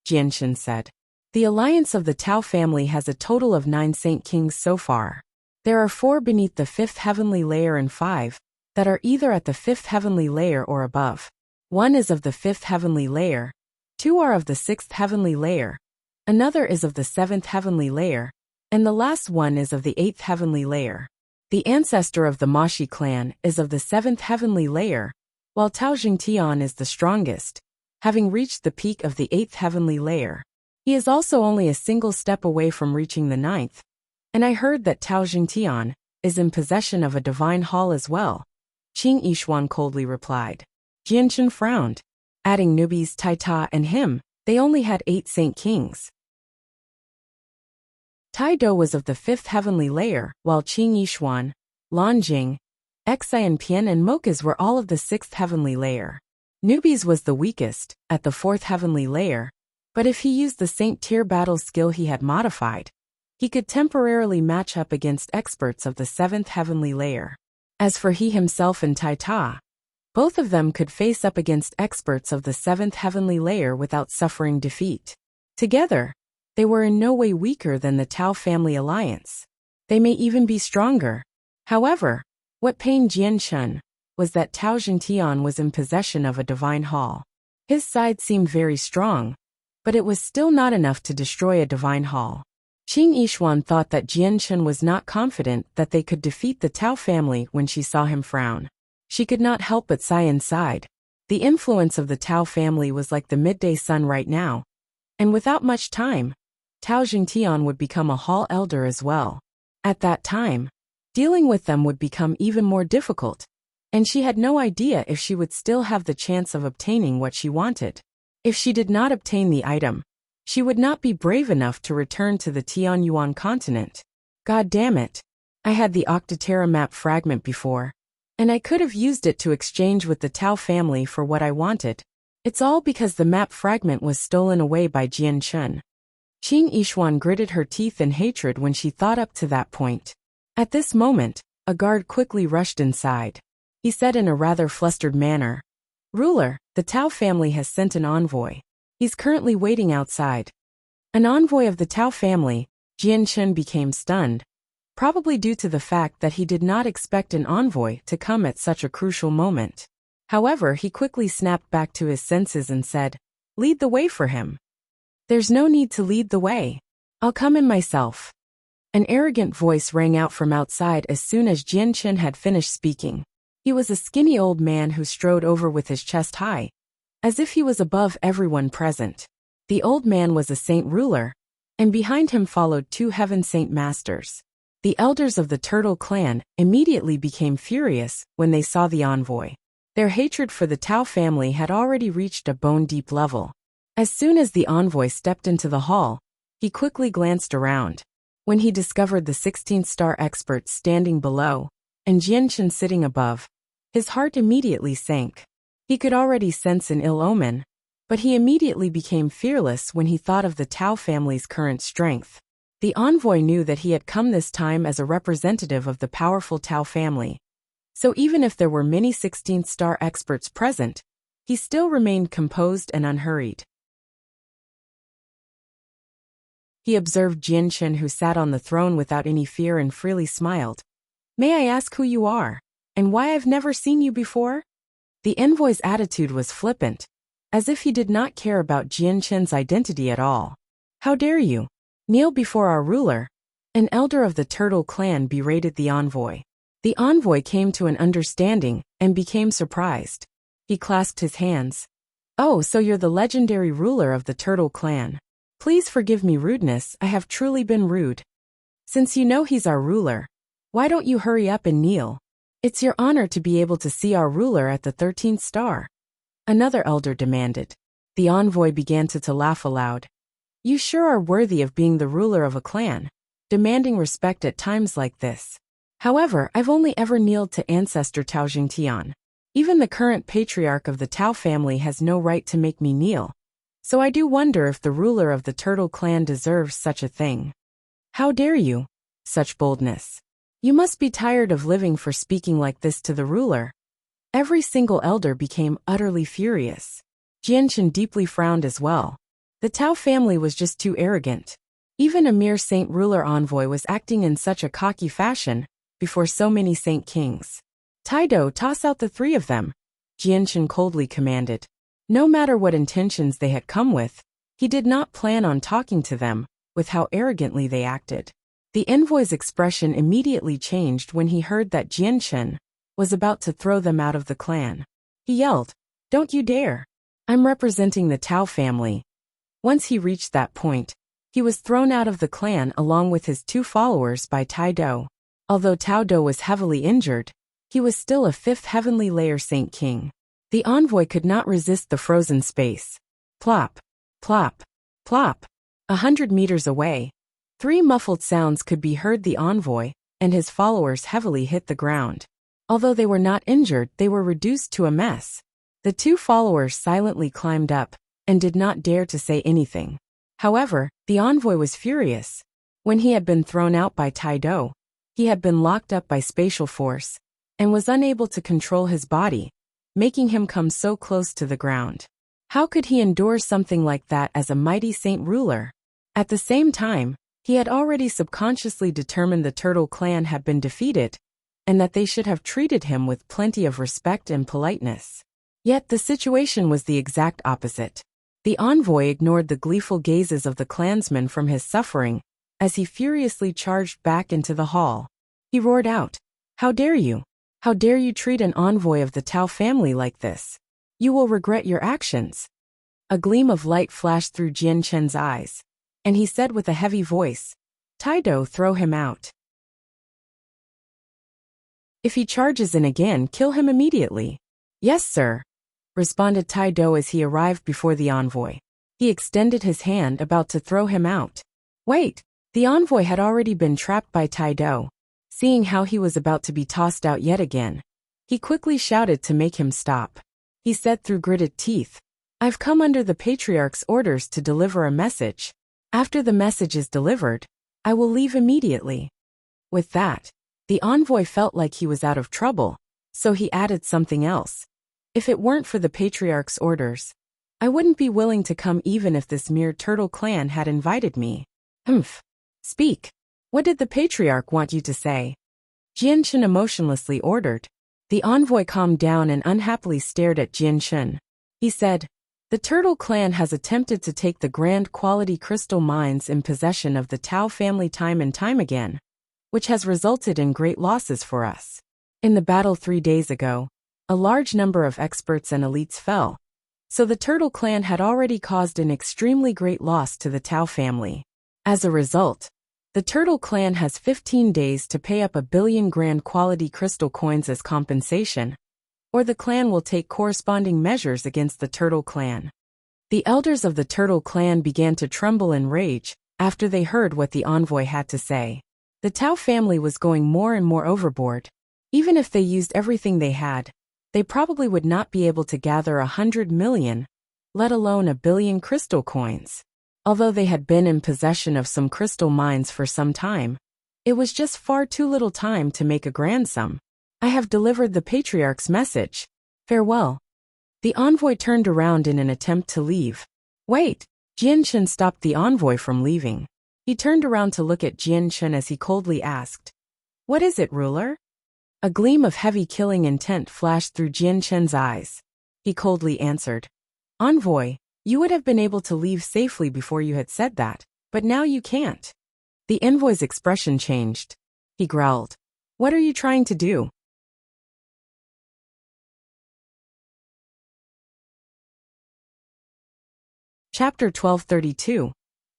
Speaker 1: Jianchen said. The alliance of the Tao family has a total of 9 Saint Kings so far. There are 4 beneath the 5th heavenly layer and 5 that are either at the 5th heavenly layer or above. 1 is of the 5th heavenly layer, 2 are of the 6th heavenly layer, another is of the 7th heavenly layer, and the last one is of the 8th heavenly layer. The ancestor of the Mashi clan is of the 7th heavenly layer, while Tao Jingtian is the strongest, having reached the peak of the 8th heavenly layer. He is also only a single step away from reaching the 9th, and I heard that Tao Jingtian is in possession of a divine hall as well, Qing Yishuan coldly replied. Jianchen frowned. Adding newbies Tai Ta and him, they only had 8 Saint Kings. Tai Do was of the 5th heavenly layer, while Qing Yishuan, Lanjing, Xian Pian and Mokas were all of the 6th heavenly layer. Newbies was the weakest, at the 4th heavenly layer, but if he used the Saint Tier battle skill he had modified, he could temporarily match up against experts of the 7th heavenly layer. As for he himself and Tai Ta, both of them could face up against experts of the 7th heavenly layer without suffering defeat. Together, they were in no way weaker than the Tao family alliance. They may even be stronger. However, what pained Jianchen was that Tao Jingtian was in possession of a divine hall. His side seemed very strong, but it was still not enough to destroy a divine hall. Qing Yishuan thought that Jianchen was not confident that they could defeat the Tao family when she saw him frown. She could not help but sigh inside. The influence of the Tao family was like the midday sun right now, and without much time, Tao Jingtian would become a Hall Elder as well. At that time, dealing with them would become even more difficult, and she had no idea if she would still have the chance of obtaining what she wanted. If she did not obtain the item, she would not be brave enough to return to the Tianyuan continent. God damn it. I had the Octiterra map fragment before, and I could have used it to exchange with the Tao family for what I wanted. It's all because the map fragment was stolen away by Jianchen. Qing Yishuan gritted her teeth in hatred when she thought up to that point. At this moment, a guard quickly rushed inside. He said in a rather flustered manner, "Ruler, the Tao family has sent an envoy. He's currently waiting outside." An envoy of the Tao family, Jianchen became stunned, probably due to the fact that he did not expect an envoy to come at such a crucial moment. However, he quickly snapped back to his senses and said, "Lead the way for him." "There's no need to lead the way. I'll come in myself." An arrogant voice rang out from outside as soon as Jianchen had finished speaking. He was a skinny old man who strode over with his chest high, as if he was above everyone present. The old man was a saint ruler, and behind him followed 2 heaven saint masters. The elders of the Turtle clan immediately became furious when they saw the envoy. Their hatred for the Tao family had already reached a bone-deep level. As soon as the envoy stepped into the hall, he quickly glanced around. When he discovered the 16th star experts standing below, and Jianchen sitting above, his heart immediately sank. He could already sense an ill omen, but he immediately became fearless when he thought of the Tao family's current strength. The envoy knew that he had come this time as a representative of the powerful Tao family, So even if there were many 16th star experts present, he still remained composed and unhurried. He observed Jianchen, who sat on the throne without any fear, and freely smiled. "May I ask who you are, and why I've never seen you before?" The envoy's attitude was flippant, as if he did not care about Jianchen's identity at all. "How dare you kneel before our ruler?" An elder of the Turtle clan berated the envoy. The envoy came to an understanding and became surprised. He clasped his hands. "Oh, so you're the legendary ruler of the Turtle clan. Please forgive me rudeness, I have truly been rude. Since you know he's our ruler, why don't you hurry up and kneel? It's your honor to be able to see our ruler at the 13th star." Another elder demanded. The envoy began to laugh aloud. "You sure are worthy of being the ruler of a clan, demanding respect at times like this. However, I've only ever kneeled to ancestor Tao Jingtian. Even the current patriarch of the Tao family has no right to make me kneel. So I do wonder if the ruler of the Turtle clan deserves such a thing. How dare you? Such boldness. You must be tired of living for speaking like this to the ruler." Every single elder became utterly furious. Jianchen deeply frowned as well. The Tao family was just too arrogant. Even a mere saint ruler envoy was acting in such a cocky fashion before so many saint kings. "Taido, toss out the three of them," Jianchen coldly commanded. No matter what intentions they had come with, he did not plan on talking to them, with how arrogantly they acted. The envoy's expression immediately changed when he heard that Jianchen was about to throw them out of the clan. He yelled, "Don't you dare! I'm representing the Tao family." Once he reached that point, he was thrown out of the clan along with his 2 followers by Taido. Although Taido was heavily injured, he was still a 5th heavenly layer saint king. The envoy could not resist the frozen space. Plop, plop, plop. 100 meters away, 3 muffled sounds could be heard. The envoy and his followers heavily hit the ground. Although they were not injured, they were reduced to a mess. The 2 followers silently climbed up and did not dare to say anything. However, the envoy was furious. When he had been thrown out by Taido, he had been locked up by spatial force and was unable to control his body, making him come so close to the ground. How could he endure something like that as a mighty saint ruler? At the same time, he had already subconsciously determined the Turtle clan had been defeated, and that they should have treated him with plenty of respect and politeness. Yet the situation was the exact opposite. The envoy ignored the gleeful gazes of the clansmen from his suffering as he furiously charged back into the hall. He roared out, "How dare you? How dare you treat an envoy of the Tao family like this? You will regret your actions." A gleam of light flashed through Jianchen's eyes, and he said with a heavy voice, "Taido, throw him out. If he charges in again, kill him immediately." "Yes, sir," responded Taido as he arrived before the envoy. He extended his hand about to throw him out. Wait, the envoy had already been trapped by Taido. Seeing how he was about to be tossed out yet again, he quickly shouted to make him stop. He said through gritted teeth, "I've come under the patriarch's orders to deliver a message. After the message is delivered, I will leave immediately." With that, the envoy felt like he was out of trouble, so he added something else. "If it weren't for the patriarch's orders, I wouldn't be willing to come even if this mere Turtle clan had invited me." "Humph. Speak. What did the patriarch want you to say?" Jianchen emotionlessly ordered. The envoy calmed down and unhappily stared at Jianchen. He said, "The Turtle clan has attempted to take the grand quality crystal mines in possession of the Tao family time and time again, which has resulted in great losses for us. In the battle 3 days ago, a large number of experts and elites fell, so the Turtle clan had already caused an extremely great loss to the Tao family. As a result, the Turtle clan has 15 days to pay up 1 billion grand quality crystal coins as compensation, or the clan will take corresponding measures against the Turtle clan." The elders of the Turtle clan began to tremble in rage after they heard what the envoy had to say. The Tao family was going more and more overboard. Even if they used everything they had, they probably would not be able to gather 100 million, let alone 1 billion crystal coins. Although they had been in possession of some crystal mines for some time, it was just far too little time to make a grand sum. I have delivered the patriarch's message. Farewell. The envoy turned around in an attempt to leave. Wait! Jianchen stopped the envoy from leaving. He turned around to look at Jianchen as he coldly asked, "What is it, ruler?" A gleam of heavy killing intent flashed through Jianchen's eyes. He coldly answered, "Envoy, you would have been able to leave safely before you had said that, but now you can't." The envoy's expression changed. He growled, "What are you trying to do?" Chapter 1232.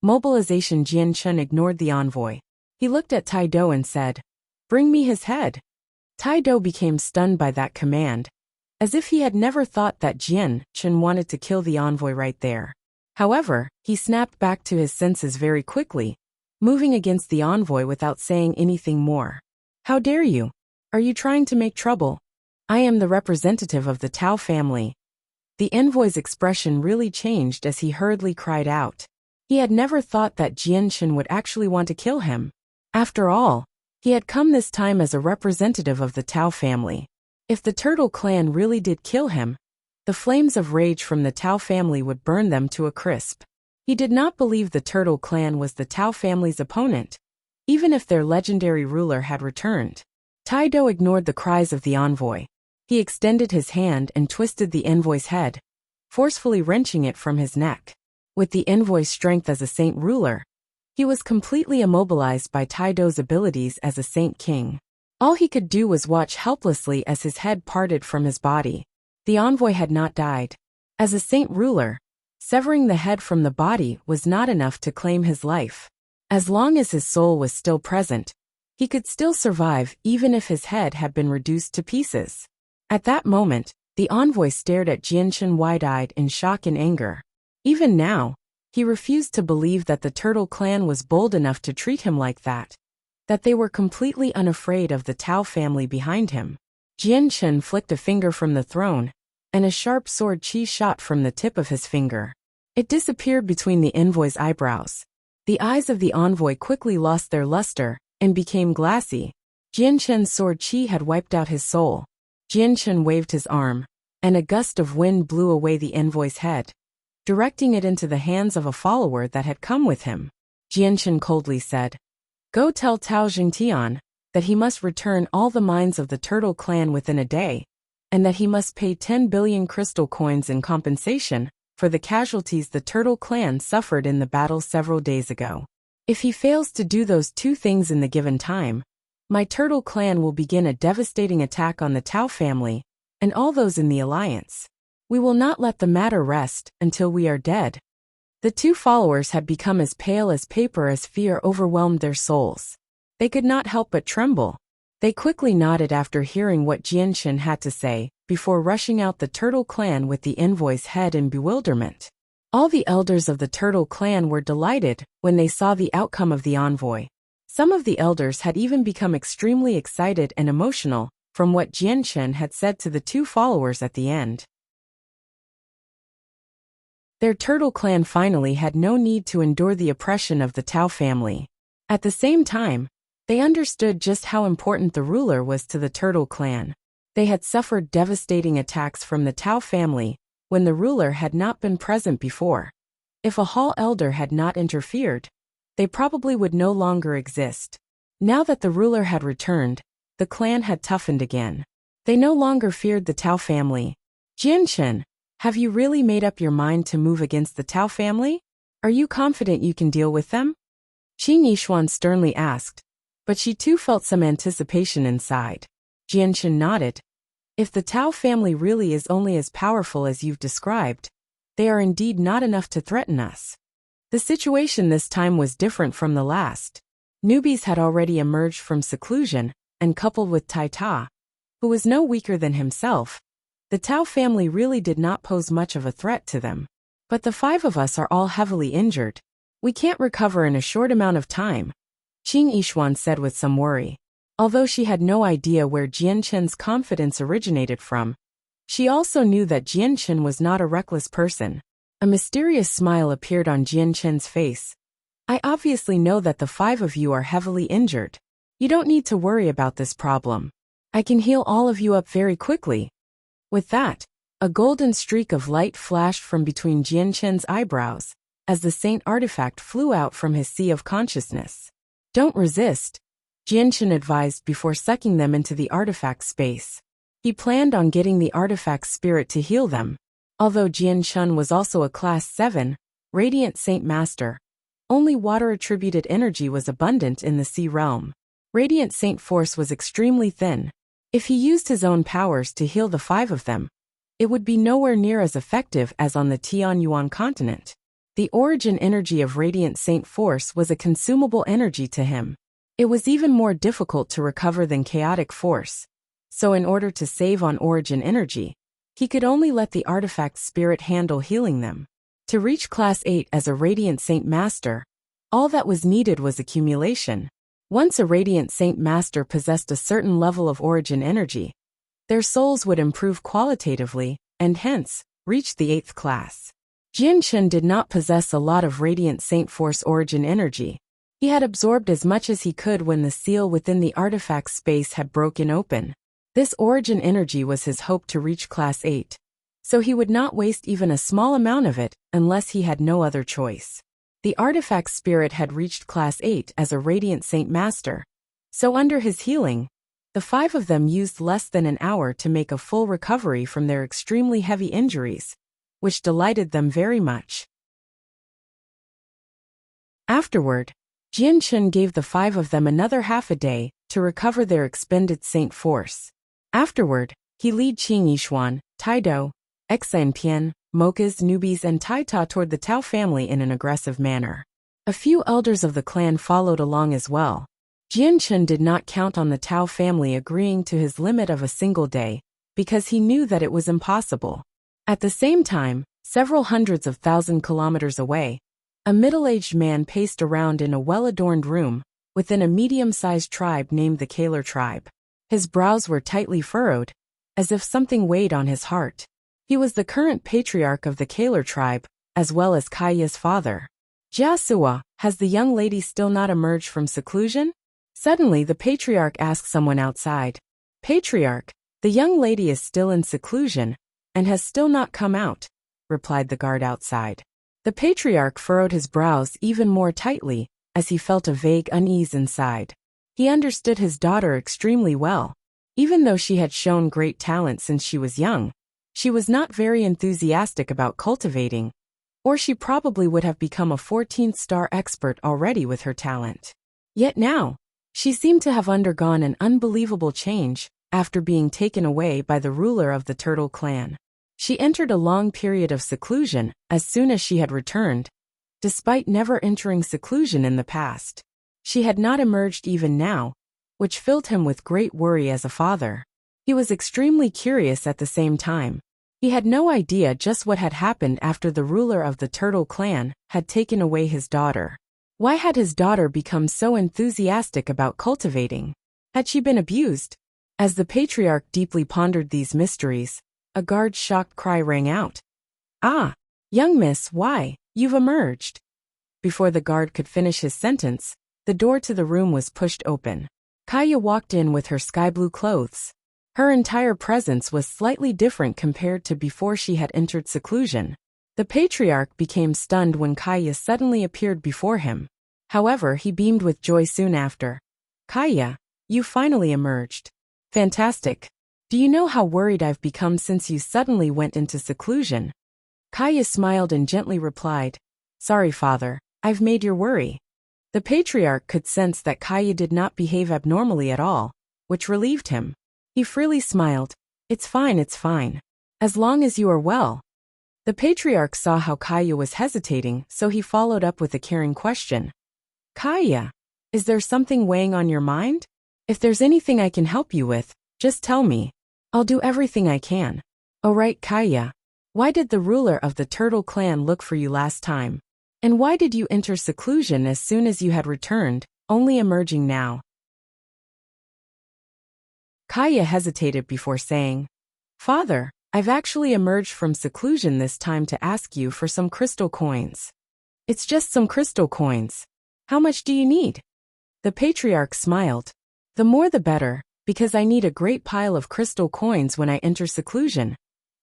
Speaker 1: Mobilization. Jianchen ignored the envoy. He looked at Tai Do and said, "Bring me his head." Tai Do became stunned by that command, as if he had never thought that Jianchen wanted to kill the envoy right there. However, he snapped back to his senses very quickly, moving against the envoy without saying anything more. "How dare you? Are you trying to make trouble? I am the representative of the Tao family." The envoy's expression really changed as he hurriedly cried out. He had never thought that Jianchen would actually want to kill him. After all, he had come this time as a representative of the Tao family. If the Turtle clan really did kill him, the flames of rage from the Tao family would burn them to a crisp. He did not believe the Turtle clan was the Tao family's opponent, even if their legendary ruler had returned. Tai Do ignored the cries of the envoy. He extended his hand and twisted the envoy's head, forcefully wrenching it from his neck. With the envoy's strength as a saint ruler, he was completely immobilized by Tai Do's abilities as a saint king. All he could do was watch helplessly as his head parted from his body. The envoy had not died. As a saint ruler, severing the head from the body was not enough to claim his life. As long as his soul was still present, he could still survive even if his head had been reduced to pieces. At that moment, the envoy stared at Jianchen wide-eyed in shock and anger. Even now, he refused to believe that the Turtle clan was bold enough to treat him like that they were completely unafraid of the Tao family behind him. Jianchen flicked a finger from the throne, and a sharp sword chi shot from the tip of his finger. It disappeared between the envoy's eyebrows. The eyes of the envoy quickly lost their luster and became glassy. Jianchen's sword chi had wiped out his soul. Jianchen waved his arm, and a gust of wind blew away the envoy's head, directing it into the hands of a follower that had come with him. Jianchen coldly said, "Go tell Tao Jingtian that he must return all the mines of the Turtle clan within a day, and that he must pay 10 billion crystal coins in compensation for the casualties the Turtle clan suffered in the battle several days ago. If he fails to do those two things in the given time, my Turtle clan will begin a devastating attack on the Tao family and all those in the alliance. We will not let the matter rest until we are dead." The two followers had become as pale as paper as fear overwhelmed their souls. They could not help but tremble. They quickly nodded after hearing what Jianchen had to say, before rushing out the Turtle clan with the envoy's head in bewilderment. All the elders of the Turtle clan were delighted when they saw the outcome of the envoy. Some of the elders had even become extremely excited and emotional from what Jianchen had said to the two followers at the end. Their Turtle clan finally had no need to endure the oppression of the Tao family. At the same time, they understood just how important the ruler was to the Turtle clan. They had suffered devastating attacks from the Tao family when the ruler had not been present before. If a hall elder had not interfered, they probably would no longer exist. Now that the ruler had returned, the clan had toughened again. They no longer feared the Tao family. "Jianchen, have you really made up your mind to move against the Tao family? Are you confident you can deal with them?" Qing Yishuan sternly asked, but she too felt some anticipation inside. Jianchen nodded. "If the Tao family really is only as powerful as you've described, they are indeed not enough to threaten us." The situation this time was different from the last. Newbies had already emerged from seclusion, and coupled with Tai Ta, who was no weaker than himself, the Tao family really did not pose much of a threat to them. "But the five of us are all heavily injured. We can't recover in a short amount of time," Qing Yishuan said with some worry. Although she had no idea where Jianchen's confidence originated from, she also knew that Jianchen was not a reckless person. A mysterious smile appeared on Jianchen's face. "I obviously know that the five of you are heavily injured. You don't need to worry about this problem. I can heal all of you up very quickly." With that, a golden streak of light flashed from between Jianchen's eyebrows, as the saint artifact flew out from his sea of consciousness. "Don't resist," Jianchen advised before sucking them into the artifact space. He planned on getting the artifact's spirit to heal them. Although Jianchen was also a Class 7, Radiant Saint Master, only water-attributed energy was abundant in the sea realm. Radiant Saint Force was extremely thin. If he used his own powers to heal the 5 of them, it would be nowhere near as effective as on the Tianyuan continent. The origin energy of Radiant Saint Force was a consumable energy to him. It was even more difficult to recover than Chaotic Force, so in order to save on origin energy, he could only let the artifact spirit handle healing them. To reach Class 8 as a Radiant Saint Master, all that was needed was accumulation. Once a Radiant Saint Master possessed a certain level of origin energy, their souls would improve qualitatively, and hence, reach the 8th class. Jianchen did not possess a lot of Radiant Saint Force origin energy. He had absorbed as much as he could when the seal within the artifact space had broken open. This origin energy was his hope to reach Class 8, so he would not waste even a small amount of it unless he had no other choice. The artifact spirit had reached Class 8 as a Radiant Saint Master, so under his healing, the 5 of them used less than an hour to make a full recovery from their extremely heavy injuries, which delighted them very much. Afterward, Jianchen gave the 5 of them another half a day to recover their expended saint force. Afterward, he led Qing Yishuan, Taido, Xanpian, Mokas, Nubis and Taita toward the Tao family in an aggressive manner. A few elders of the clan followed along as well. Jianchen did not count on the Tao family agreeing to his limit of a single day, because he knew that it was impossible. At the same time, several hundreds of thousand kilometers away, a middle-aged man paced around in a well-adorned room within a medium-sized tribe named the Kaler tribe. His brows were tightly furrowed, as if something weighed on his heart. He was the current patriarch of the Kaler tribe, as well as Kaya's father. "Jiasuwa, has the young lady still not emerged from seclusion?" Suddenly the patriarch asked someone outside. "Patriarch, the young lady is still in seclusion, and has still not come out," replied the guard outside. The patriarch furrowed his brows even more tightly, as he felt a vague unease inside. He understood his daughter extremely well. Even though she had shown great talent since she was young, she was not very enthusiastic about cultivating, or she probably would have become a 14th-star expert already with her talent. Yet now, she seemed to have undergone an unbelievable change after being taken away by the ruler of the Turtle clan. She entered a long period of seclusion as soon as she had returned, despite never entering seclusion in the past. She had not emerged even now, which filled him with great worry as a father. He was extremely curious at the same time. He had no idea just what had happened after the ruler of the Turtle clan had taken away his daughter. Why had his daughter become so enthusiastic about cultivating? Had she been abused? As the patriarch deeply pondered these mysteries, a guard's shocked cry rang out. "Ah, young miss, why, you've emerged." Before the guard could finish his sentence, the door to the room was pushed open. Kaya walked in with her sky-blue clothes. Her entire presence was slightly different compared to before she had entered seclusion. The patriarch became stunned when Kaya suddenly appeared before him. However, he beamed with joy soon after. "Kaya, you finally emerged. Fantastic. Do you know how worried I've become since you suddenly went into seclusion?" Kaya smiled and gently replied, "Sorry, father, I've made your worry." The patriarch could sense that Kaya did not behave abnormally at all, which relieved him. He freely smiled. It's fine, as long as you are well." The patriarch saw how Kaya was hesitating, so he followed up with a caring question. "Kaya, is there something weighing on your mind? If there's anything I can help you with, just tell me. I'll do everything I can." "Oh right, Kaya. Why did the ruler of the Turtle clan look for you last time? And why did you enter seclusion as soon as you had returned, only emerging now?" Kaya hesitated before saying, "Father, I've actually emerged from seclusion this time to ask you for some crystal coins." "It's just some crystal coins. How much do you need?" The patriarch smiled. "The more the better, Because I need a great pile of crystal coins when I enter seclusion,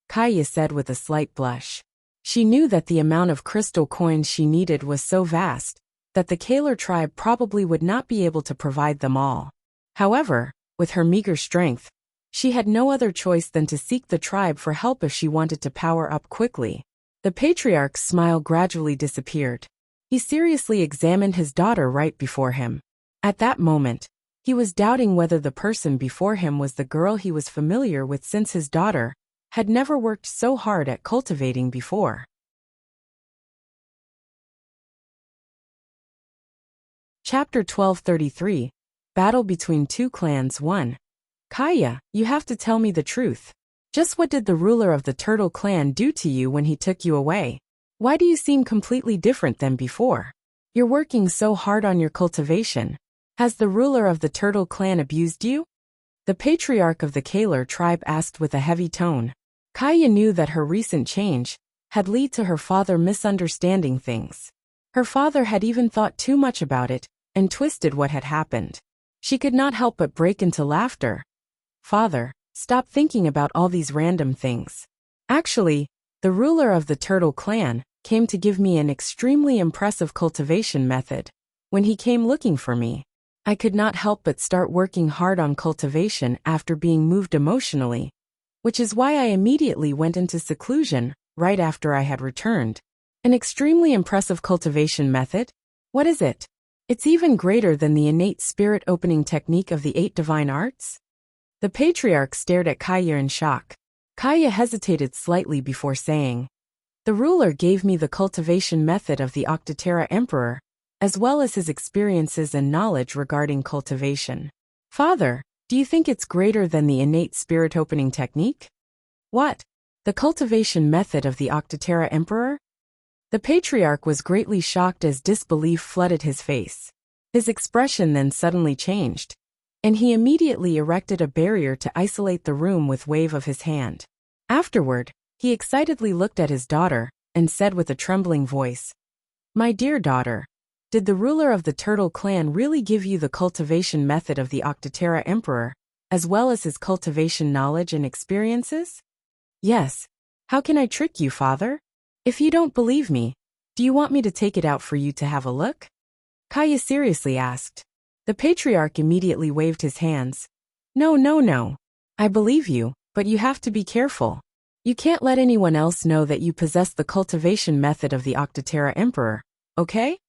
Speaker 1: Kaya said with a slight blush. She knew that the amount of crystal coins she needed was so vast that the Kaler tribe probably would not be able to provide them all. However, with her meager strength, she had no other choice than to seek the tribe for help if she wanted to power up quickly. The patriarch's smile gradually disappeared. He seriously examined his daughter right before him. At that moment, he was doubting whether the person before him was the girl he was familiar with, since his daughter had never worked so hard at cultivating before. Chapter 1233, Battle Between Two Clans 1. Kaya, you have to tell me the truth. Just what did the ruler of the Turtle clan do to you when he took you away? Why do you seem completely different than before? You're working so hard on your cultivation. Has the ruler of the Turtle clan abused you? The patriarch of the Kaler tribe asked with a heavy tone. Kaya knew that her recent change had led to her father misunderstanding things. Her father had even thought too much about it and twisted what had happened. She could not help but break into laughter. Father, stop thinking about all these random things. Actually, the ruler of the Turtle clan came to give me an extremely impressive cultivation method. When he came looking for me, I could not help but start working hard on cultivation after being moved emotionally, which is why I immediately went into seclusion right after I had returned. An extremely impressive cultivation method? What is it? It's even greater than the innate spirit opening technique of the 8 divine arts? The patriarch stared at Kaya in shock. Kaya hesitated slightly before saying, the ruler gave me the cultivation method of the Octaterra Emperor, as well as his experiences and knowledge regarding cultivation. Father, do you think it's greater than the innate spirit opening technique? What? The cultivation method of the Octaterra Emperor? The patriarch was greatly shocked as disbelief flooded his face. His expression then suddenly changed, and he immediately erected a barrier to isolate the room with wave of his hand. Afterward, he excitedly looked at his daughter and said with a trembling voice, my dear daughter, did the ruler of the Turtle clan really give you the cultivation method of the Octaterra Emperor, as well as his cultivation knowledge and experiences? Yes. How can I trick you, father? If you don't believe me, do you want me to take it out for you to have a look? Kaya seriously asked. The patriarch immediately waved his hands. No. I believe you, but you have to be careful. You can't let anyone else know that you possess the cultivation method of the Octaterra Emperor, okay?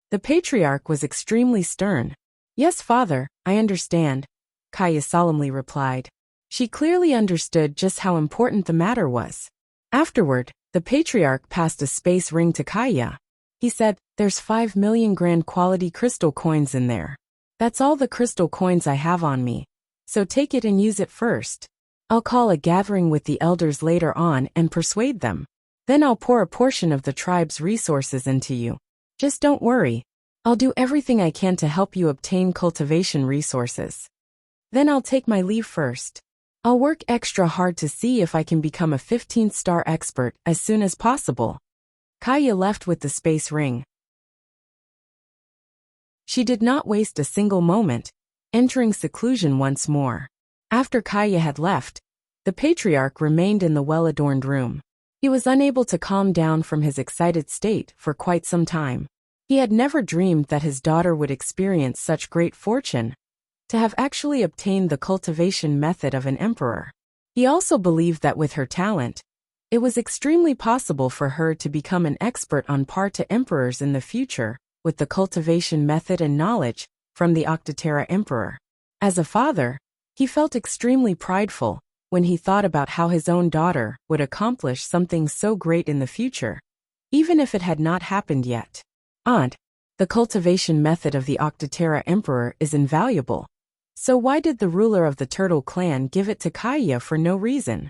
Speaker 1: The patriarch was extremely stern. Yes, father, I understand, Kaya solemnly replied. She clearly understood just how important the matter was. Afterward, the patriarch passed a space ring to Kaya. He said, there's 5 million grand quality crystal coins in there. That's all the crystal coins I have on me, so take it and use it first. I'll call a gathering with the elders later on and persuade them. Then I'll pour a portion of the tribe's resources into you. Just don't worry. I'll do everything I can to help you obtain cultivation resources. Then I'll take my leave first. I'll work extra hard to see if I can become a 15th-star expert as soon as possible. Kaya left with the space ring. She did not waste a single moment, entering seclusion once more. After Kaya had left, the patriarch remained in the well-adorned room. He was unable to calm down from his excited state for quite some time. He had never dreamed that his daughter would experience such great fortune, to have actually obtained the cultivation method of an emperor. He also believed that with her talent, it was extremely possible for her to become an expert on par to emperors in the future, with the cultivation method and knowledge from the Octaterra Emperor. As a father, he felt extremely prideful when he thought about how his own daughter would accomplish something so great in the future, even if it had not happened yet. Aunt, the cultivation method of the Octaterra Emperor is invaluable. So why did the ruler of the Turtle clan give it to Kaya for no reason?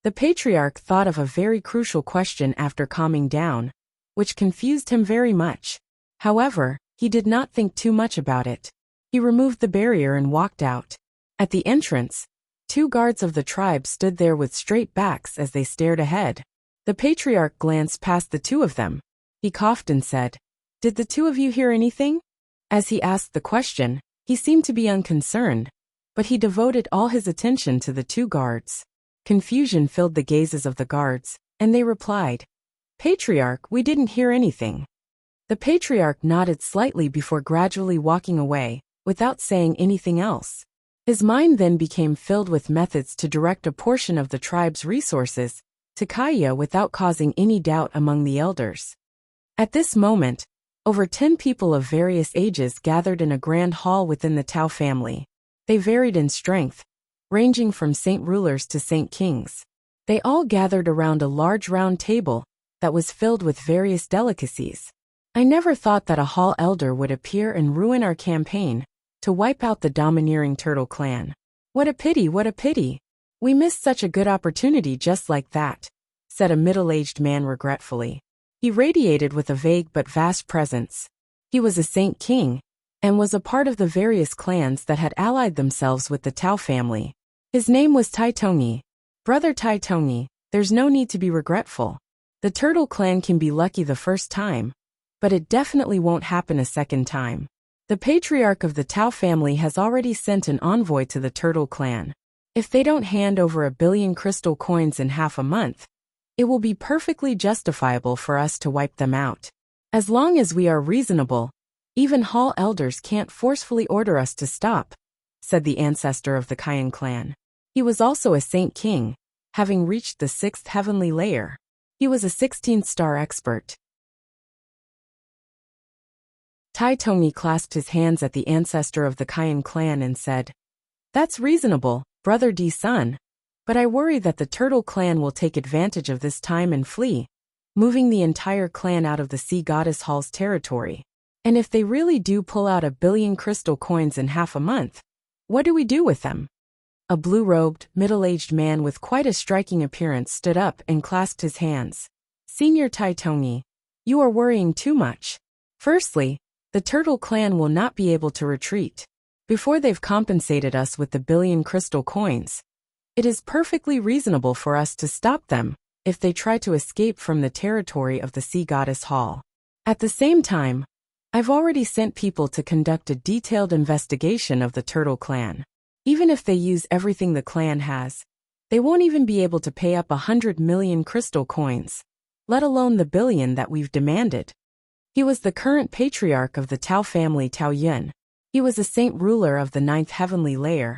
Speaker 1: The patriarch thought of a very crucial question after calming down, which confused him very much. However, he did not think too much about it. He removed the barrier and walked out. At the entrance, 2 guards of the tribe stood there with straight backs as they stared ahead. The patriarch glanced past the 2 of them. He coughed and said, did the 2 of you hear anything? As he asked the question, he seemed to be unconcerned, but he devoted all his attention to the two guards. Confusion filled the gazes of the guards, and they replied, "Patriarch, we didn't hear anything." The patriarch nodded slightly before gradually walking away, without saying anything else. His mind then became filled with methods to direct a portion of the tribe's resources to Kaya without causing any doubt among the elders. At this moment, over 10 people of various ages gathered in a grand hall within the Tao family. They varied in strength, ranging from saint rulers to saint kings. They all gathered around a large round table that was filled with various delicacies. I never thought that a hall elder would appear and ruin our campaign to wipe out the domineering turtle clan. What a pity, what a pity. We missed such a good opportunity just like that, said a middle-aged man regretfully. He radiated with a vague but vast presence. He was a saint king, and was a part of the various clans that had allied themselves with the Tao family. His name was Tai Tongi. Brother Tai Tongi, there's no need to be regretful. The turtle clan can be lucky the first time, but it definitely won't happen a second time. The patriarch of the Tao family has already sent an envoy to the turtle clan. If they don't hand over 1 billion crystal coins in half a month, it will be perfectly justifiable for us to wipe them out. As long as we are reasonable, even hall elders can't forcefully order us to stop, said the ancestor of the Kayan clan. He was also a saint king, having reached the 6th heavenly layer. He was a 16th-star expert. Tai Tongi clasped his hands at the ancestor of the Kayan clan and said, "That's reasonable, Brother D-Sun, but I worry that the turtle clan will take advantage of this time and flee, moving the entire clan out of the Sea Goddess Hall's territory. And if they really do pull out 1 billion crystal coins in half a month, what do we do with them?" A blue-robed, middle-aged man with quite a striking appearance stood up and clasped his hands. "Senior Tai Tongi, you are worrying too much. Firstly, the turtle clan will not be able to retreat before they've compensated us with the 1 billion crystal coins. It is perfectly reasonable for us to stop them if they try to escape from the territory of the Sea Goddess Hall. At the same time, I've already sent people to conduct a detailed investigation of the turtle clan. Even if they use everything the clan has, they won't even be able to pay up 100 million crystal coins, let alone the 1 billion that we've demanded." He was the current patriarch of the Tao family, Tao Yun. He was a saint ruler of the 9th heavenly layer,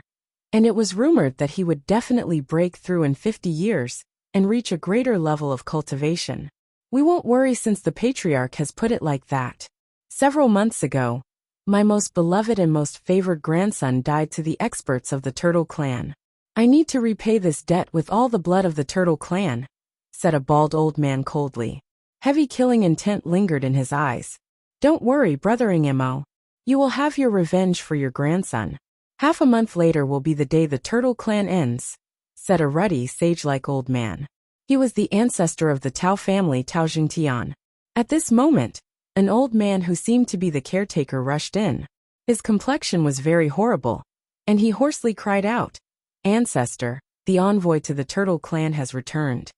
Speaker 1: and it was rumored that he would definitely break through in 50 years and reach a greater level of cultivation. We won't worry since the patriarch has put it like that. Several months ago, my most beloved and most favored grandson died to the experts of the turtle clan. I need to repay this debt with all the blood of the turtle clan, said a bald old man coldly. Heavy killing intent lingered in his eyes. "Don't worry, Brother Ingemo. You will have your revenge for your grandson. Half a month later will be the day the turtle clan ends," said a ruddy, sage-like old man. He was the ancestor of the Tao family, Tao Jingtian. At this moment, an old man who seemed to be the caretaker rushed in. His complexion was very horrible, and he hoarsely cried out, "Ancestor, the envoy to the turtle clan has returned.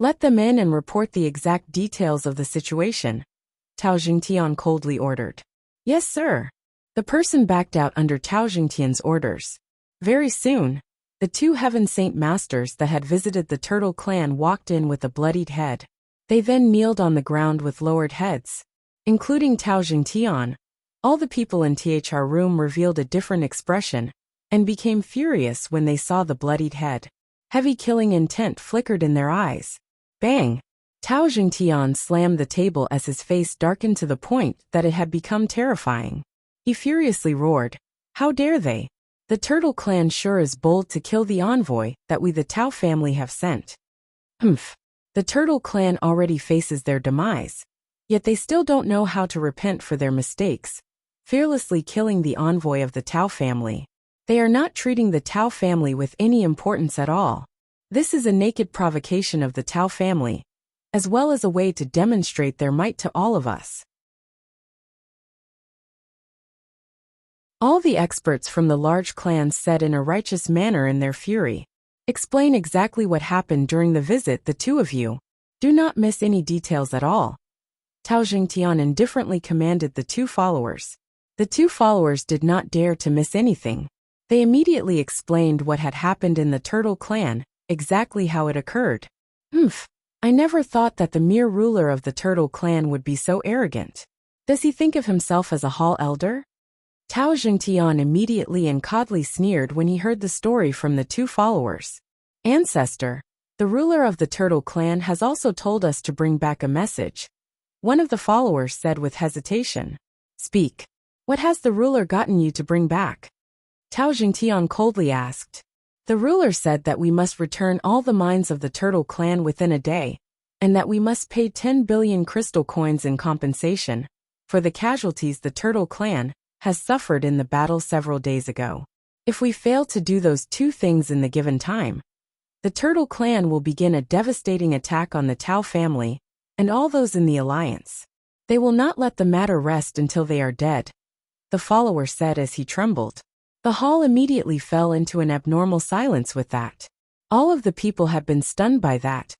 Speaker 1: Let them in and report the exact details of the situation," Tao Jingtian coldly ordered. "Yes, sir." The person backed out under Tao Jingtian's orders. Very soon, the 2 heaven saint masters that had visited the turtle clan walked in with a bloodied head. They then kneeled on the ground with lowered heads. Including Tao Jingtian, all the people in THR room revealed a different expression and became furious when they saw the bloodied head. Heavy killing intent flickered in their eyes. Bang! Tao Jingtian slammed the table as his face darkened to the point that it had become terrifying. He furiously roared, "How dare they? The turtle clan sure is bold to kill the envoy that we the Tao family have sent. Humph! The turtle clan already faces their demise, yet they still don't know how to repent for their mistakes, fearlessly killing the envoy of the Tao family. They are not treating the Tao family with any importance at all. This is a naked provocation of the Tao family, as well as a way to demonstrate their might to all of us." All the experts from the large clans said in a righteous manner in their fury, "Explain exactly what happened during the visit, the 2 of you. Do not miss any details at all." Tao Jingtian indifferently commanded the 2 followers. The 2 followers did not dare to miss anything. They immediately explained what had happened in the Turtle Clan, exactly how it occurred. I never thought that the mere ruler of the Turtle Clan would be so arrogant. Does he think of himself as a hall elder? Tao Jingtian immediately and coldly sneered when he heard the story from the two followers. Ancestor, the ruler of the Turtle Clan has also told us to bring back a message. One of the followers said with hesitation. Speak. What has the ruler gotten you to bring back? Tao Jingtian coldly asked. The ruler said that we must return all the mines of the Turtle Clan within a day, and that we must pay 10 billion crystal coins in compensation for the casualties the Turtle Clan has suffered in the battle several days ago. If we fail to do those two things in the given time, the Turtle Clan will begin a devastating attack on the Tao family and all those in the alliance. They will not let the matter rest until they are dead, the follower said as he trembled. The hall immediately fell into an abnormal silence with that. All of the people had been stunned by that,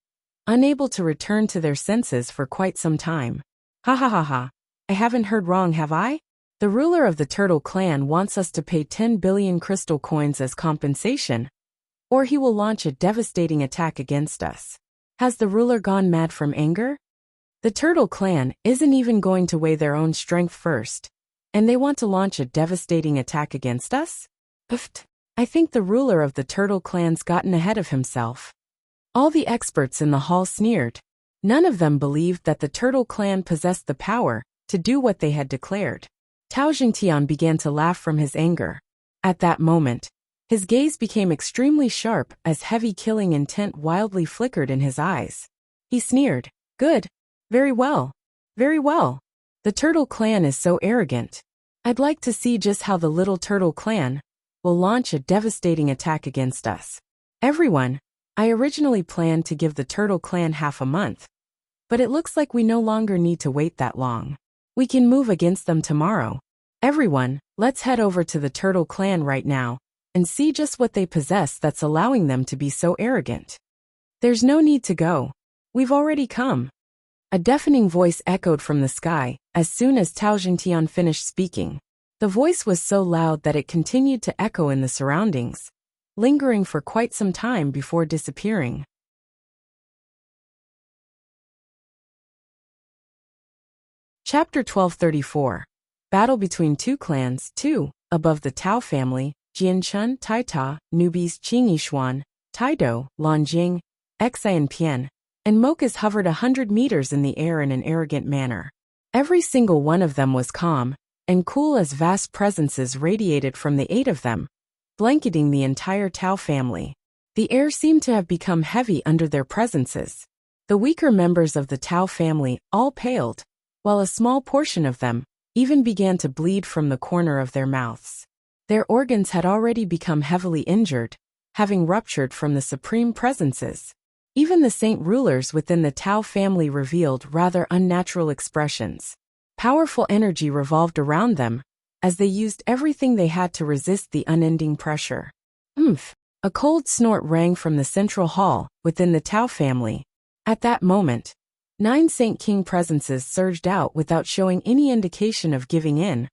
Speaker 1: unable to return to their senses for quite some time. Ha ha ha ha. I haven't heard wrong, have I? The ruler of the Turtle Clan wants us to pay 10 billion crystal coins as compensation, or he will launch a devastating attack against us. Has the ruler gone mad from anger? The Turtle Clan isn't even going to weigh their own strength first, and they want to launch a devastating attack against us? I think the ruler of the Turtle Clan's gotten ahead of himself. All the experts in the hall sneered. None of them believed that the Turtle Clan possessed the power to do what they had declared. Tao Jingtian began to laugh from his anger. At that moment, his gaze became extremely sharp as heavy killing intent wildly flickered in his eyes. He sneered. Good. Very well. Very well. The Turtle Clan is so arrogant. I'd like to see just how the little Turtle Clan will launch a devastating attack against us. Everyone, I originally planned to give the Turtle Clan half a month, but it looks like we no longer need to wait that long. We can move against them tomorrow. Everyone, let's head over to the Turtle Clan right now and see just what they possess that's allowing them to be so arrogant. There's no need to go. We've already come. A deafening voice echoed from the sky as soon as Tao Jingtian finished speaking. The voice was so loud that it continued to echo in the surroundings, lingering for quite some time before disappearing. Chapter 1234. Battle between two clans. 2. Above the Tao family, Jianchun, Taita, newbies Qingyishuan, Taido, Lanjing, Xianpian, and Mokas hovered 100 meters in the air in an arrogant manner. Every single one of them was calm and cool as vast presences radiated from the 8 of them, blanketing the entire Tao family. The air seemed to have become heavy under their presences. The weaker members of the Tao family all paled, while a small portion of them even began to bleed from the corner of their mouths. Their organs had already become heavily injured, having ruptured from the supreme presences. Even the saint rulers within the Tao family revealed rather unnatural expressions. Powerful energy revolved around them, as they used everything they had to resist the unending pressure. A cold snort rang from the central hall within the Tao family. At that moment, 9 Saint King presences surged out without showing any indication of giving in,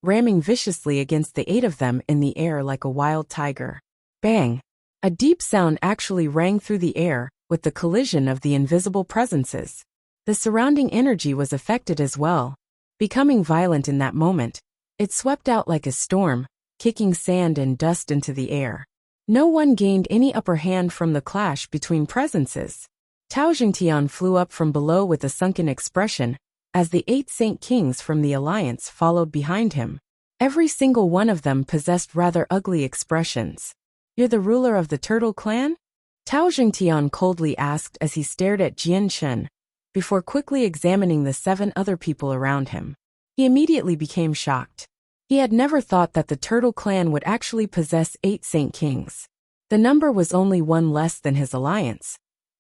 Speaker 1: ramming viciously against the 8 of them in the air like a wild tiger. Bang! A deep sound actually rang through the air with the collision of the invisible presences. The surrounding energy was affected as well. Becoming violent in that moment, it swept out like a storm, kicking sand and dust into the air. No one gained any upper hand from the clash between presences. Tao Jingtian flew up from below with a sunken expression, as the 8 Saint Kings from the Alliance followed behind him. Every single one of them possessed rather ugly expressions. You're the ruler of the Turtle Clan? Tao Jingtian coldly asked as he stared at Jian Shen, before quickly examining the 7 other people around him. He immediately became shocked. He had never thought that the Turtle Clan would actually possess 8 Saint Kings. The number was only 1 less than his alliance.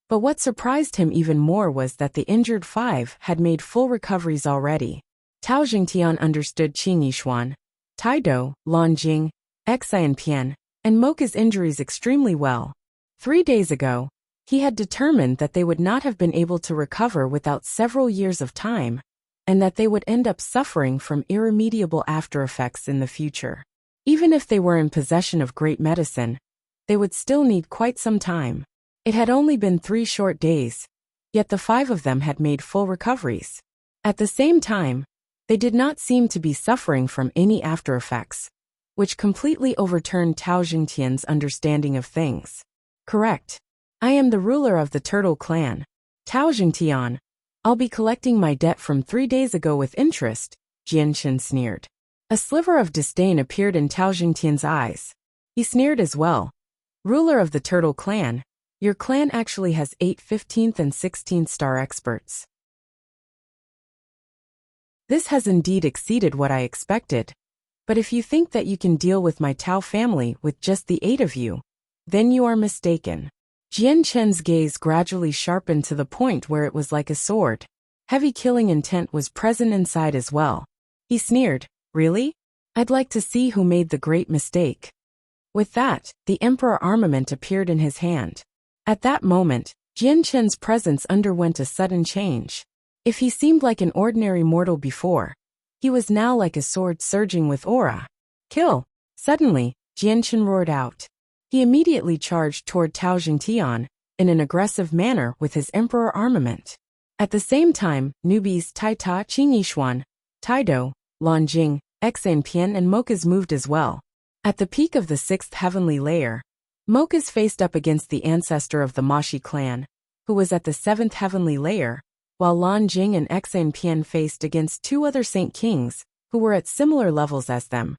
Speaker 1: But what surprised him even more was that the injured 5 had made full recoveries already. Tao Jingtian understood Qing Yishuan, Taido, Lanjing, Xianpian, and Moka's injuries extremely well. 3 days ago, he had determined that they would not have been able to recover without several years of time, and that they would end up suffering from irremediable aftereffects in the future. Even if they were in possession of great medicine, they would still need quite some time. It had only been 3 short days, yet the 5 of them had made full recoveries. At the same time, they did not seem to be suffering from any after-effects, which completely overturned Tao Jingtian's understanding of things. Correct. I am the ruler of the Turtle Clan. Tao Jingtian. I'll be collecting my debt from 3 days ago with interest, Jianchen sneered. A sliver of disdain appeared in Tao Jingtian's eyes. He sneered as well. Ruler of the Turtle Clan, your clan actually has 8 15th and 16th star experts. This has indeed exceeded what I expected. But if you think that you can deal with my Tao family with just the 8 of you, then you are mistaken. Jianchen's gaze gradually sharpened to the point where it was like a sword. Heavy killing intent was present inside as well. He sneered, really? I'd like to see who made the great mistake. With that, the Emperor armament appeared in his hand. At that moment, Jianchen's presence underwent a sudden change. If he seemed like an ordinary mortal before, he was now like a sword surging with aura. Kill! Suddenly, Jianchen roared out. He immediately charged toward Tao Jingtian in an aggressive manner with his Emperor armament. At the same time, newbies Tai Ta, Qingyishuan, Taido, Lanjing, Xanpian and Mokas moved as well. At the peak of the 6th heavenly layer, Mokas faced up against the ancestor of the Mashi clan, who was at the 7th heavenly layer, while Lanjing and Xanpian faced against 2 other Saint Kings, who were at similar levels as them,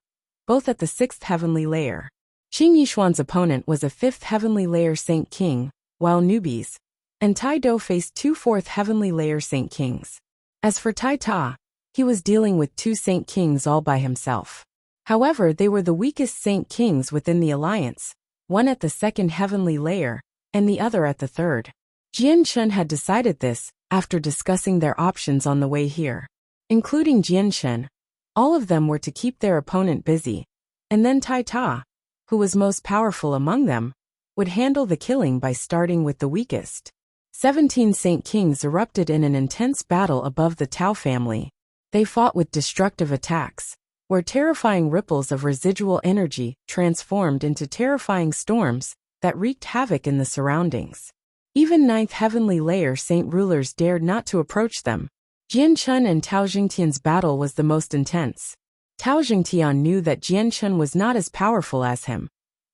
Speaker 1: both at the 6th heavenly layer. Qing Yishuan's opponent was a 5th heavenly layer Saint King, while newbies and Taido faced 2 4th heavenly layer Saint Kings. As for Tai Ta, he was dealing with 2 Saint Kings all by himself. However, they were the weakest Saint Kings within the alliance, one at the 2nd heavenly layer, and the other at the 3rd. Jianchen had decided this after discussing their options on the way here. Including Jianchen, all of them were to keep their opponent busy, and then Tai Ta, who was most powerful among them, would handle the killing by starting with the weakest. 17 Saint Kings erupted in an intense battle above the Tao family. They fought with destructive attacks, where terrifying ripples of residual energy transformed into terrifying storms that wreaked havoc in the surroundings. Even 9th heavenly layer saint rulers dared not to approach them. Jianchen and Tao Jingtian's battle was the most intense. Tao Jingtian knew that Jianchen was not as powerful as him,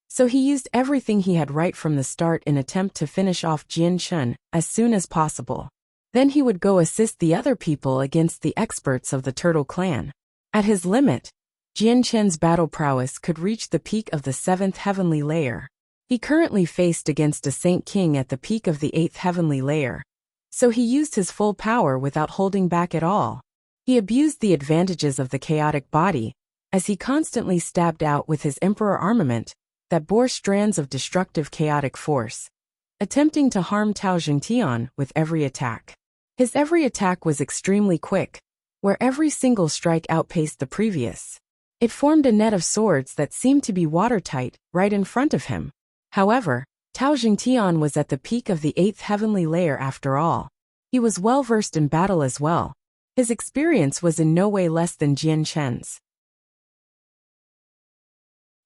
Speaker 1: so he used everything he had right from the start in attempt to finish off Jianchen as soon as possible. Then he would go assist the other people against the experts of the Turtle Clan. At his limit, Jianchen's battle prowess could reach the peak of the 7th heavenly layer. He currently faced against a Saint King at the peak of the 8th heavenly layer, so he used his full power without holding back at all. He abused the advantages of the chaotic body, as he constantly stabbed out with his Emperor armament that bore strands of destructive chaotic force, attempting to harm Tao Jingtian with every attack. His every attack was extremely quick, where every single strike outpaced the previous. It formed a net of swords that seemed to be watertight right in front of him. However, Tao Jingtian was at the peak of the 8th heavenly layer after all. He was well versed in battle as well. His experience was in no way less than Jianchen's.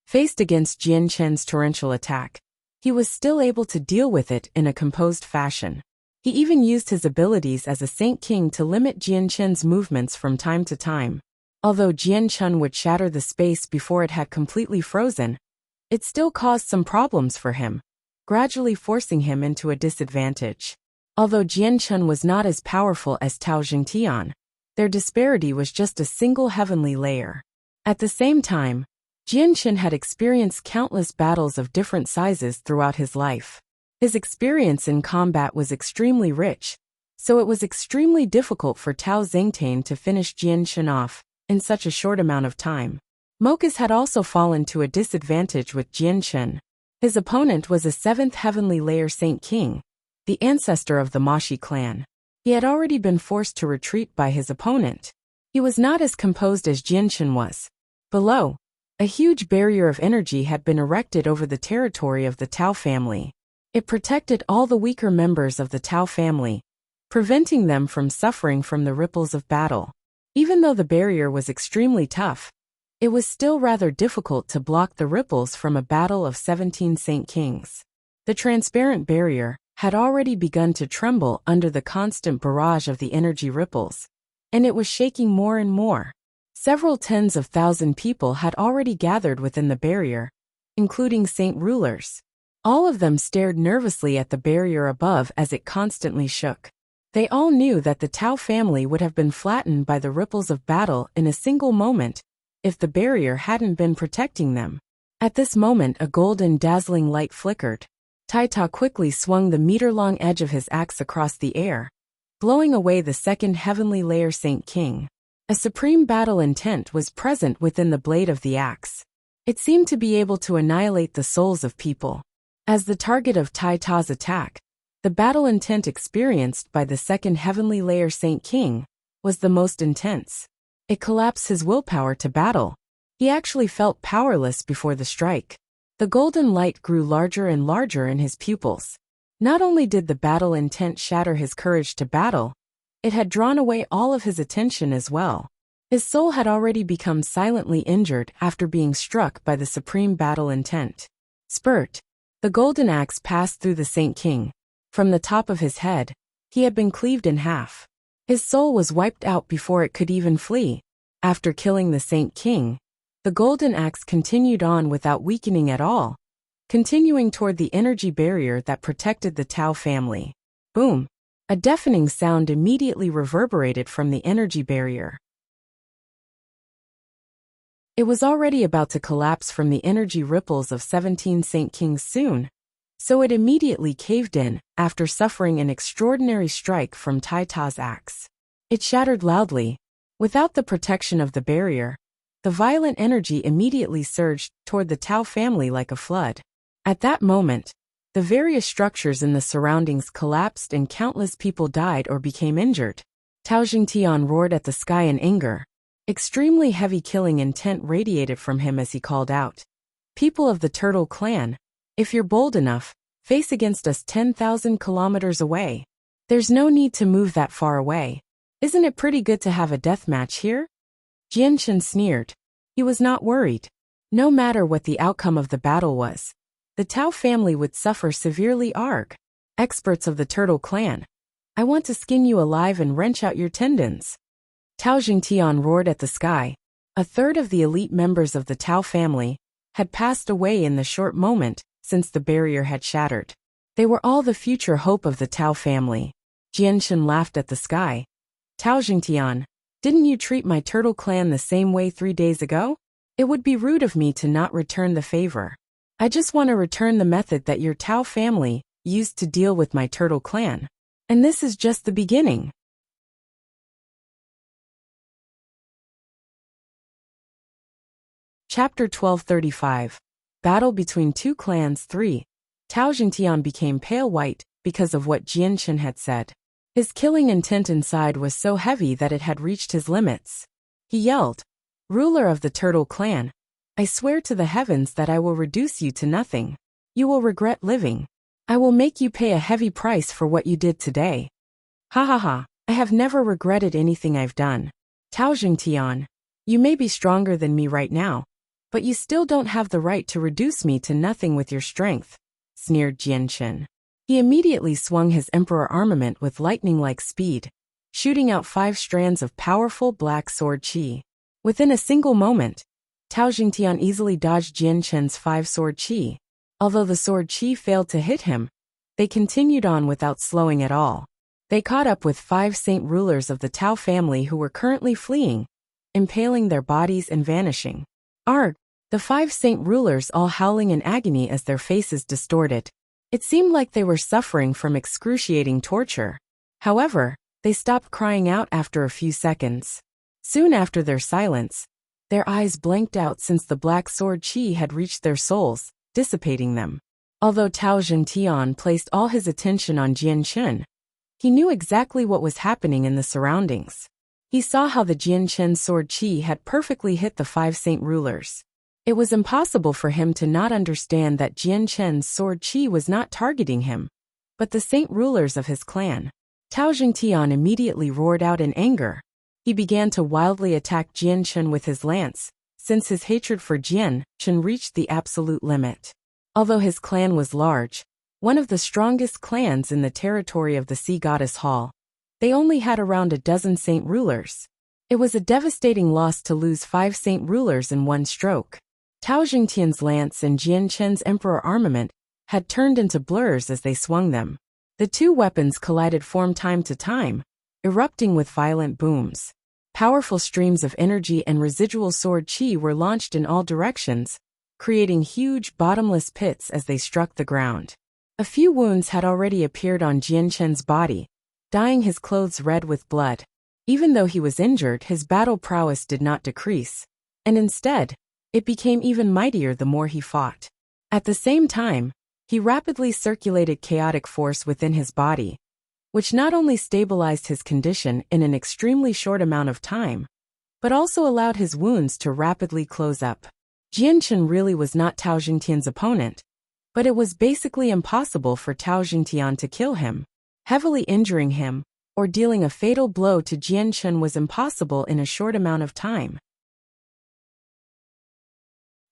Speaker 1: Faced against Jianchen's torrential attack, he was still able to deal with it in a composed fashion. He even used his abilities as a Saint King to limit Jianchen's movements from time to time. Although Jianchen would shatter the space before it had completely frozen, it still caused some problems for him, gradually forcing him into a disadvantage. Although Jianchen was not as powerful as Tao Jingtian, their disparity was just a single heavenly layer. At the same time, Jianchen had experienced countless battles of different sizes throughout his life. His experience in combat was extremely rich, so it was extremely difficult for Tao Xingtian to finish Jianchen off in such a short amount of time. Mokas had also fallen to a disadvantage with Jianchen. His opponent was a 7th heavenly layer Saint King, the ancestor of the Mashi clan. He had already been forced to retreat by his opponent. He was not as composed as Jianchen was. Below, a huge barrier of energy had been erected over the territory of the Tao family. It protected all the weaker members of the Tao family, preventing them from suffering from the ripples of battle. Even though the barrier was extremely tough, it was still rather difficult to block the ripples from a battle of 17 Saint Kings. The transparent barrier had already begun to tremble under the constant barrage of the energy ripples, and it was shaking more and more. Several tens of thousand people had already gathered within the barrier, including saint rulers. All of them stared nervously at the barrier above as it constantly shook. They all knew that the Tao family would have been flattened by the ripples of battle in a single moment if the barrier hadn't been protecting them. At this moment, a golden, dazzling light flickered. Tai Ta quickly swung the meter-long edge of his axe across the air, blowing away the second heavenly layer Saint King. A supreme battle intent was present within the blade of the axe. It seemed to be able to annihilate the souls of people. As the target of Tai Ta's attack, the battle intent experienced by the second heavenly layer Saint King was the most intense. It collapsed his willpower to battle. He actually felt powerless before the strike. The golden light grew larger and larger in his pupils. Not only did the battle intent shatter his courage to battle, it had drawn away all of his attention as well. His soul had already become silently injured after being struck by the supreme battle intent. Spurt. The golden axe passed through the Saint King. From the top of his head, he had been cleaved in half. His soul was wiped out before it could even flee. After killing the Saint King, the golden axe continued on without weakening at all, continuing toward the energy barrier that protected the Tao family. Boom! A deafening sound immediately reverberated from the energy barrier. It was already about to collapse from the energy ripples of 17 Saint Kings soon, so it immediately caved in after suffering an extraordinary strike from Tai Ta's axe. It shattered loudly. Without the protection of the barrier, the violent energy immediately surged toward the Tao family like a flood. At that moment, the various structures in the surroundings collapsed and countless people died or became injured. Tao Jingtian roared at the sky in anger. Extremely heavy killing intent radiated from him as he called out, "People of the Turtle Clan, if you're bold enough, face against us 10,000 kilometers away. There's no need to move that far away. Isn't it pretty good to have a death match here?" Jianshan sneered. He was not worried. No matter what the outcome of the battle was, the Tao family would suffer severely. Arg. Experts of the Turtle Clan, I want to skin you alive and wrench out your tendons. Tao Jingtian roared at the sky. A third of the elite members of the Tao family had passed away in the short moment since the barrier had shattered. They were all the future hope of the Tao family. Jianshan laughed at the sky. Tao Jingtian, didn't you treat my Turtle Clan the same way 3 days ago? It would be rude of me to not return the favor. I just want to return the method that your Tao family used to deal with my Turtle Clan. And this is just the beginning. Chapter 1235. Battle between two clans 3. Tao Jingtian became pale white because of what Jianshan had said. His killing intent inside was so heavy that it had reached his limits. He yelled, "Ruler of the Turtle Clan, I swear to the heavens that I will reduce you to nothing. You will regret living. I will make you pay a heavy price for what you did today." Ha ha ha, I have never regretted anything I've done. Tao Jingtian, you may be stronger than me right now, but you still don't have the right to reduce me to nothing with your strength, sneered Jianshan. He immediately swung his emperor armament with lightning-like speed, shooting out 5 strands of powerful black sword qi. Within a single moment, Tao Jingtian easily dodged Jianshan's 5 sword qi. Although the sword qi failed to hit him, they continued on without slowing at all. They caught up with 5 saint rulers of the Tao family who were currently fleeing, impaling their bodies and vanishing. Arg! The 5 saint rulers all howling in agony as their faces distorted. It seemed like they were suffering from excruciating torture. However, they stopped crying out after a few seconds. Soon after their silence, their eyes blanked out since the black sword qi had reached their souls, dissipating them. Although Tao Jingtian placed all his attention on Jianshan, he knew exactly what was happening in the surroundings. He saw how the Jianshan sword qi had perfectly hit the 5 saint rulers. It was impossible for him to not understand that Jianshan's sword qi was not targeting him, but the saint rulers of his clan. Tao Jingtian immediately roared out in anger. He began to wildly attack Jianshan with his lance, since his hatred for Jian Chen reached the absolute limit. Although his clan was large, one of the strongest clans in the territory of the Sea Goddess Hall, they only had around a dozen saint rulers. It was a devastating loss to lose 5 saint rulers in one stroke. Tao Jingtian's lance and Jian Chen's emperor armament had turned into blurs as they swung them. The two weapons collided from time to time, erupting with violent booms. Powerful streams of energy and residual sword qi were launched in all directions, creating huge bottomless pits as they struck the ground. A few wounds had already appeared on Jian Chen's body, dyeing his clothes red with blood. Even though he was injured, his battle prowess did not decrease, and instead, it became even mightier the more he fought. At the same time, he rapidly circulated chaotic force within his body, which not only stabilized his condition in an extremely short amount of time, but also allowed his wounds to rapidly close up. Jian Chen really was not Tao Jingtian's opponent, but it was basically impossible for Tao Jingtian to kill him. Heavily injuring him, or dealing a fatal blow to Jian Chen was impossible in a short amount of time.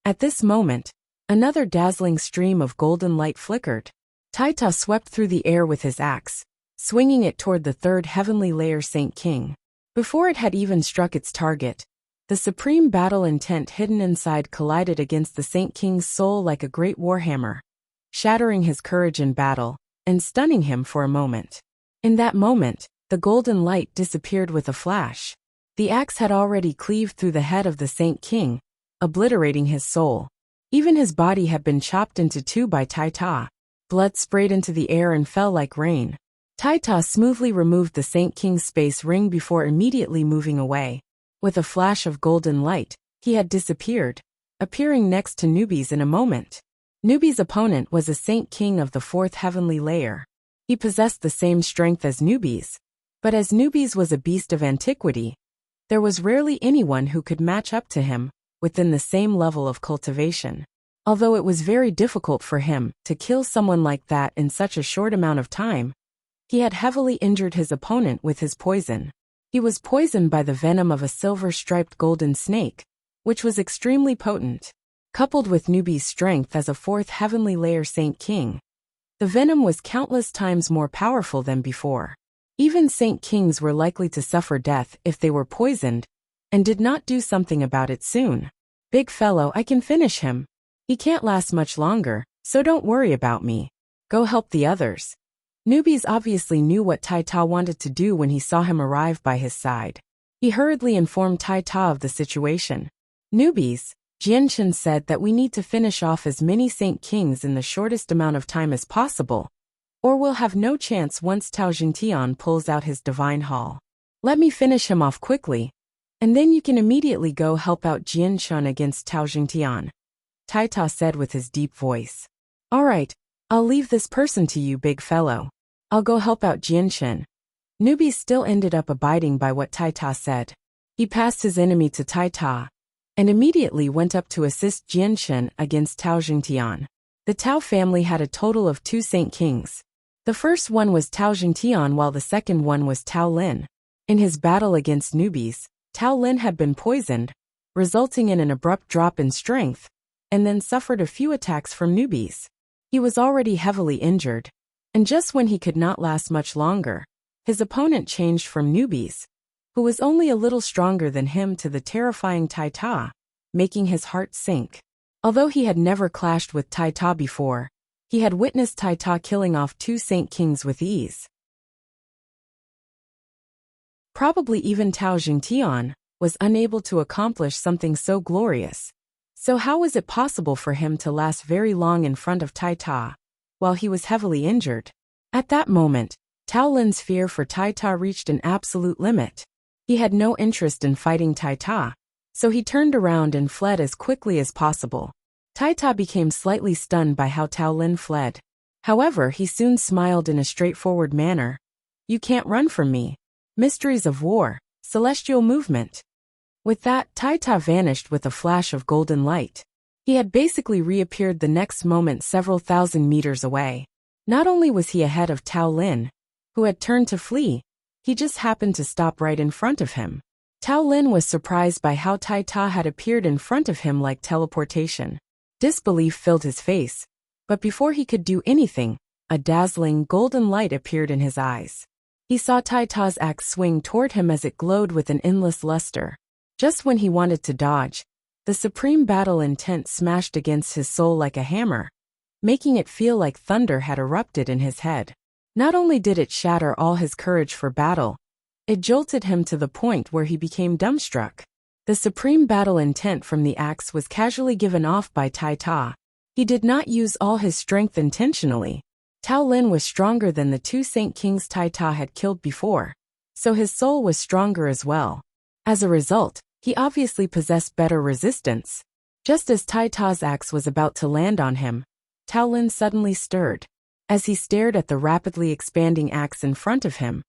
Speaker 1: At this moment, another dazzling stream of golden light flickered. Tai Ta swept through the air with his axe, swinging it toward the third heavenly layer Saint King. Before it had even struck its target, the supreme battle intent hidden inside collided against the Saint King's soul like a great warhammer, shattering his courage in battle and stunning him for a moment. In that moment, the golden light disappeared with a flash. The axe had already cleaved through the head of the Saint King, obliterating his soul. Even his body had been chopped into two by Tai Ta. Blood sprayed into the air and fell like rain. Tai Ta smoothly removed the Saint King's space ring before immediately moving away. With a flash of golden light, he had disappeared, appearing next to Newbies in a moment. Newbies' opponent was a Saint King of the fourth heavenly layer. He possessed the same strength as Newbies, but as Newbies was a beast of antiquity, there was rarely anyone who could match up to him within the same level of cultivation. Although it was very difficult for him to kill someone like that in such a short amount of time, he had heavily injured his opponent with his poison. He was poisoned by the venom of a silver-striped golden snake, which was extremely potent. Coupled with Newbies' strength as a fourth heavenly layer Saint King, the venom was countless times more powerful than before. Even Saint Kings were likely to suffer death if they were poisoned, and did not do something about it soon. Big fellow, I can finish him. He can't last much longer, so don't worry about me. Go help the others. Newbies obviously knew what Tai Ta wanted to do when he saw him arrive by his side. He hurriedly informed Tai Ta of the situation. Newbies, Jian Chen said that we need to finish off as many Saint Kings in the shortest amount of time as possible, or we'll have no chance once Tao Jingtian pulls out his divine haul. Let me finish him off quickly, and then you can immediately go help out Jian Chen against Tao Jingtian, Tai Ta said with his deep voice. All right, I'll leave this person to you, big fellow. I'll go help out Jian Chen. Newbies still ended up abiding by what Tai Ta said. He passed his enemy to Tai Ta, and immediately went up to assist Jian Chen against Tao Jingtian. The Tao family had a total of 2 Saint Kings. The first one was Tao Jingtian while the second one was Tao Lin. In his battle against Newbies, Tao Lin had been poisoned, resulting in an abrupt drop in strength, and then suffered a few attacks from Newbies. He was already heavily injured, and just when he could not last much longer, his opponent changed from Newbies, who was only a little stronger than him, to the terrifying Tai Ta, making his heart sink. Although he had never clashed with Tai Ta before, he had witnessed Tai Ta killing off 2 Saint Kings with ease. Probably even Tao Jingtian was unable to accomplish something so glorious. So how was it possible for him to last very long in front of Tai Ta, while he was heavily injured? At that moment, Tao Lin's fear for Tai Ta reached an absolute limit. He had no interest in fighting Tai Ta, so he turned around and fled as quickly as possible. Tai Ta became slightly stunned by how Tao Lin fled. However, he soon smiled in a straightforward manner. You can't run from me. Mysteries of war, celestial movement. With that, Tai Ta vanished with a flash of golden light. He had basically reappeared the next moment several thousand meters away. Not only was he ahead of Tao Lin, who had turned to flee, he just happened to stop right in front of him. Tao Lin was surprised by how Tai Ta had appeared in front of him like teleportation. Disbelief filled his face, but before he could do anything, a dazzling golden light appeared in his eyes. He saw Tai Ta's axe swing toward him as it glowed with an endless luster. Just when he wanted to dodge, the supreme battle intent smashed against his soul like a hammer, making it feel like thunder had erupted in his head. Not only did it shatter all his courage for battle, it jolted him to the point where he became dumbstruck. The supreme battle intent from the axe was casually given off by Tai Ta. He did not use all his strength intentionally. Tao Lin was stronger than the two Saint Kings Tai Ta had killed before, so his soul was stronger as well. As a result, he obviously possessed better resistance. Just as Tai Ta's axe was about to land on him, Tao Lin suddenly stirred. As he stared at the rapidly expanding axe in front of him,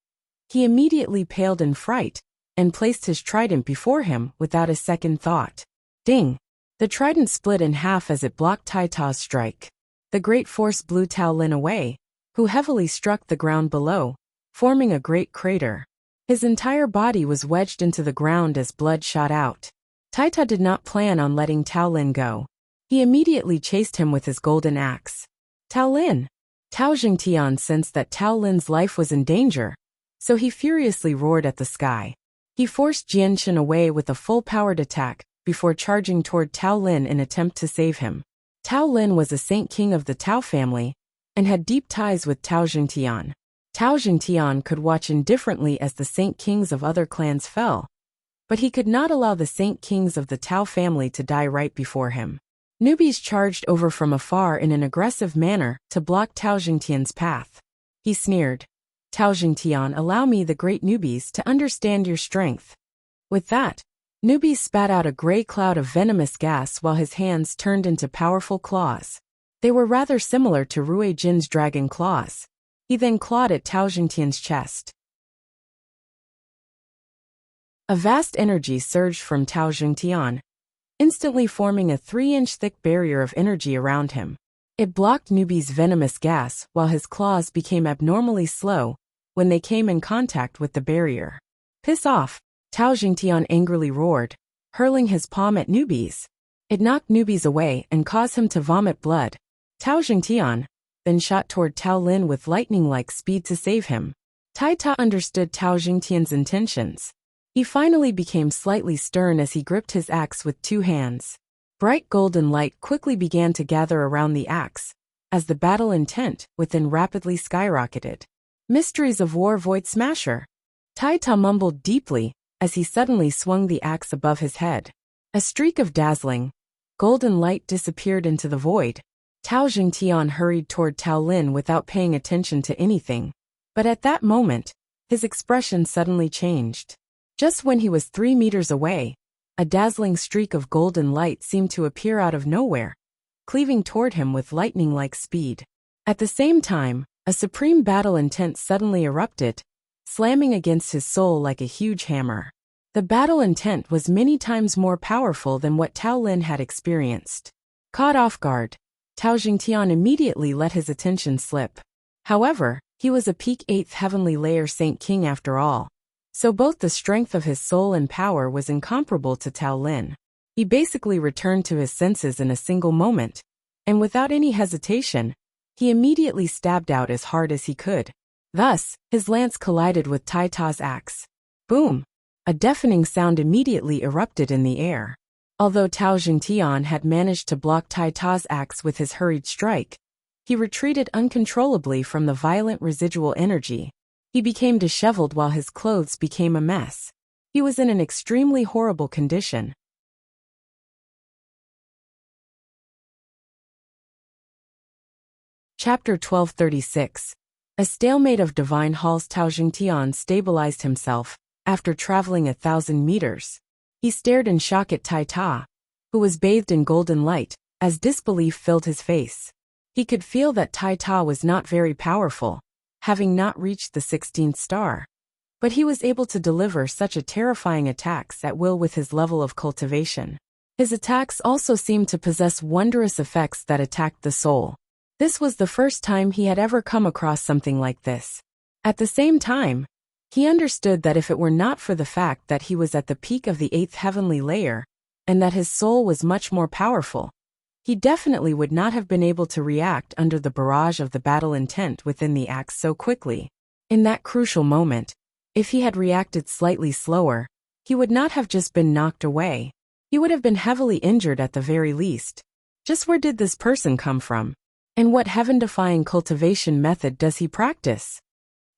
Speaker 1: he immediately paled in fright and placed his trident before him without a second thought. Ding! The trident split in half as it blocked Tai Ta's strike. The great force blew Tao Lin away, who heavily struck the ground below, forming a great crater. His entire body was wedged into the ground as blood shot out. Tai Ta did not plan on letting Tao Lin go. He immediately chased him with his golden axe. Tao Lin! Tao Jingtian sensed that Tao Lin's life was in danger, so he furiously roared at the sky. He forced Jianshan away with a full-powered attack before charging toward Tao Lin in an attempt to save him. Tao Lin was a Saint King of the Tao family and had deep ties with Tao Jingtian. Tao Jingtian could watch indifferently as the Saint Kings of other clans fell, but he could not allow the Saint Kings of the Tao family to die right before him. Newbies charged over from afar in an aggressive manner to block Tao Jingtian's path. He sneered, "Tao Jingtian, allow me, the great newbies, to understand your strength." With that, Newbies spat out a gray cloud of venomous gas while his hands turned into powerful claws. They were rather similar to Rui Jin's dragon claws. He then clawed at Tao Jingtian's chest. A vast energy surged from Tao Jingtian, instantly forming a 3-inch thick barrier of energy around him. It blocked Newbie's venomous gas while his claws became abnormally slow when they came in contact with the barrier. "Piss off!" Tao Jingtian angrily roared, hurling his palm at Newbies. It knocked Newbies away and caused him to vomit blood. Tao Jingtian then shot toward Tao Lin with lightning-like speed to save him. Tai Ta understood Tao Jingtian's intentions. He finally became slightly stern as he gripped his axe with two hands. Bright golden light quickly began to gather around the axe, as the battle intent within rapidly skyrocketed. "Mysteries of War Void Smasher." Tai Ta mumbled deeply as he suddenly swung the axe above his head. A streak of dazzling, golden light disappeared into the void. Tao Jingtian hurried toward Tao Lin without paying attention to anything. But at that moment, his expression suddenly changed. Just when he was 3 meters away, a dazzling streak of golden light seemed to appear out of nowhere, cleaving toward him with lightning-like speed. At the same time, a supreme battle intent suddenly erupted, slamming against his soul like a huge hammer. The battle intent was many times more powerful than what Tao Lin had experienced. Caught off guard, Tao Jingtian immediately let his attention slip. However, he was a peak 8th heavenly layer Saint King after all, so both the strength of his soul and power was incomparable to Tao Lin. He basically returned to his senses in a single moment, and without any hesitation, he immediately stabbed out as hard as he could. Thus, his lance collided with Tai Ta's axe. Boom! A deafening sound immediately erupted in the air. Although Tao Jingtian had managed to block Tai Ta's axe with his hurried strike, he retreated uncontrollably from the violent residual energy. He became disheveled while his clothes became a mess. He was in an extremely horrible condition. Chapter 1236. A stalemate of divine halls. Tao Jingtian stabilized himself after traveling 1,000 meters. He stared in shock at Tai Ta, who was bathed in golden light, as disbelief filled his face. He could feel that Tai Ta was not very powerful, having not reached the 16th star. But he was able to deliver such a terrifying attacks at will with his level of cultivation. His attacks also seemed to possess wondrous effects that attacked the soul. This was the first time he had ever come across something like this. At the same time, He understood that if it were not for the fact that he was at the peak of the 8th heavenly layer, and that his soul was much more powerful, he definitely would not have been able to react under the barrage of the battle intent within the axe so quickly. In that crucial moment, if he had reacted slightly slower, he would not have just been knocked away. He would have been heavily injured at the very least. Just where did this person come from? And what heaven-defying cultivation method does he practice?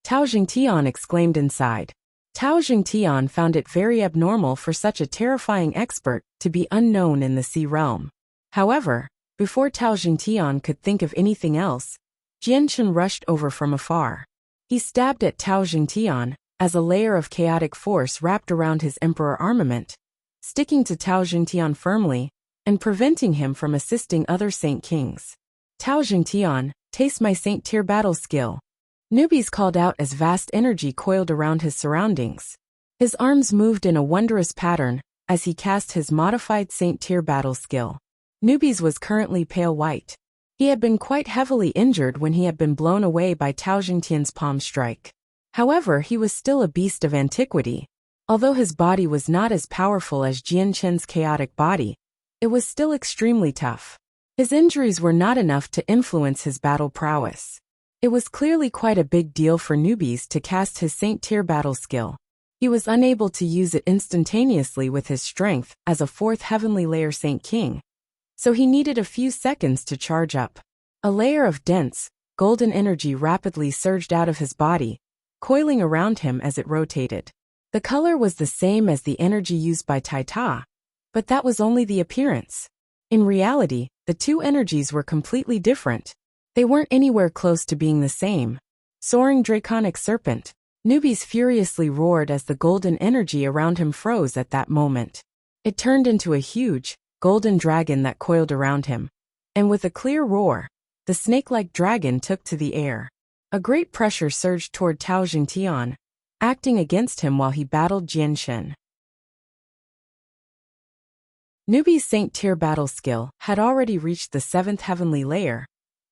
Speaker 1: Tao Jingtian exclaimed inside. Tao Jingtian found it very abnormal for such a terrifying expert to be unknown in the sea realm. However, before Tao Jingtian could think of anything else, Jianchen rushed over from afar. He stabbed at Tao Jingtian as a layer of chaotic force wrapped around his emperor armament, sticking to Tao Jingtian firmly and preventing him from assisting other Saint Kings. Tao Jingtian, taste my Saint Tier battle skill. Newbies called out as vast energy coiled around his surroundings. His arms moved in a wondrous pattern as he cast his modified Saint Tier battle skill. Newbies was currently pale white. He had been quite heavily injured when he had been blown away by Tao Jingtian's palm strike. However, he was still a beast of antiquity. Although his body was not as powerful as Jianchen's chaotic body, it was still extremely tough. His injuries were not enough to influence his battle prowess. It was clearly quite a big deal for newbies to cast his Saint Tier battle skill. He was unable to use it instantaneously with his strength as a 4th heavenly layer Saint King, so he needed a few seconds to charge up. A layer of dense, golden energy rapidly surged out of his body, coiling around him as it rotated. The color was the same as the energy used by Taita, but that was only the appearance. In reality, the two energies were completely different. They weren't anywhere close to being the same. Soaring draconic serpent, newbies furiously roared as the golden energy around him froze at that moment. It turned into a huge, golden dragon that coiled around him. And with a clear roar, the snake-like dragon took to the air. A great pressure surged toward Tao Jingtian, acting against him while he battled Jianshen. Newbie's Saint Tier battle skill had already reached the 7th heavenly layer,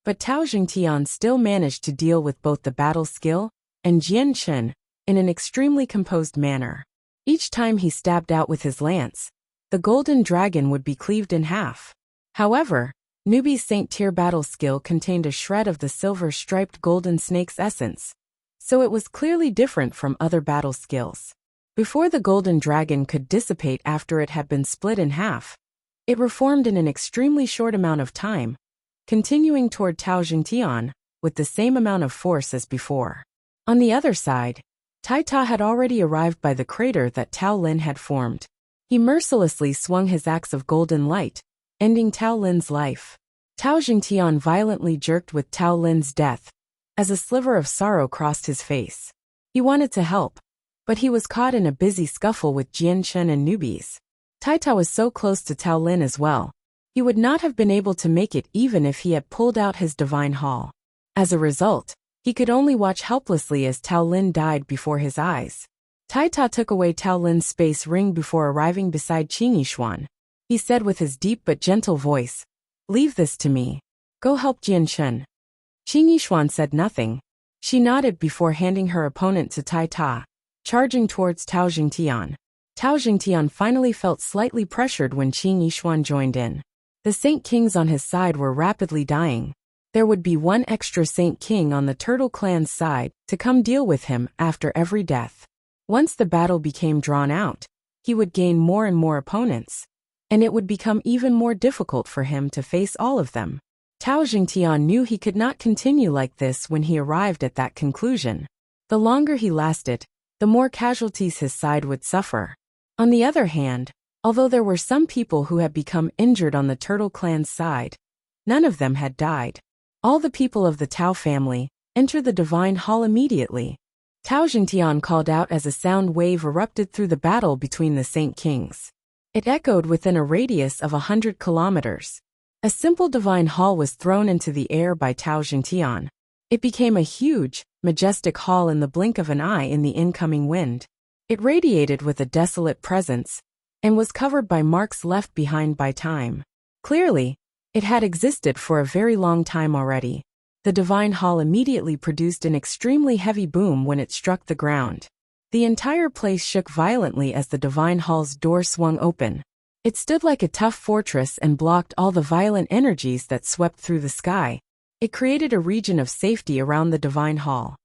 Speaker 1: but Tao Jingtian still managed to deal with both the battle skill and Jianshen in an extremely composed manner. Each time he stabbed out with his lance, the golden dragon would be cleaved in half. However, Newbie's Saint Tier battle skill contained a shred of the silver-striped golden snake's essence, so it was clearly different from other battle skills. Before the golden dragon could dissipate after it had been split in half, it reformed in an extremely short amount of time, continuing toward Tao Jingtian with the same amount of force as before. On the other side, Taita had already arrived by the crater that Tao Lin had formed. He mercilessly swung his axe of golden light, ending Tao Lin's life. Tao Jingtian violently jerked with Tao Lin's death, as a sliver of sorrow crossed his face. He wanted to help, but he was caught in a busy scuffle with Jianshen and newbies. Taita was so close to Tao Lin as well. He would not have been able to make it even if he had pulled out his divine hall. As a result, he could only watch helplessly as Tao Lin died before his eyes. Taita took away Tao Lin's space ring before arriving beside Qing Yishuan. He said with his deep but gentle voice, "Leave this to me. Go help Jianshen." Qing Yishuan said nothing. She nodded before handing her opponent to Taita, charging towards Tao Jingtian. Tao Jingtian finally felt slightly pressured when Qing Yishuan joined in. The Saint Kings on his side were rapidly dying. There would be one extra Saint King on the Turtle Clan's side to come deal with him after every death. Once the battle became drawn out, he would gain more and more opponents, and it would become even more difficult for him to face all of them. Tao Jingtian knew he could not continue like this when he arrived at that conclusion. The longer he lasted, the more casualties his side would suffer. On the other hand, although there were some people who had become injured on the Turtle Clan's side, none of them had died. All the people of the Tao family entered the Divine Hall immediately. Tao Jingtian called out as a sound wave erupted through the battle between the Saint Kings. It echoed within a radius of 100 kilometers. A simple Divine Hall was thrown into the air by Tao Jingtian. It became a huge, majestic hall in the blink of an eye in the incoming wind. It radiated with a desolate presence, and was covered by marks left behind by time. Clearly, it had existed for a very long time already. The Divine Hall immediately produced an extremely heavy boom when it struck the ground. The entire place shook violently as the Divine Hall's door swung open. It stood like a tough fortress and blocked all the violent energies that swept through the sky. It created a region of safety around the Divine Hall.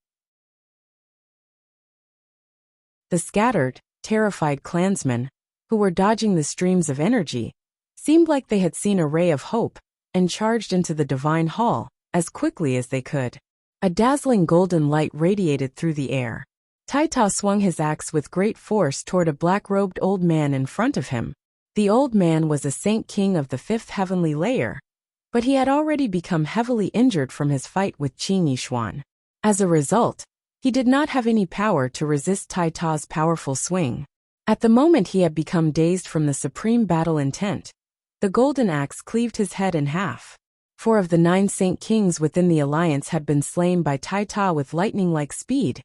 Speaker 1: The scattered, terrified clansmen, who were dodging the streams of energy, seemed like they had seen a ray of hope and charged into the Divine Hall as quickly as they could. A dazzling golden light radiated through the air. Taita swung his axe with great force toward a black-robed old man in front of him. The old man was a Saint King of the 5th heavenly layer, but he had already become heavily injured from his fight with Qing Yishuan. As a result, he did not have any power to resist Taita's powerful swing. At the moment he had become dazed from the supreme battle intent. The golden axe cleaved his head in half. 4 of the 9 Saint Kings within the alliance had been slain by Taita with lightning-like speed,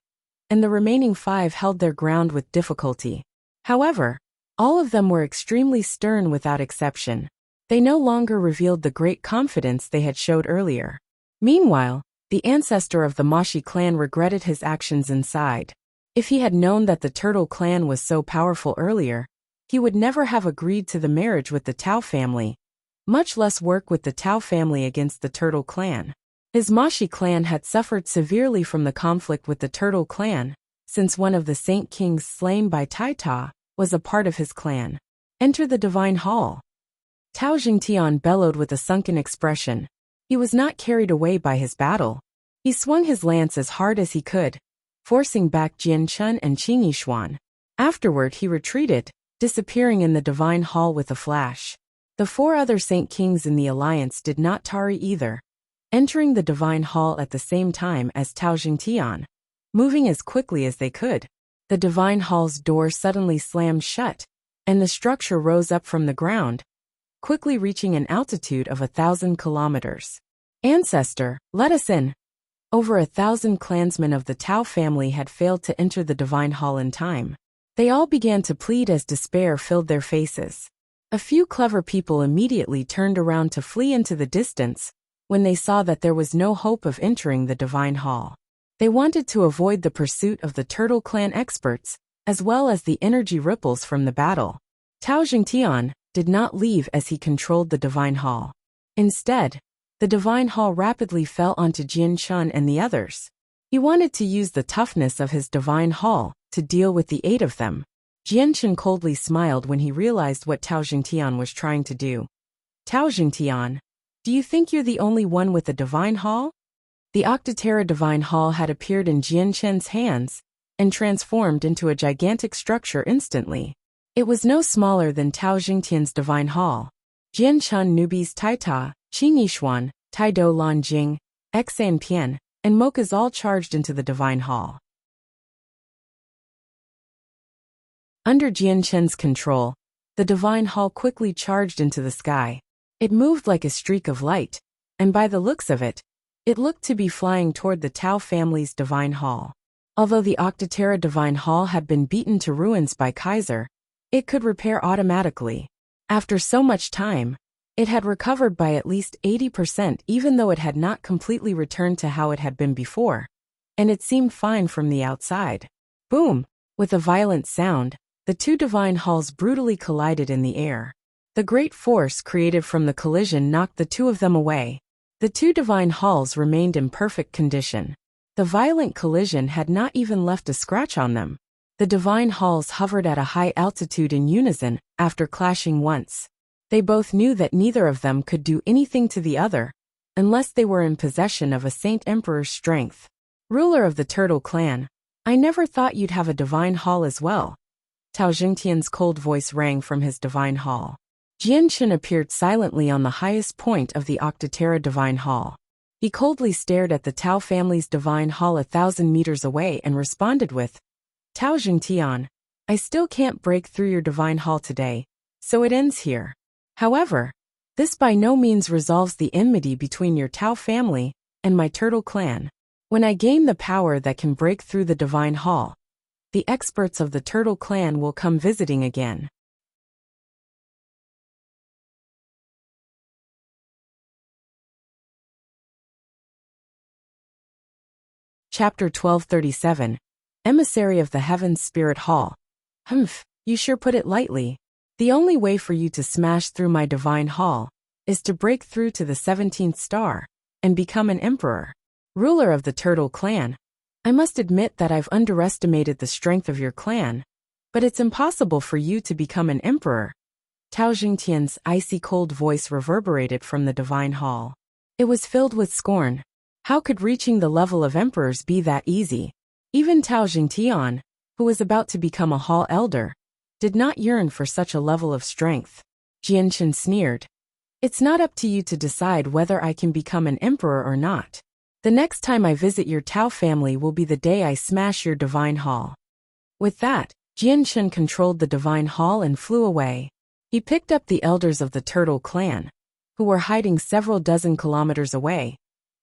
Speaker 1: and the remaining 5 held their ground with difficulty. However, all of them were extremely stern without exception. They no longer revealed the great confidence they had showed earlier. Meanwhile, the ancestor of the Mashi clan regretted his actions inside. If he had known that the Turtle clan was so powerful earlier, he would never have agreed to the marriage with the Tao family, much less work with the Tao family against the Turtle clan. His Mashi clan had suffered severely from the conflict with the Turtle clan, since one of the Saint Kings slain by Taita was a part of his clan. Enter the Divine Hall. Tao Jingtian bellowed with a sunken expression. He was not carried away by his battle. He swung his lance as hard as he could, forcing back Jian Chun and Qing Yishuan. Afterward he retreated, disappearing in the Divine Hall with a flash. The 4 other Saint Kings in the alliance did not tarry either, entering the Divine Hall at the same time as Tao Jingtian, moving as quickly as they could. The Divine Hall's door suddenly slammed shut, and the structure rose up from the ground, quickly reaching an altitude of 1,000 kilometers. Ancestor, let us in. Over 1,000 clansmen of the Tao family had failed to enter the Divine Hall in time. They all began to plead as despair filled their faces. A few clever people immediately turned around to flee into the distance when they saw that there was no hope of entering the Divine Hall. They wanted to avoid the pursuit of the Turtle clan experts, as well as the energy ripples from the battle. Tao Jingtian did not leave as he controlled the Divine Hall. Instead, the Divine Hall rapidly fell onto Jian Chun and the others. He wanted to use the toughness of his Divine Hall to deal with the 8 of them. Jian Chun coldly smiled when he realized what Tao Jingtian was trying to do. Tao Jingtian, do you think you're the only one with a Divine Hall? The Octotera Divine Hall had appeared in Jian Chun's hands and transformed into a gigantic structure instantly. It was no smaller than Tao Jingtian's Divine Hall. Jian Chun newbies Taita, Qing Yishuan, Taido Lanjing, Xan Pian, and Mokas all charged into the Divine Hall. Under Jian Chen's control, the Divine Hall quickly charged into the sky. It moved like a streak of light, and by the looks of it, it looked to be flying toward the Tao family's Divine Hall. Although the Octotera Divine Hall had been beaten to ruins by Kaiser, it could repair automatically. After so much time, it had recovered by at least 80% even though it had not completely returned to how it had been before, and it seemed fine from the outside. Boom! With a violent sound, the 2 Divine Halls brutally collided in the air. The great force created from the collision knocked the 2 of them away. The 2 Divine Halls remained in perfect condition. The violent collision had not even left a scratch on them. The Divine Halls hovered at a high altitude in unison after clashing once. They both knew that neither of them could do anything to the other, unless they were in possession of a Saint Emperor's strength. Ruler of the Turtle clan, I never thought you'd have a Divine Hall as well. Tao Jingtian's cold voice rang from his Divine Hall. Jian Chun appeared silently on the highest point of the Octotera Divine Hall. He coldly stared at the Tao family's Divine Hall 1,000 meters away and responded with, Tao Jingtian, I still can't break through your Divine Hall today, so it ends here. However, this by no means resolves the enmity between your Tao family and my Turtle clan. When I gain the power that can break through the Divine Hall, the experts of the Turtle clan will come visiting again. Chapter 1237. emissary of the Heaven's Spirit Hall. Humph, you sure put it lightly. The only way for you to smash through my divine hall is to break through to the 17th star and become an emperor. Ruler of the Turtle Clan, I must admit that I've underestimated the strength of your clan, but it's impossible for you to become an emperor. Tao Jingtian's icy cold voice reverberated from the divine hall. It was filled with scorn. How could reaching the level of emperors be that easy? Even Tao Jingtian, who was about to become a hall elder, did not yearn for such a level of strength. Jianshan sneered. It's not up to you to decide whether I can become an emperor or not. The next time I visit your Tao family will be the day I smash your divine hall. With that, Jianshan controlled the divine hall and flew away. He picked up the elders of the Turtle Clan, who were hiding several dozen kilometers away,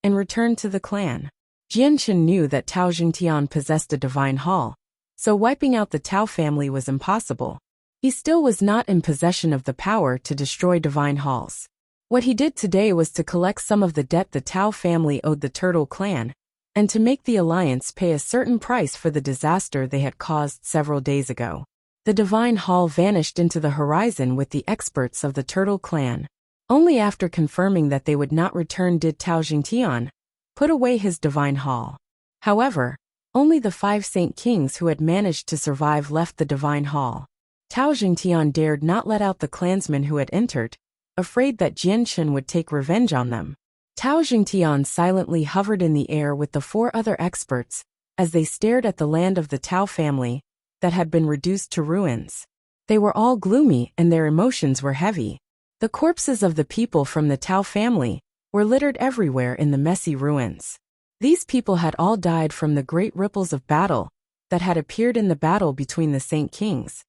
Speaker 1: and returned to the clan. Jianshan knew that Tao Jingtian possessed a divine hall, so wiping out the Tao family was impossible. He still was not in possession of the power to destroy divine halls. What he did today was to collect some of the debt the Tao family owed the Turtle Clan, and to make the alliance pay a certain price for the disaster they had caused several days ago. The divine hall vanished into the horizon with the experts of the Turtle Clan. Only after confirming that they would not return did Tao Jingtian put away his divine hall. However, only the 5 Saint Kings who had managed to survive left the divine hall. Tao Jingtian dared not let out the clansmen who had entered, afraid that Jianshan would take revenge on them. Tao Jingtian silently hovered in the air with the 4 other experts, as they stared at the land of the Tao family that had been reduced to ruins. They were all gloomy and their emotions were heavy. The corpses of the people from the Tao family were littered everywhere in the messy ruins. These people had all died from the great ripples of battle that had appeared in the battle between the Saint Kings,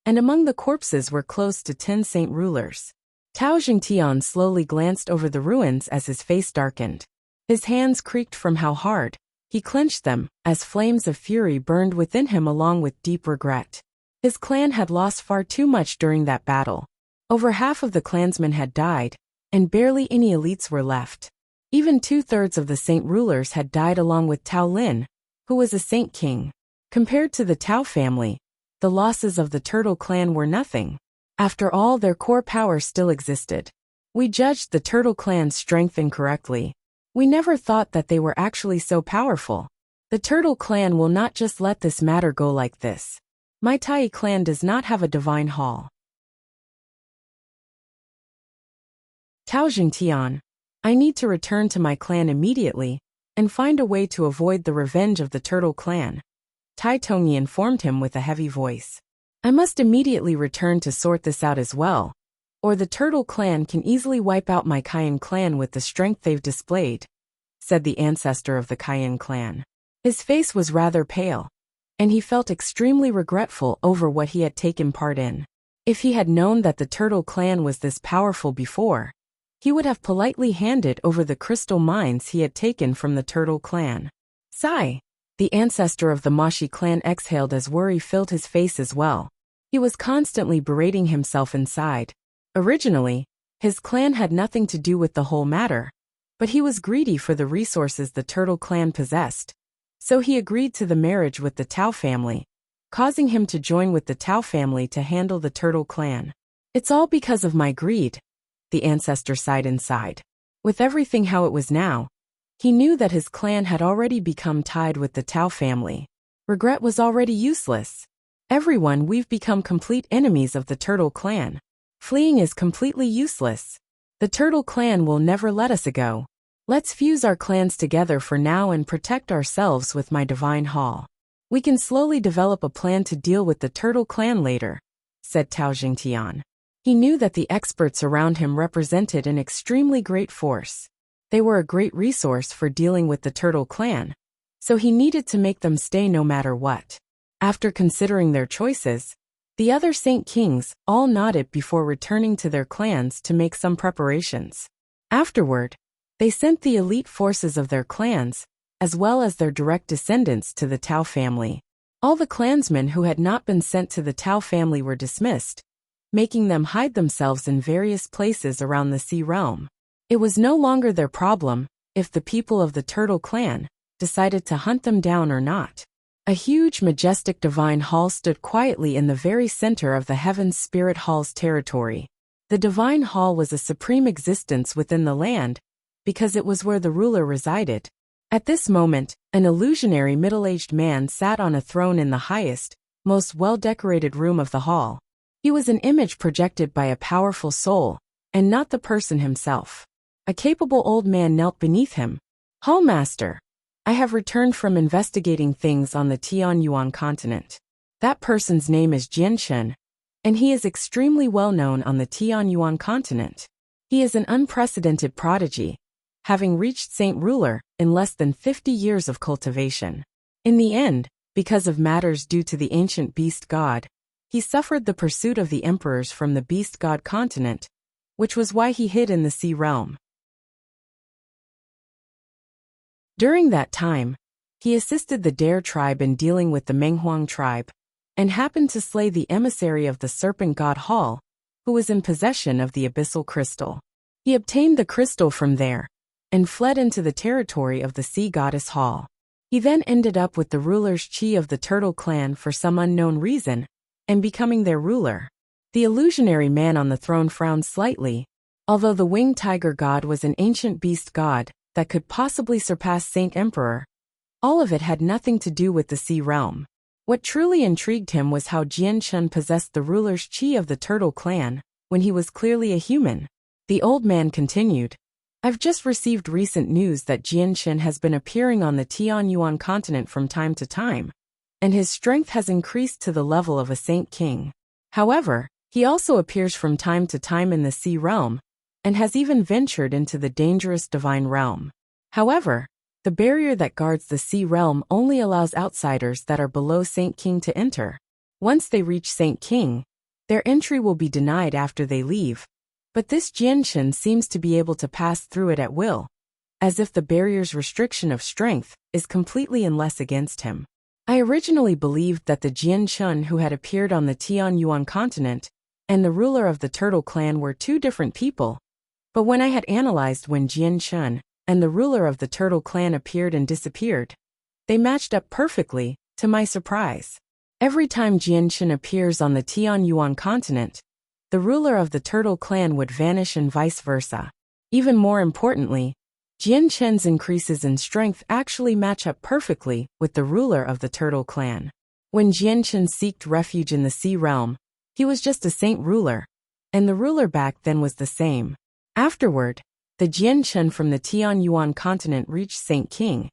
Speaker 1: and among the corpses were close to 10 saint rulers. Tao Jingtian slowly glanced over the ruins as his face darkened. His hands creaked from how hard he clenched them, as flames of fury burned within him along with deep regret. His clan had lost far too much during that battle. Over half of the clansmen had died, and barely any elites were left. Even 2/3 of the saint rulers had died along with Tao Lin, who was a saint king. Compared to the Tao family, the losses of the Turtle Clan were nothing. After all, their core power still existed. We judged the Turtle Clan's strength incorrectly. We never thought that they were actually so powerful. The Turtle Clan will not just let this matter go like this. My Tai clan does not have a divine hall. Tao Jingtian, I need to return to my clan immediately and find a way to avoid the revenge of the Turtle Clan. Tai Tongyi informed him with a heavy voice. I must immediately return to sort this out as well, or the Turtle Clan can easily wipe out my Cayenne clan with the strength they've displayed, said the ancestor of the Cayenne clan. His face was rather pale, and he felt extremely regretful over what he had taken part in. If he had known that the Turtle Clan was this powerful before, he would have politely handed over the crystal mines he had taken from the Turtle Clan. Sigh. The ancestor of the Mashi clan exhaled as worry filled his face as well. He was constantly berating himself inside. Originally, his clan had nothing to do with the whole matter, but he was greedy for the resources the Turtle Clan possessed, so he agreed to the marriage with the Tao family, causing him to join with the Tao family to handle the Turtle Clan. It's all because of my greed, the ancestor sighed inside. With everything how it was now, he knew that his clan had already become tied with the Tao family. Regret was already useless. Everyone, we've become complete enemies of the Turtle Clan. Fleeing is completely useless. The Turtle Clan will never let us go. Let's fuse our clans together for now and protect ourselves with my divine hall. We can slowly develop a plan to deal with the Turtle Clan later, said Tao Jingtian. He knew that the experts around him represented an extremely great force. They were a great resource for dealing with the Turtle Clan, so he needed to make them stay no matter what. After considering their choices, the other Saint Kings all nodded before returning to their clans to make some preparations. Afterward, they sent the elite forces of their clans, as well as their direct descendants, to the Tao family. All the clansmen who had not been sent to the Tao family were dismissed, making them hide themselves in various places around the Sea Realm. It was no longer their problem if the people of the Turtle Clan decided to hunt them down or not. A huge, majestic divine hall stood quietly in the very center of the Heaven's Spirit Hall's territory. The divine hall was a supreme existence within the land, because it was where the ruler resided. At this moment, an illusionary middle-aged man sat on a throne in the highest, most well-decorated room of the hall. He was an image projected by a powerful soul, and not the person himself. A capable old man knelt beneath him. "Hallmaster, I have returned from investigating things on the Tianyuan continent. That person's name is Jianshen, and he is extremely well known on the Tianyuan continent. He is an unprecedented prodigy, having reached Saint Ruler in less than 50 years of cultivation. In the end, because of matters due to the ancient beast god, he suffered the pursuit of the emperors from the beast god continent, which was why he hid in the sea realm. During that time, he assisted the Dare tribe in dealing with the Menghuang tribe, and happened to slay the emissary of the serpent god Hall, who was in possession of the abyssal crystal. He obtained the crystal from there, and fled into the territory of the sea goddess Hall. He then ended up with the ruler's chi of the turtle clan for some unknown reason, and becoming their ruler. The illusionary man on the throne frowned slightly. Although the winged tiger god was an ancient beast god that could possibly surpass Saint Emperor, all of it had nothing to do with the sea realm. What truly intrigued him was how Jianshen possessed the ruler's chi of the turtle clan, when he was clearly a human. The old man continued, "I've just received recent news that Jianshen has been appearing on the Tianyuan continent from time to time, and his strength has increased to the level of a saint king. However, he also appears from time to time in the sea realm, and has even ventured into the dangerous divine realm. However, the barrier that guards the sea realm only allows outsiders that are below Saint King to enter. Once they reach Saint King, their entry will be denied after they leave, but this Jianshen seems to be able to pass through it at will, as if the barrier's restriction of strength is completely unless against him. I originally believed that the Jianshen who had appeared on the Tianyuan continent and the ruler of the turtle clan were two different people, but when I had analyzed when Jianshen and the ruler of the turtle clan appeared and disappeared, they matched up perfectly, to my surprise. Every time Jianshen appears on the Tianyuan continent, the ruler of the turtle clan would vanish and vice versa. Even more importantly, Jianshen's increases in strength actually match up perfectly with the ruler of the turtle clan. When Jianshen sought refuge in the sea realm, he was just a saint ruler, and the ruler back then was the same. Afterward, the Jianshen from the Tianyuan continent reached Saint King,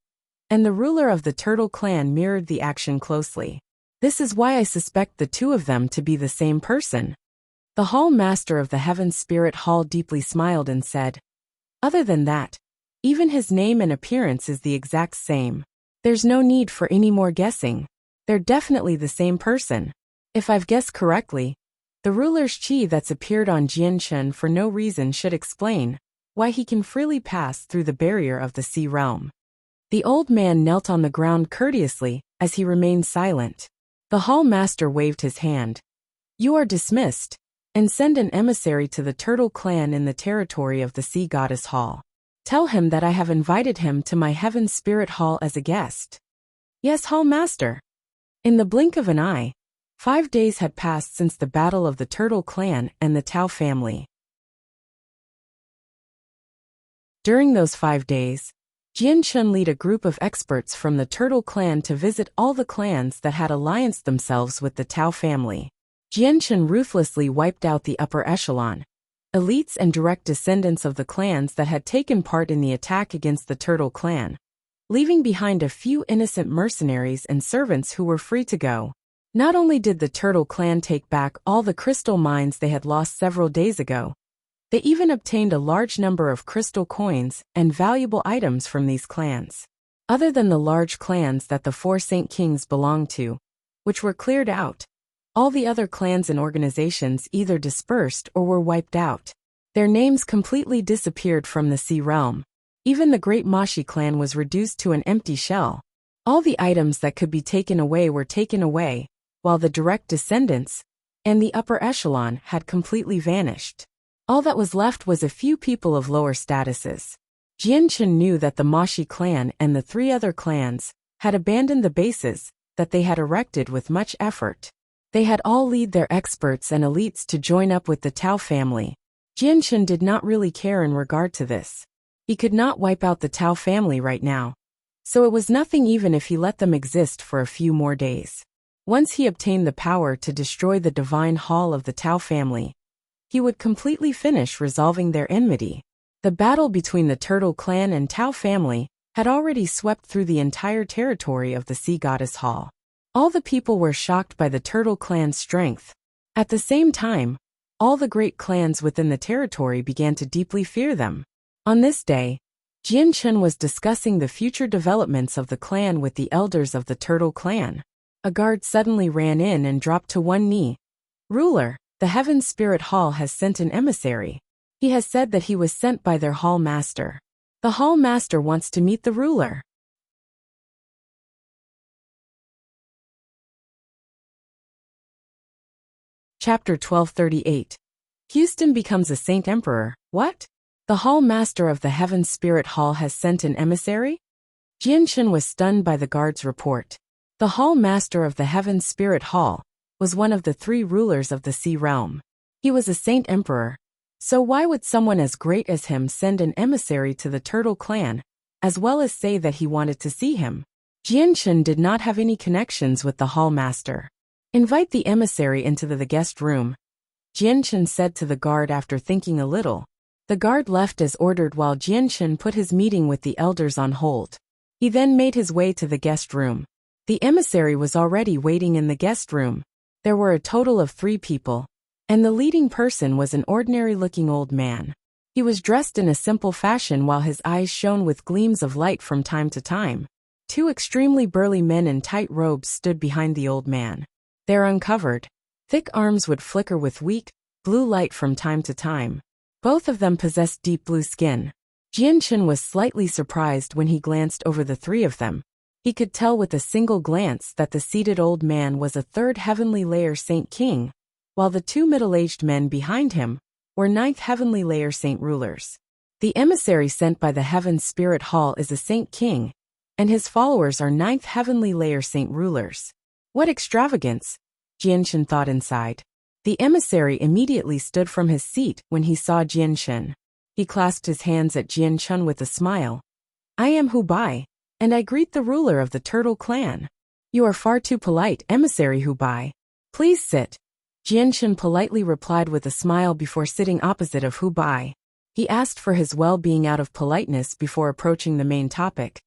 Speaker 1: and the ruler of the turtle clan mirrored the action closely. This is why I suspect the two of them to be the same person." The hall master of the Heaven Spirit Hall deeply smiled and said, "Other than that, even his name and appearance is the exact same. There's no need for any more guessing. They're definitely the same person. If I've guessed correctly, the ruler's chi that's appeared on Jianshen for no reason should explain why he can freely pass through the barrier of the sea realm." The old man knelt on the ground courteously as he remained silent. The hall master waved his hand. "You are dismissed, and send an emissary to the turtle clan in the territory of the sea goddess Hall. Tell him that I have invited him to my Heaven Spirit Hall as a guest." "Yes, hall master." In the blink of an eye, 5 days had passed since the battle of the turtle clan and the Tao family. During those 5 days, Jianshen led a group of experts from the turtle clan to visit all the clans that had allianced themselves with the Tao family. Jianshen ruthlessly wiped out the upper echelon, elites and direct descendants of the clans that had taken part in the attack against the turtle clan, leaving behind a few innocent mercenaries and servants who were free to go. Not only did the turtle clan take back all the crystal mines they had lost several days ago, they even obtained a large number of crystal coins and valuable items from these clans. Other than the large clans that the 4 Saint Kings belonged to, which were cleared out, all the other clans and organizations either dispersed or were wiped out. Their names completely disappeared from the sea realm. Even the Great Mashi clan was reduced to an empty shell. All the items that could be taken away were taken away, while the direct descendants and the upper echelon had completely vanished. All that was left was a few people of lower statuses. Jianshen knew that the Mashi clan and the 3 other clans had abandoned the bases that they had erected with much effort. They had all lead their experts and elites to join up with the Tao family. Jianchen did not really care in regard to this. He could not wipe out the Tao family right now. So it was nothing even if he let them exist for a few more days. Once he obtained the power to destroy the divine hall of the Tao family, he would completely finish resolving their enmity. The battle between the Turtle Clan and Tao family had already swept through the entire territory of the Sea Goddess Hall. All the people were shocked by the Turtle Clan's strength. At the same time, all the great clans within the territory began to deeply fear them. On this day, Jianchen was discussing the future developments of the clan with the elders of the Turtle Clan. A guard suddenly ran in and dropped to one knee. "Ruler, the Heaven Spirit Hall has sent an emissary. He has said that he was sent by their hall master. The hall master wants to meet the ruler." Chapter 1238. Houston becomes a Saint Emperor. What? The hall master of the Heaven Spirit Hall has sent an emissary? Jianchen was stunned by the guard's report. The hall master of the Heaven Spirit Hall was one of the 3 rulers of the Sea Realm. He was a Saint Emperor. So why would someone as great as him send an emissary to the Turtle Clan, as well as say that he wanted to see him? Jianchen did not have any connections with the hall master. "Invite the emissary into the guest room," Jianchen said to the guard after thinking a little. The guard left as ordered while Jianchen put his meeting with the elders on hold. He then made his way to the guest room. The emissary was already waiting in the guest room. There were a total of 3 people, and the leading person was an ordinary-looking old man. He was dressed in a simple fashion while his eyes shone with gleams of light from time to time. 2 extremely burly men in tight robes stood behind the old man. Their uncovered, thick arms would flicker with weak, blue light from time to time. Both of them possessed deep blue skin. Jianchen was slightly surprised when he glanced over the 3 of them. He could tell with a single glance that the seated old man was a 3rd heavenly layer Saint King, while the 2 middle-aged men behind him were 9th heavenly layer Saint Rulers. The emissary sent by the Heaven Spirit Hall is a Saint King, and his followers are 9th heavenly layer Saint Rulers. What extravagance, Jianchen thought inside. The emissary immediately stood from his seat when he saw Jianchen. He clasped his hands at Jianchen with a smile. "I am Hu Bai, and I greet the ruler of the Turtle Clan." "You are far too polite, emissary Hu Bai. Please sit." Jianchen politely replied with a smile before sitting opposite of Hu Bai. He asked for his well-being out of politeness before approaching the main topic.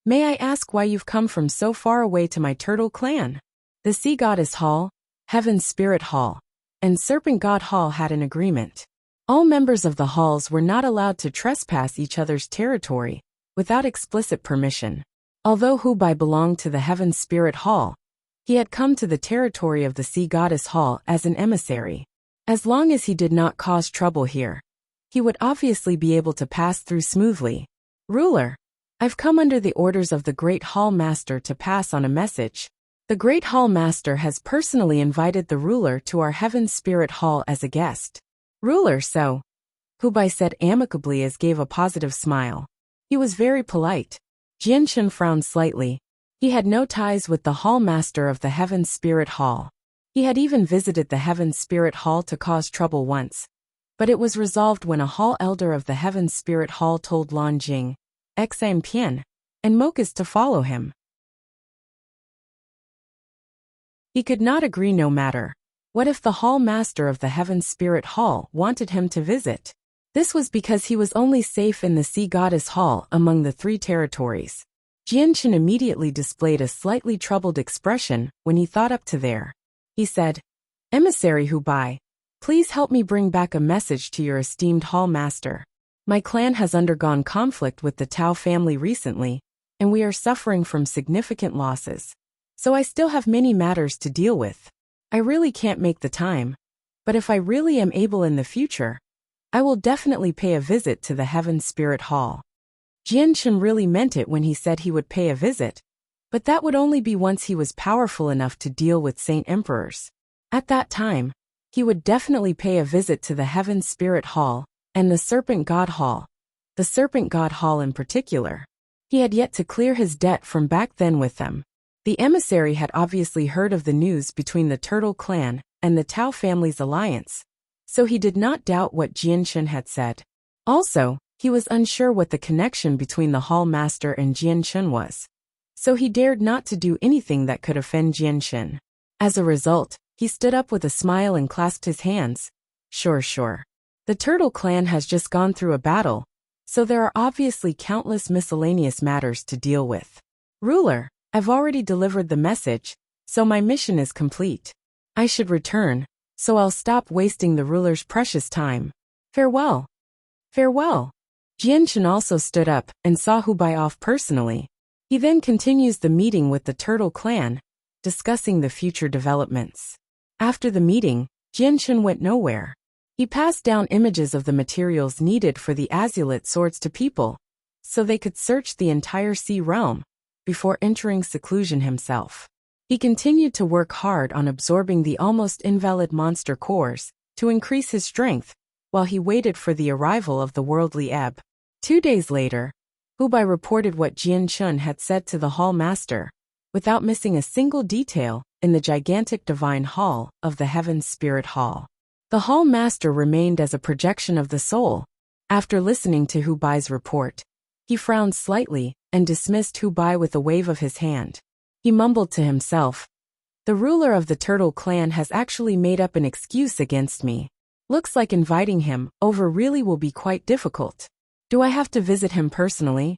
Speaker 1: "May I ask why you've come from so far away to my Turtle Clan?" The Sea Goddess Hall, Heaven Spirit Hall, and Serpent God Hall had an agreement. All members of the halls were not allowed to trespass each other's territory without explicit permission. Although Hu Bai belonged to the Heaven Spirit Hall, he had come to the territory of the Sea Goddess Hall as an emissary. As long as he did not cause trouble here, he would obviously be able to pass through smoothly. "Ruler, I've come under the orders of the Great Hall Master to pass on a message. The Great Hall Master has personally invited the ruler to our Heaven Spirit Hall as a guest." "Ruler, so?" Hu Bai said amicably as gave a positive smile. He was very polite. Jianchen frowned slightly. He had no ties with the Hall Master of the Heaven Spirit Hall. He had even visited the Heaven Spirit Hall to cause trouble once. But it was resolved when a hall elder of the Heaven Spirit Hall told Lan Jing, Xan Pian, and Mokas to follow him. He could not agree no matter. What if the Hall Master of the Heaven Spirit Hall wanted him to visit? This was because he was only safe in the Sea Goddess Hall among the 3 territories. Jianchen immediately displayed a slightly troubled expression when he thought up to there. He said, "Emissary Hu Bai, please help me bring back a message to your esteemed Hall Master. My clan has undergone conflict with the Tao family recently, and we are suffering from significant losses. So I still have many matters to deal with. I really can't make the time, but if I really am able in the future, I will definitely pay a visit to the Heaven Spirit Hall." Jianchen really meant it when he said he would pay a visit, but that would only be once he was powerful enough to deal with Saint Emperors. At that time, he would definitely pay a visit to the Heaven Spirit Hall and the Serpent God Hall. The Serpent God Hall in particular. He had yet to clear his debt from back then with them. The emissary had obviously heard of the news between the Turtle Clan and the Tao family's alliance, so he did not doubt what Jianshun had said. Also, he was unsure what the connection between the Hall Master and Jianshun was, so he dared not to do anything that could offend Jianshun. As a result, he stood up with a smile and clasped his hands. Sure. The Turtle Clan has just gone through a battle, so there are obviously countless miscellaneous matters to deal with. Ruler, I've already delivered the message, so my mission is complete. I should return, so I'll stop wasting the ruler's precious time. Farewell. Farewell. Jianshun also stood up and saw Hubei off personally. He then continues the meeting with the Turtle Clan, discussing the future developments. After the meeting, Jianshun went nowhere. He passed down images of the materials needed for the azulite swords to people, so they could search the entire sea realm before entering seclusion himself. He continued to work hard on absorbing the almost invalid monster cores to increase his strength while he waited for the arrival of the worldly ebb. 2 days later, Hubei reported what Jianshun had said to the Hall Master, without missing a single detail, in the gigantic divine hall of the Heaven's Spirit Hall. The Hall Master remained as a projection of the soul. After listening to Hubei's report, he frowned slightly and dismissed Hubei with a wave of his hand. He mumbled to himself, "The ruler of the Turtle Clan has actually made up an excuse against me. Looks like inviting him over really will be quite difficult. Do I have to visit him personally?"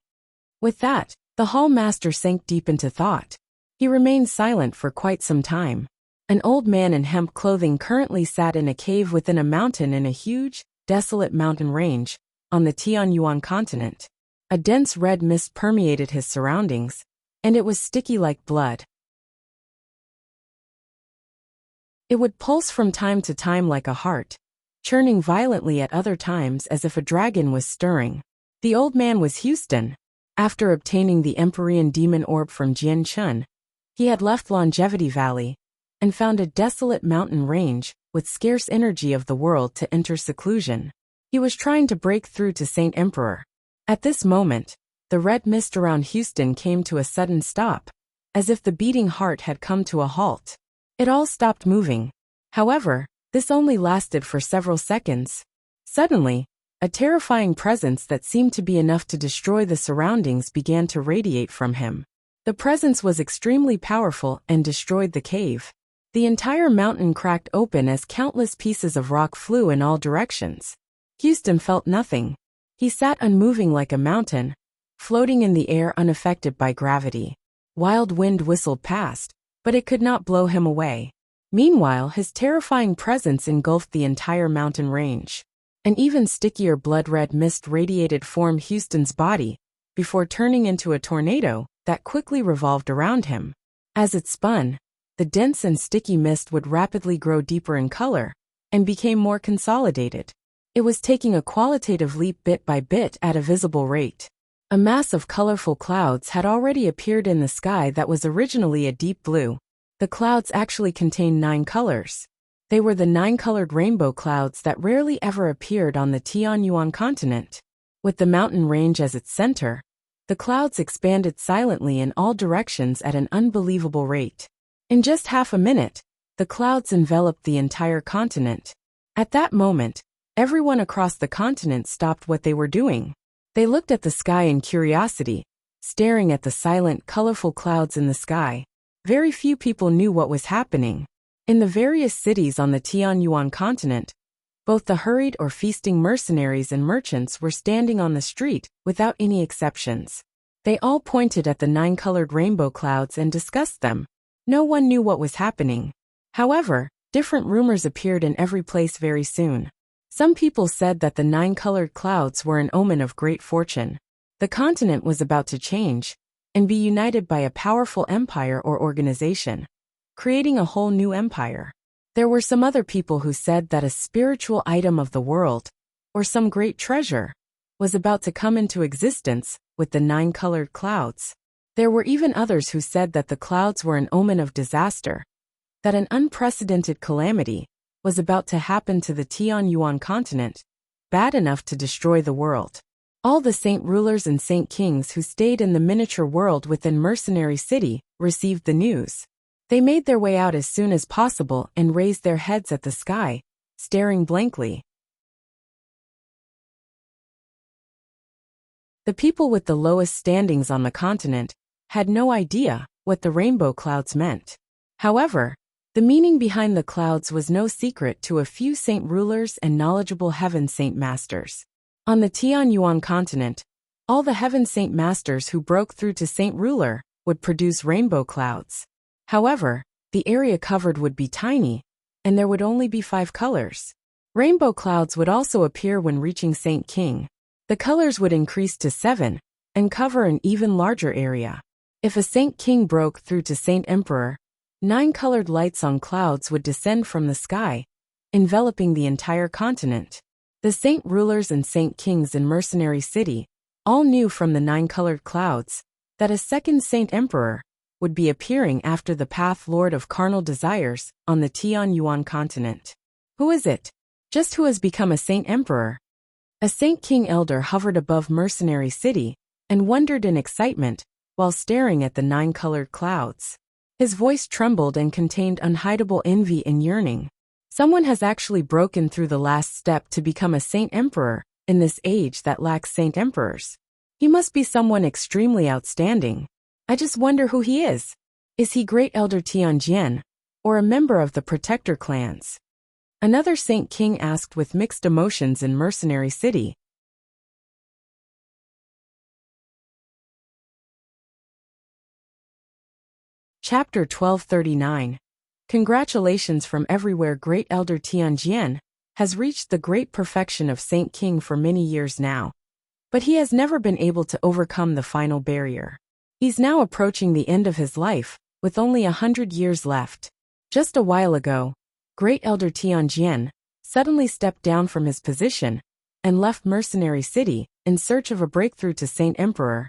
Speaker 1: With that, the Hall Master sank deep into thought. He remained silent for quite some time. An old man in hemp clothing currently sat in a cave within a mountain in a huge, desolate mountain range on the Tianyuan continent. A dense red mist permeated his surroundings, and it was sticky like blood. It would pulse from time to time like a heart, churning violently at other times as if a dragon was stirring. The old man was Houston. After obtaining the Empyrean Demon Orb from Jianshun, he had left Longevity Valley and found a desolate mountain range with scarce energy of the world to enter seclusion. He was trying to break through to Saint Emperor. At this moment, the red mist around Houston came to a sudden stop, as if the beating heart had come to a halt. It all stopped moving. However, this only lasted for several seconds. Suddenly, a terrifying presence that seemed to be enough to destroy the surroundings began to radiate from him. The presence was extremely powerful and destroyed the cave. The entire mountain cracked open as countless pieces of rock flew in all directions. Houston felt nothing. He sat unmoving like a mountain, floating in the air unaffected by gravity. Wild wind whistled past, but it could not blow him away. Meanwhile, his terrifying presence engulfed the entire mountain range. An even stickier blood-red mist radiated from Houston's body, before turning into a tornado that quickly revolved around him. As it spun, the dense and sticky mist would rapidly grow deeper in color, and became more consolidated. It was taking a qualitative leap bit by bit at a visible rate. A mass of colorful clouds had already appeared in the sky that was originally a deep blue. The clouds actually contained 9 colors. They were the 9-colored rainbow clouds that rarely ever appeared on the Tianyuan continent. With the mountain range as its center, the clouds expanded silently in all directions at an unbelievable rate. In just half a minute, the clouds enveloped the entire continent. At that moment, everyone across the continent stopped what they were doing. They looked at the sky in curiosity, staring at the silent, colorful clouds in the sky. Very few people knew what was happening. In the various cities on the Tianyuan continent, both the hurried or feasting mercenaries and merchants were standing on the street without any exceptions. They all pointed at the 9-colored rainbow clouds and discussed them. No one knew what was happening. However, different rumors appeared in every place very soon. Some people said that the 9-colored clouds were an omen of great fortune. The continent was about to change and be united by a powerful empire or organization, creating a whole new empire. There were some other people who said that a spiritual item of the world, or some great treasure, was about to come into existence with the 9-colored clouds. There were even others who said that the clouds were an omen of disaster, that an unprecedented calamity was about to happen to the Tianyuan continent, bad enough to destroy the world. All the saint rulers and saint kings who stayed in the miniature world within Mercenary City received the news. They made their way out as soon as possible and raised their heads at the sky, staring blankly. The people with the lowest standings on the continent had no idea what the rainbow clouds meant. However, the meaning behind the clouds was no secret to a few saint rulers and knowledgeable heaven saint masters. On the Tianyuan continent, all the heaven saint masters who broke through to saint ruler would produce rainbow clouds. However, the area covered would be tiny, and there would only be 5 colors. Rainbow clouds would also appear when reaching Saint King. The colors would increase to 7 and cover an even larger area. If a Saint King broke through to Saint Emperor, 9 colored lights on clouds would descend from the sky, enveloping the entire continent. The saint rulers and saint kings in Mercenary City all knew from the 9 colored clouds that a second Saint Emperor would be appearing after the Path Lord of Carnal Desires on the Tianyuan continent. Who is it? Just who has become a Saint Emperor? A Saint King Elder hovered above Mercenary City and wondered in excitement while staring at the 9 colored clouds. His voice trembled and contained unhideable envy and yearning. Someone has actually broken through the last step to become a Saint Emperor in this age that lacks Saint Emperors. He must be someone extremely outstanding. I just wonder who he is. Is he Great Elder Tianjian, or a member of the Protector clans? Another Saint King asked with mixed emotions in Mercenary City. Chapter 1239. Congratulations from everywhere. Great Elder Tianjian has reached the great perfection of Saint King for many years now, but he has never been able to overcome the final barrier. He's now approaching the end of his life, with only 100 years left. Just a while ago, Great Elder Tianjian suddenly stepped down from his position and left Mercenary City in search of a breakthrough to Saint Emperor.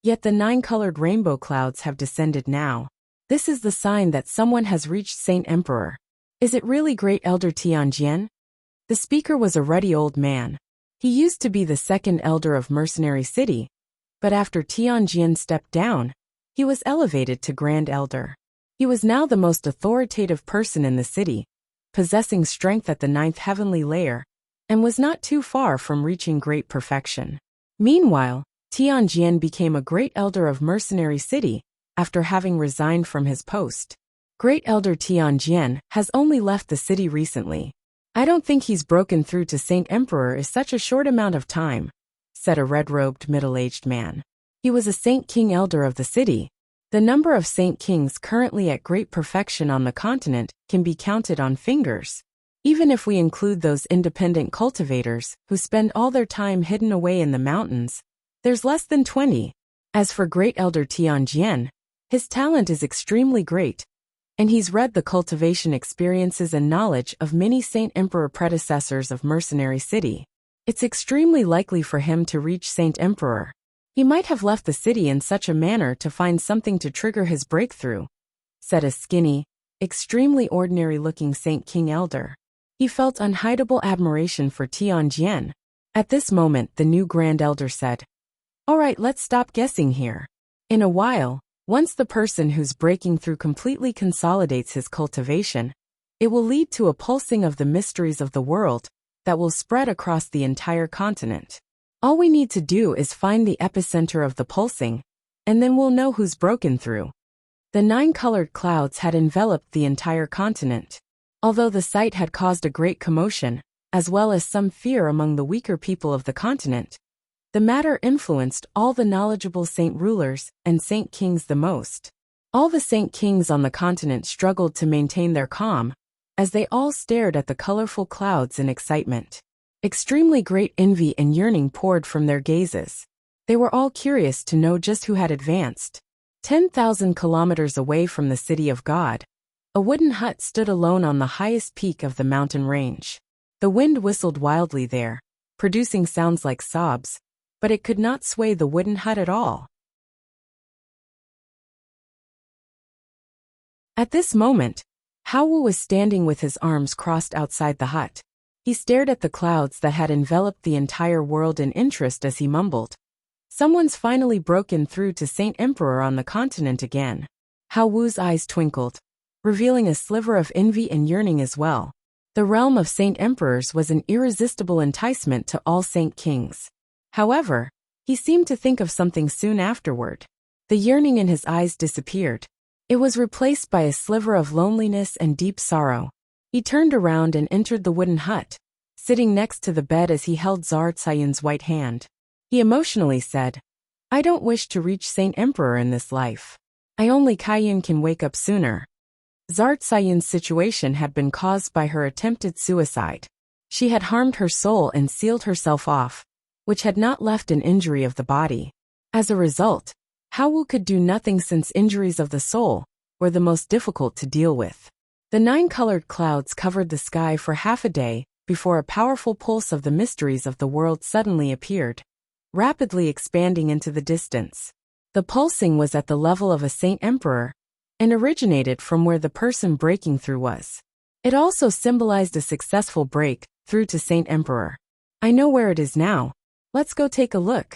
Speaker 1: Yet the 9 colored rainbow clouds have descended now. This is the sign that someone has reached Saint Emperor. Is it really Great Elder Tianjian? The speaker was a ruddy old man. He used to be the second elder of Mercenary City, but after Tianjian stepped down, he was elevated to Grand Elder. He was now the most authoritative person in the city, possessing strength at the 9th heavenly layer, and was not too far from reaching great perfection. Meanwhile, Tianjian became a Great Elder of Mercenary City after having resigned from his post. Great Elder Tianjian has only left the city recently. I don't think he's broken through to Saint Emperor in such a short amount of time, said a red-robed middle-aged man. He was a Saint King Elder of the city. The number of Saint Kings currently at great perfection on the continent can be counted on fingers. Even if we include those independent cultivators who spend all their time hidden away in the mountains, there's less than 20. As for Great Elder Tianjian, his talent is extremely great, and he's read the cultivation experiences and knowledge of many Saint Emperor predecessors of Mercenary City. It's extremely likely for him to reach Saint Emperor. He might have left the city in such a manner to find something to trigger his breakthrough, said a skinny, extremely ordinary-looking Saint King Elder. He felt unhideable admiration for Tianjian. At this moment, the new Grand Elder said, "All right, let's stop guessing here. In a while, once the person who's breaking through completely consolidates his cultivation, it will lead to a pulsing of the mysteries of the world that will spread across the entire continent. All we need to do is find the epicenter of the pulsing, and then we'll know who's broken through." The 9 colored clouds had enveloped the entire continent. Although the sight had caused a great commotion, as well as some fear among the weaker people of the continent, the matter influenced all the knowledgeable saint rulers and saint kings the most. All the saint kings on the continent struggled to maintain their calm, as they all stared at the colorful clouds in excitement. Extremely great envy and yearning poured from their gazes. They were all curious to know just who had advanced. 10,000 kilometers away from the city of God, a wooden hut stood alone on the highest peak of the mountain range. The wind whistled wildly there, producing sounds like sobs, but it could not sway the wooden hut at all. At this moment, Hao was standing with his arms crossed outside the hut. He stared at the clouds that had enveloped the entire world in interest as he mumbled. Someone's finally broken through to Saint Emperor on the continent again. Hao Wu's eyes twinkled, revealing a sliver of envy and yearning as well. The realm of Saint Emperors was an irresistible enticement to all Saint Kings. However, he seemed to think of something soon afterward. The yearning in his eyes disappeared. It was replaced by a sliver of loneliness and deep sorrow. He turned around and entered the wooden hut, sitting next to the bed as he held Czar Tsayin's white hand. He emotionally said, "I don't wish to reach Saint Emperor in this life. I only Kaiyin can wake up sooner." Czar Tsayin's situation had been caused by her attempted suicide. She had harmed her soul and sealed herself off, which had not left an injury of the body. As a result, Hao Wu could do nothing since injuries of the soul were the most difficult to deal with. The 9-colored clouds covered the sky for half a day before a powerful pulse of the mysteries of the world suddenly appeared, rapidly expanding into the distance. The pulsing was at the level of a Saint Emperor and originated from where the person breaking through was. It also symbolized a successful break through to Saint Emperor. "I know where it is now. Let's go take a look."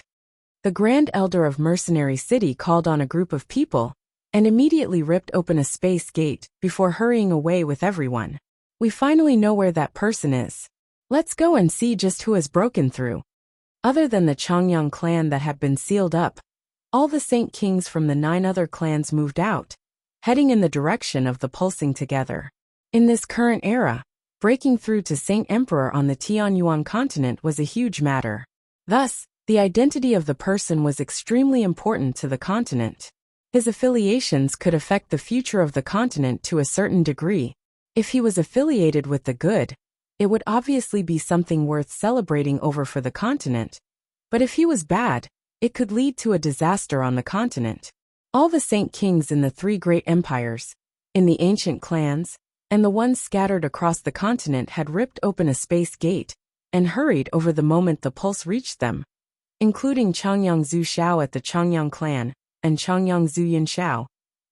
Speaker 1: The Grand Elder of Mercenary City called on a group of people and immediately ripped open a space gate before hurrying away with everyone. "We finally know where that person is. Let's go and see just who has broken through." Other than the Changyang clan that had been sealed up, all the Saint Kings from the 9 other clans moved out, heading in the direction of the pulsing together. In this current era, breaking through to Saint Emperor on the Tianyuan continent was a huge matter. Thus, the identity of the person was extremely important to the continent. His affiliations could affect the future of the continent to a certain degree. If he was affiliated with the good, it would obviously be something worth celebrating over for the continent. But if he was bad, it could lead to a disaster on the continent. All the Saint Kings in the 3 great empires, in the ancient clans, and the ones scattered across the continent had ripped open a space gate and hurried over the moment the pulse reached them, including Changyang Zhu Xiao at the Changyang clan and Changyang Zhu Yin Xiao,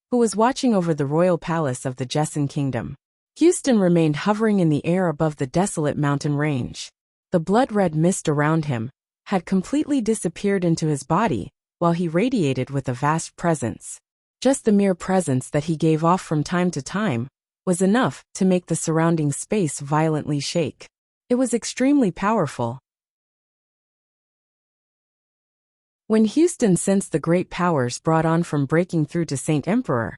Speaker 1: who was watching over the royal palace of the Jessen kingdom. Houston remained hovering in the air above the desolate mountain range. The blood-red mist around him had completely disappeared into his body, while he radiated with a vast presence. Just the mere presence that he gave off from time to time was enough to make the surrounding space violently shake. It was extremely powerful. When Houston sensed the great powers brought on from breaking through to Saint Emperor,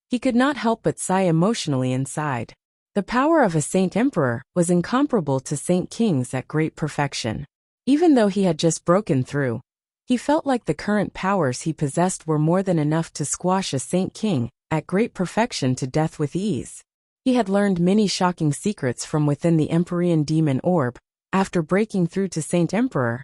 Speaker 1: he could not help but sigh emotionally inside. The power of a Saint Emperor was incomparable to Saint Kings at great perfection. Even though he had just broken through, he felt like the current powers he possessed were more than enough to squash a Saint King at great perfection to death with ease. He had learned many shocking secrets from within the Empyrean Demon Orb after breaking through to Saint Emperor,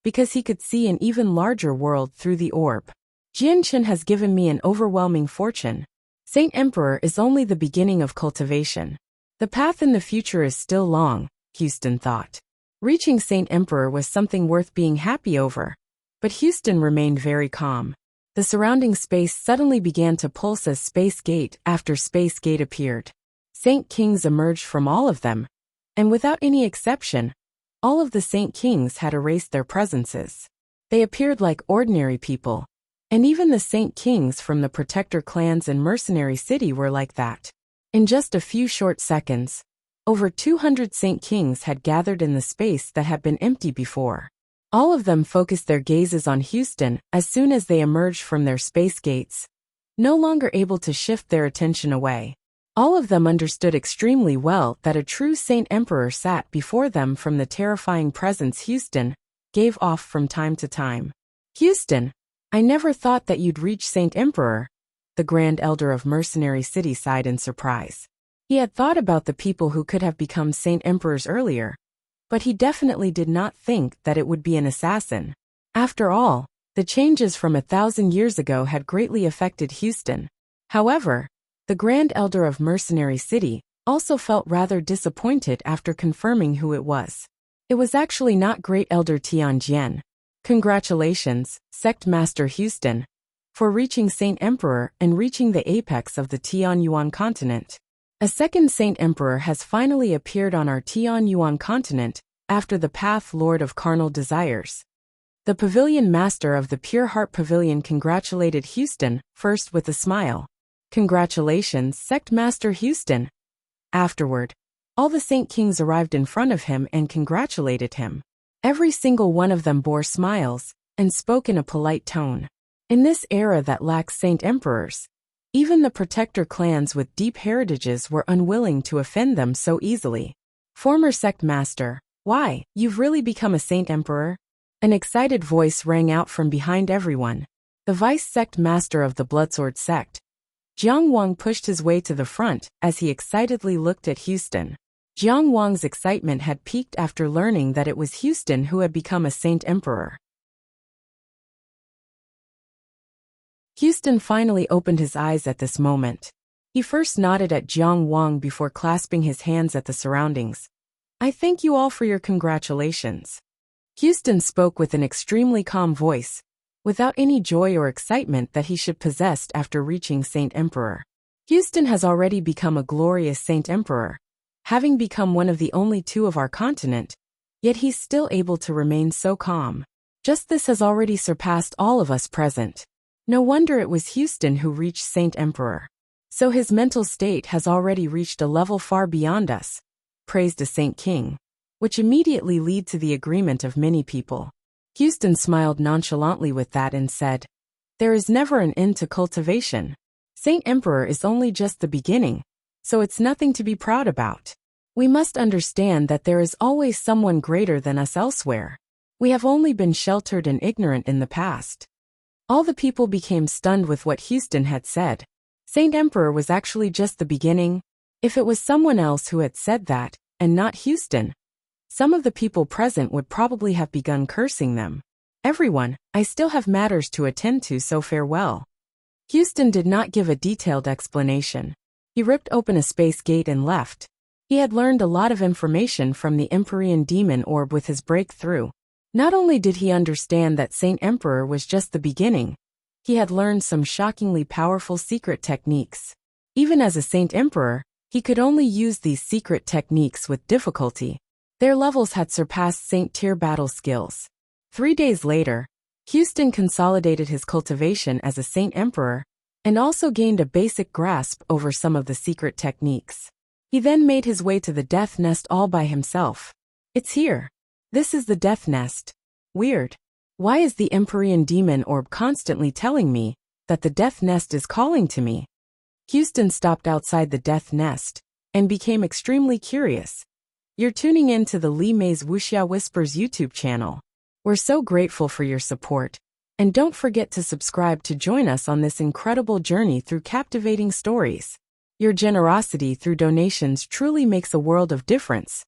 Speaker 1: because he could see an even larger world through the orb. Jianchen has given me an overwhelming fortune. Saint Emperor is only the beginning of cultivation. The path in the future is still long, Houston thought. Reaching Saint Emperor was something worth being happy over, but Houston remained very calm. The surrounding space suddenly began to pulse as Space Gate after Space Gate appeared. Saint Kings emerged from all of them, and without any exception, all of the Saint Kings had erased their presences. They appeared like ordinary people, and even the Saint Kings from the Protector clans and Mercenary City were like that. In just a few short seconds, over 200 Saint Kings had gathered in the space that had been empty before. All of them focused their gazes on Houston as soon as they emerged from their space gates, no longer able to shift their attention away. All of them understood extremely well that a true Saint Emperor sat before them from the terrifying presence Houston gave off from time to time. "Houston, I never thought that you'd reach Saint Emperor," the Grand Elder of Mercenary City sighed in surprise. He had thought about the people who could have become Saint Emperors earlier, but he definitely did not think that it would be an assassin. After all, the changes from 1,000 years ago had greatly affected Houston. However, the Grand Elder of Mercenary City also felt rather disappointed after confirming who it was. It was actually not Great Elder Tianjian. Congratulations, Sect Master Houston, for reaching Saint Emperor and reaching the apex of the Tianyuan continent. A second Saint Emperor has finally appeared on our Tianyuan continent, after the Path Lord of Carnal Desires. The Pavilion Master of the Pure Heart Pavilion congratulated Houston, first with a smile. "Congratulations, Sect Master Houston." Afterward, all the Saint Kings arrived in front of him and congratulated him. Every single one of them bore smiles, and spoke in a polite tone. In this era that lacks Saint Emperors, even the protector clans with deep heritages were unwilling to offend them so easily. "Former Sect Master, why, you've really become a Saint Emperor?" An excited voice rang out from behind everyone. The Vice Sect Master of the Bloodsword Sect, Jiang Wang, pushed his way to the front as he excitedly looked at Houston. Jiang Wang's excitement had peaked after learning that it was Houston who had become a Saint Emperor. Houston finally opened his eyes at this moment. He first nodded at Jiang Wang before clasping his hands at the surroundings. "I thank you all for your congratulations." Houston spoke with an extremely calm voice, without any joy or excitement that he should possess after reaching Saint Emperor. Houston has already become a glorious Saint Emperor, having become one of the only two of our continent, yet he's still able to remain so calm. Just this has already surpassed all of us present. No wonder it was Houston who reached Saint Emperor. So his mental state has already reached a level far beyond us, praised a Saint King, which immediately led to the agreement of many people. Houston smiled nonchalantly with that and said, "There is never an end to cultivation. Saint Emperor is only just the beginning, so it's nothing to be proud about. We must understand that there is always someone greater than us elsewhere. We have only been sheltered and ignorant in the past." All the people became stunned with what Houston had said. Saint Emperor was actually just the beginning. If it was someone else who had said that, and not Houston, some of the people present would probably have begun cursing them. "Everyone, I still have matters to attend to, so farewell." Houston did not give a detailed explanation. He ripped open a space gate and left. He had learned a lot of information from the Empyrean Demon Orb with his breakthrough. Not only did he understand that Saint Emperor was just the beginning, he had learned some shockingly powerful secret techniques. Even as a Saint Emperor, he could only use these secret techniques with difficulty. Their levels had surpassed Saint tier battle skills. 3 days later, Houston consolidated his cultivation as a Saint Emperor, and also gained a basic grasp over some of the secret techniques. He then made his way to the Death Nest all by himself. "It's here. This is the Death Nest. Weird. Why is the Empyrean Demon Orb constantly telling me that the Death Nest is calling to me?" Houston stopped outside the Death Nest, and became extremely curious. You're tuning in to the Li Mei's Wuxia Whispers YouTube channel. We're so grateful for your support, and don't forget to subscribe to join us on this incredible journey through captivating stories. Your generosity through donations truly makes a world of difference,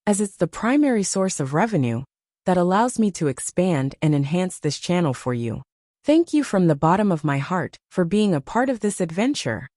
Speaker 1: as it's the primary source of revenue that allows me to expand and enhance this channel for you. Thank you from the bottom of my heart for being a part of this adventure.